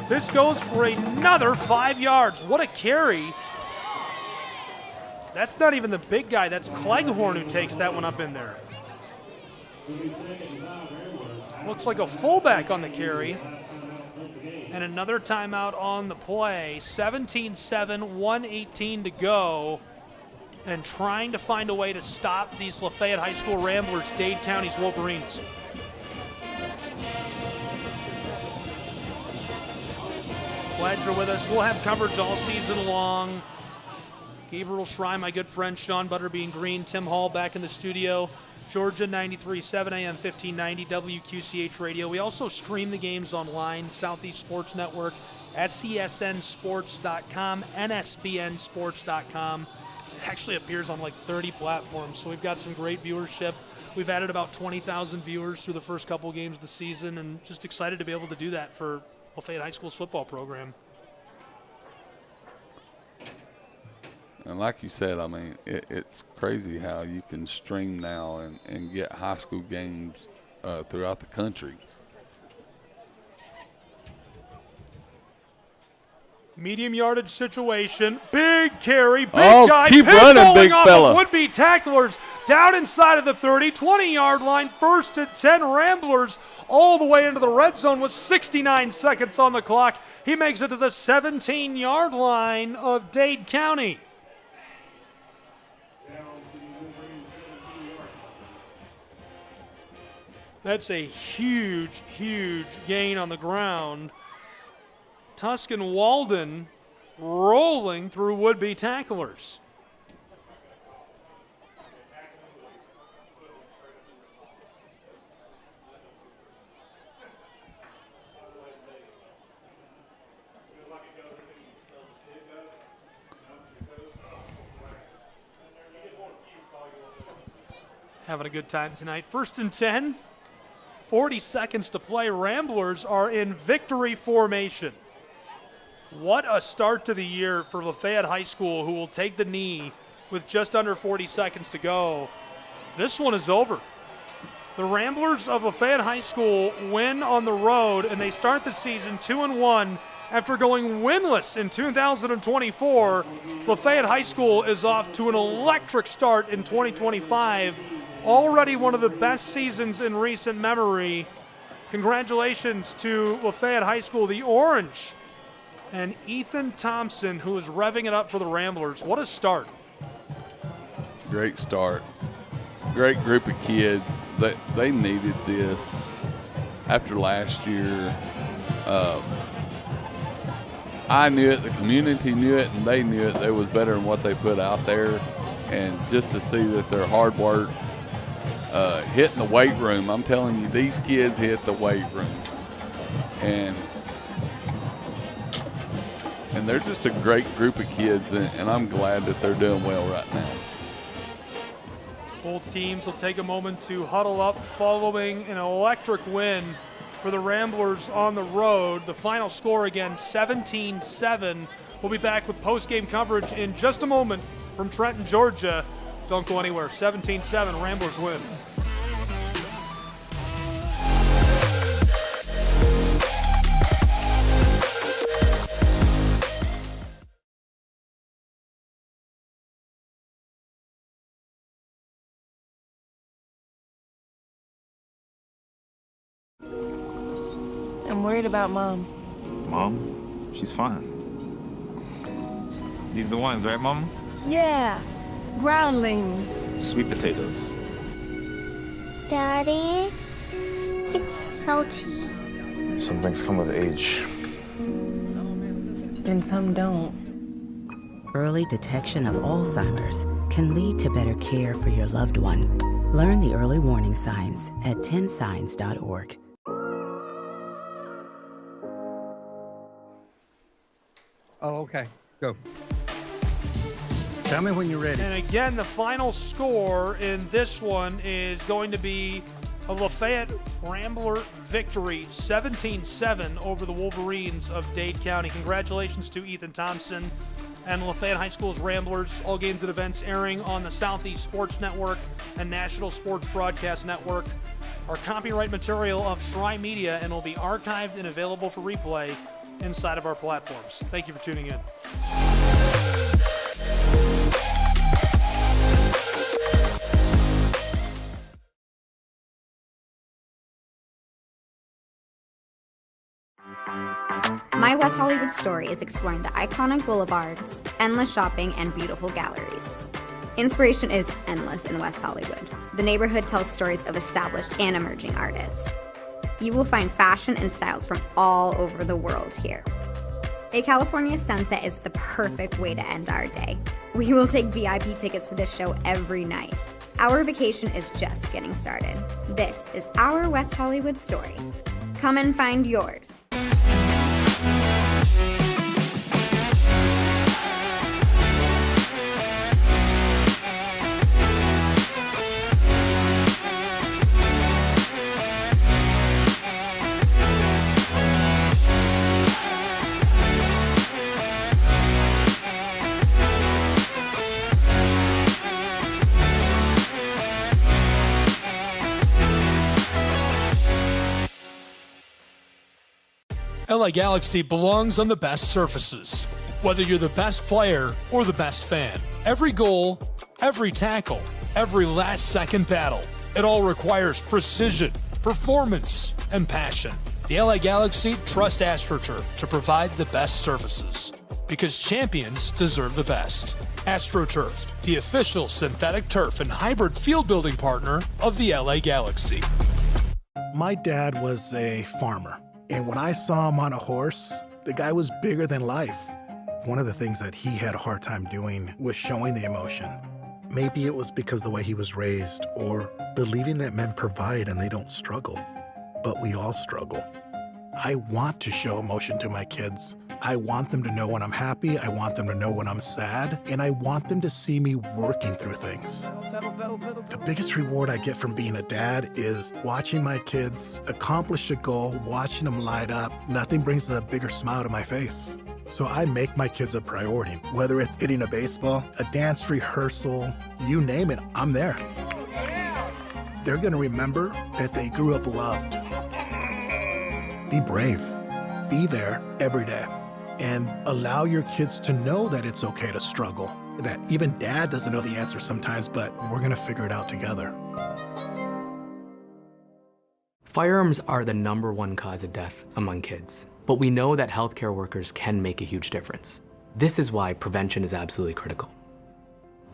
This goes for another 5 yards. What a carry. That's not even the big guy. That's Cleghorn who takes that one up in there. Looks like a fullback on the carry. And another timeout on the play. 17-7, 1:18 to go. And trying to find a way to stop these Lafayette High School Ramblers, Dade County's Wolverines. Glad you're with us. We'll have coverage all season long. Gabriel Schrei, my good friend, Sean Butterbean Green, Tim Hall back in the studio. Georgia 93.7 AM 1590 WQCH Radio. We also stream the games online, Southeast Sports Network, SCSNsports.com, NSBNsports.com. It actually appears on like 30 platforms, so we've got some great viewership. We've added about 20,000 viewers through the first couple games of the season, and just excited to be able to do that for Lafayette High School's football program. And like you said, I mean, it's crazy how you can stream now and get high school games throughout the country. Medium yardage situation. Big carry. Big guy. Keep running, big fella. Would-be tacklers down inside of the 30, 20-yard line. 1st and 10 Ramblers all the way into the red zone with 69 seconds on the clock. He makes it to the 17-yard line of Dade County. That's a huge, huge gain on the ground. Tuscan Walden rolling through would-be tacklers. Having a good time tonight. 1st and 10, 40 seconds to play. Ramblers are in victory formation. What a start to the year for Lafayette High School, who will take the knee with just under 40 seconds to go. This one is over. The Ramblers of Lafayette High School win on the road, and they start the season 2-1 after going winless in 2024. Lafayette High School is off to an electric start in 2025. Already one of the best seasons in recent memory. Congratulations to Lafayette High School, the Orange, and Ethan Thompson, who is revving it up for the Ramblers. What a start. Great start. Great group of kids. They needed this after last year. I knew it, the community knew it, and they knew it. They was better than what they put out there. And just to see that their hard work hitting the weight room, I'm telling you, these kids hit the weight room. And they're just a great group of kids, and I'm glad that they're doing well right now. Both teams will take a moment to huddle up following an electric win for the Ramblers on the road. The final score again, 17-7. We'll be back with post-game coverage in just a moment from Trenton, Georgia. Don't go anywhere. 17-7, Ramblers win. I'm worried about Mom. Mom? She's fine. These the ones, right, Mom? Yeah, groundlings. Sweet potatoes. Daddy, it's salty. Some things come with age. And some don't. early detection of Alzheimer's can lead to better care for your loved one. Learn the early warning signs at 10signs.org. Oh, okay. Go. Tell me when you're ready. And again, the final score in this one is going to be a Lafayette Rambler victory, 17-7 over the Wolverines of Dade County. Congratulations to Ethan Thompson and Lafayette High School's Ramblers. All games and events airing on the Southeast Sports Network and National Sports Broadcast Network are copyright material of Schrei Media and will be archived and available for replay inside of our platforms. Thank you for tuning in. My West Hollywood story is exploring the iconic boulevards, endless shopping, and beautiful galleries. Inspiration is endless in West Hollywood. The neighborhood tells stories of established and emerging artists. You will find fashion and styles from all over the world here. A California sunset is the perfect way to end our day. We will take VIP tickets to this show every night. Our vacation is just getting started. This is our West Hollywood story. Come and find yours. LA Galaxy belongs on the best surfaces. Whether you're the best player or the best fan, every goal, every tackle, every last-second battle, it all requires precision, performance, and passion. The LA Galaxy trust AstroTurf to provide the best surfaces, because champions deserve the best. AstroTurf, the official synthetic turf and hybrid field building partner of the LA Galaxy. My dad was a farmer. And when I saw him on a horse, the guy was bigger than life. One of the things that he had a hard time doing was showing the emotion. Maybe it was because the way he was raised, or believing that men provide and they don't struggle. But we all struggle. I want to show emotion to my kids. I want them to know when I'm happy, I want them to know when I'm sad, and I want them to see me working through things. The biggest reward I get from being a dad is watching my kids accomplish a goal, watching them light up. Nothing brings a bigger smile to my face. So I make my kids a priority. Whether it's hitting a baseball, a dance rehearsal, you name it, I'm there. They're gonna remember that they grew up loved. Be brave. Be there every day. And allow your kids to know that it's okay to struggle. That even dad doesn't know the answer sometimes, but we're gonna figure it out together. Firearms are the #1 cause of death among kids, but we know that healthcare workers can make a huge difference. This is why prevention is absolutely critical.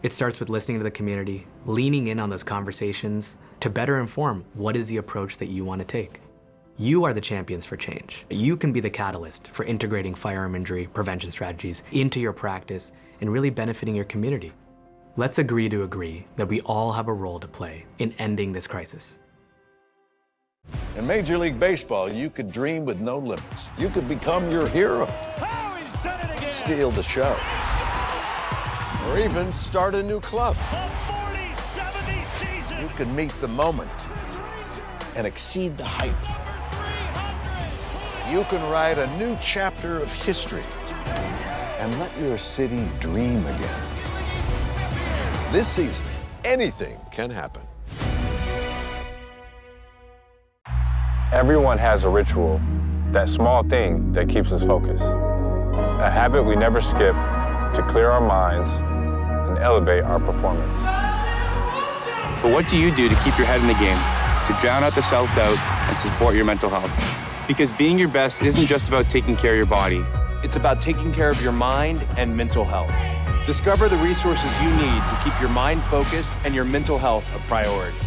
It starts with listening to the community, leaning in on those conversations to better inform what is the approach that you want to take. You are the champions for change. You can be the catalyst for integrating firearm injury prevention strategies into your practice and really benefiting your community. Let's agree to agree that we all have a role to play in ending this crisis. In Major League Baseball, you could dream with no limits. You could become your hero, steal the show, or even start a new club. You can meet the moment and exceed the hype. You can write a new chapter of history and let your city dream again. This season, anything can happen. Everyone has a ritual, that small thing that keeps us focused. A habit we never skip to clear our minds and elevate our performance. But what do you do to keep your head in the game, to drown out the self-doubt and support your mental health? Because being your best isn't just about taking care of your body. It's about taking care of your mind and mental health. Discover the resources you need to keep your mind focused and your mental health a priority.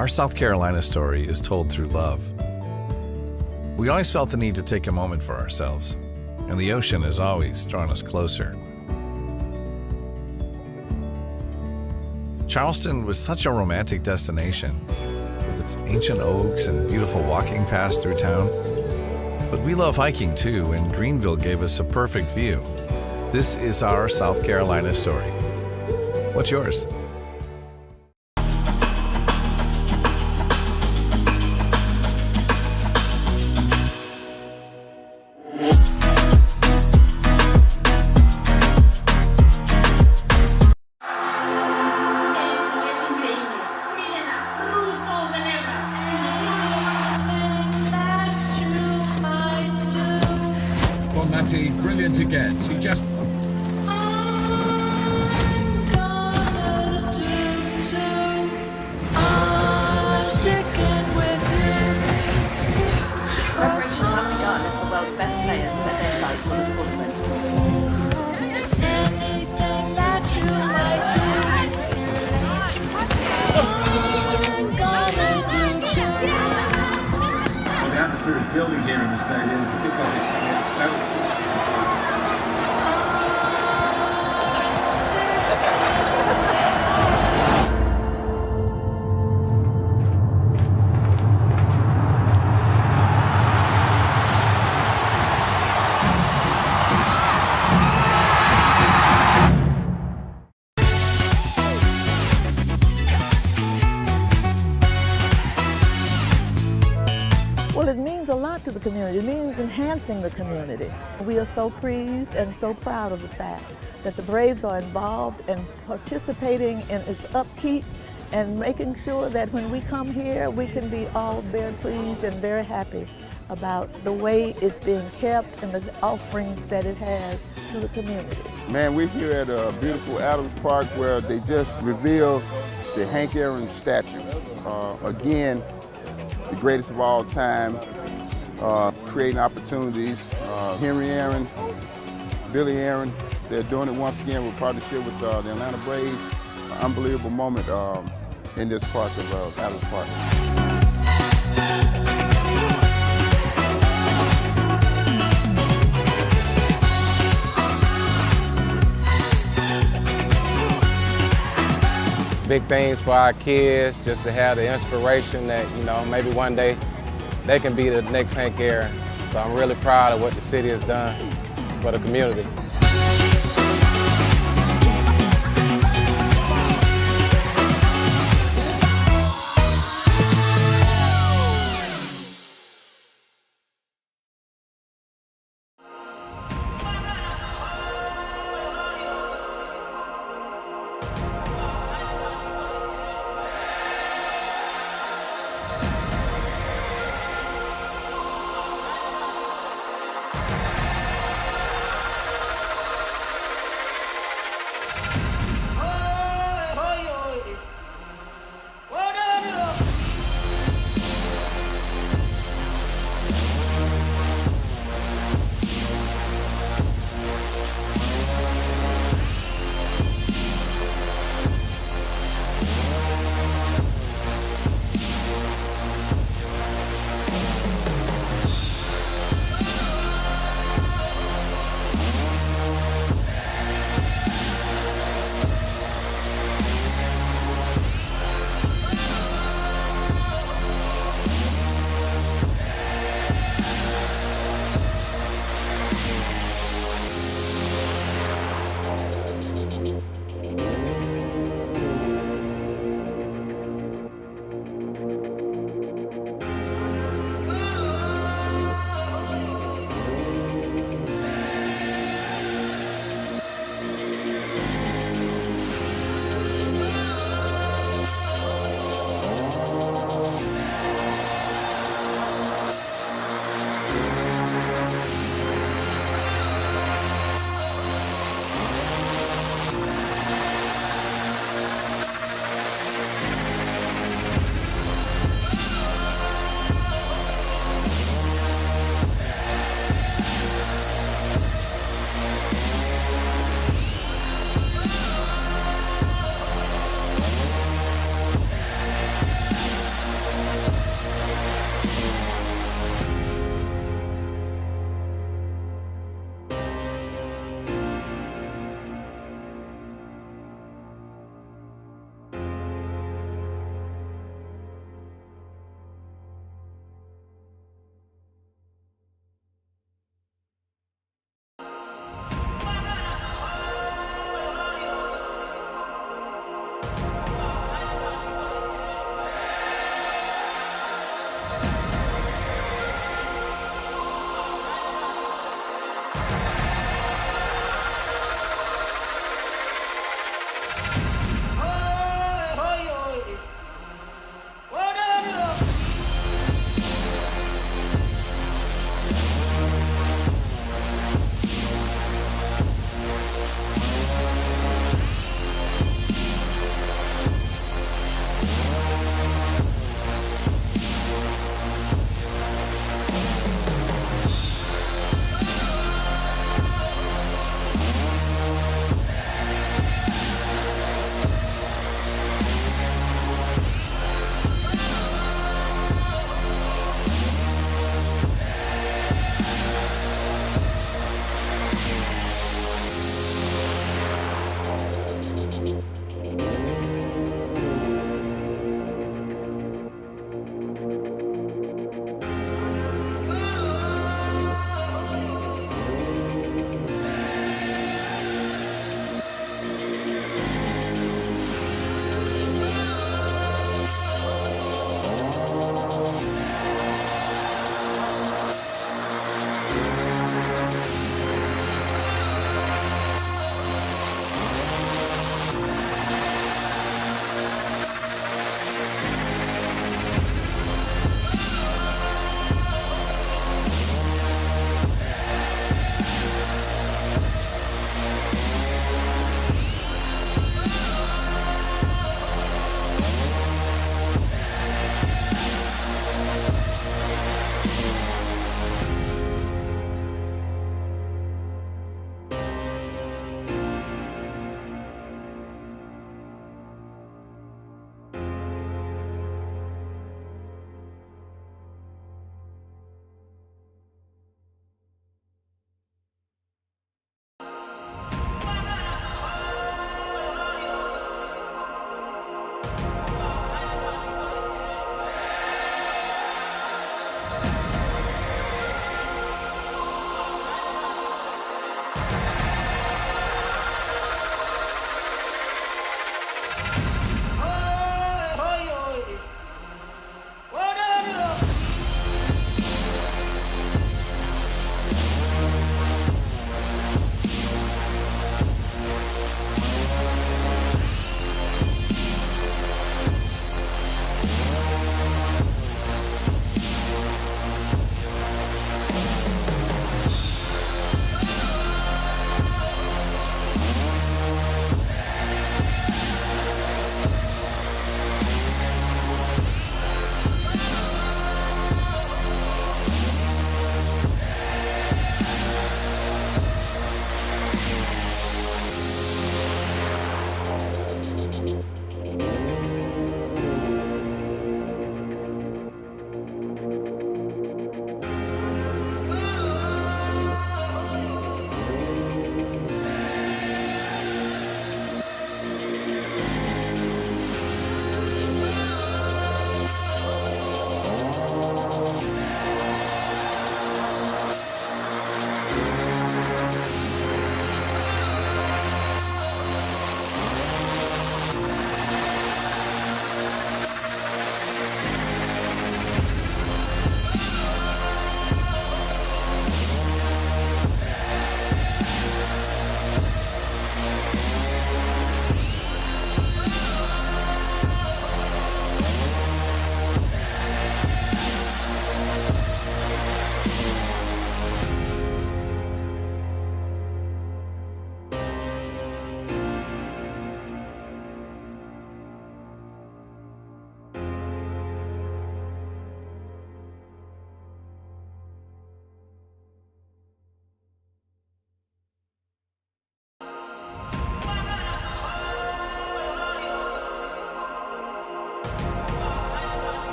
Our South Carolina story is told through love. We always felt the need to take a moment for ourselves, and the ocean has always drawn us closer. Charleston was such a romantic destination, with its ancient oaks and beautiful walking paths through town. But we love hiking too, and Greenville gave us a perfect view. This is our South Carolina story. What's yours? Brilliant again. She just... Preparation have begun as the world's best players set their sights on the tournament. Anything that you might do, I'm gonna do too. Well, the atmosphere is building here in the stadium, particularly this Well, it means a lot to the community. It means enhancing the community. We are so pleased and so proud of the fact that the Braves are involved and participating in its upkeep and making sure that when we come here, we can be all very pleased and very happy about the way it's being kept and the offerings that it has to the community. Man, we're here at a beautiful Adams Park where they just revealed the Hank Aaron statue. Again, the greatest of all time, creating opportunities. Henry Aaron, Billy Aaron, they're doing it once again with partnership with the Atlanta Braves. Unbelievable moment in this part of Adams Park. Big things for our kids, just to have the inspiration that, you know, maybe one day they can be the next Hank Aaron. So I'm really proud of what the city has done for the community.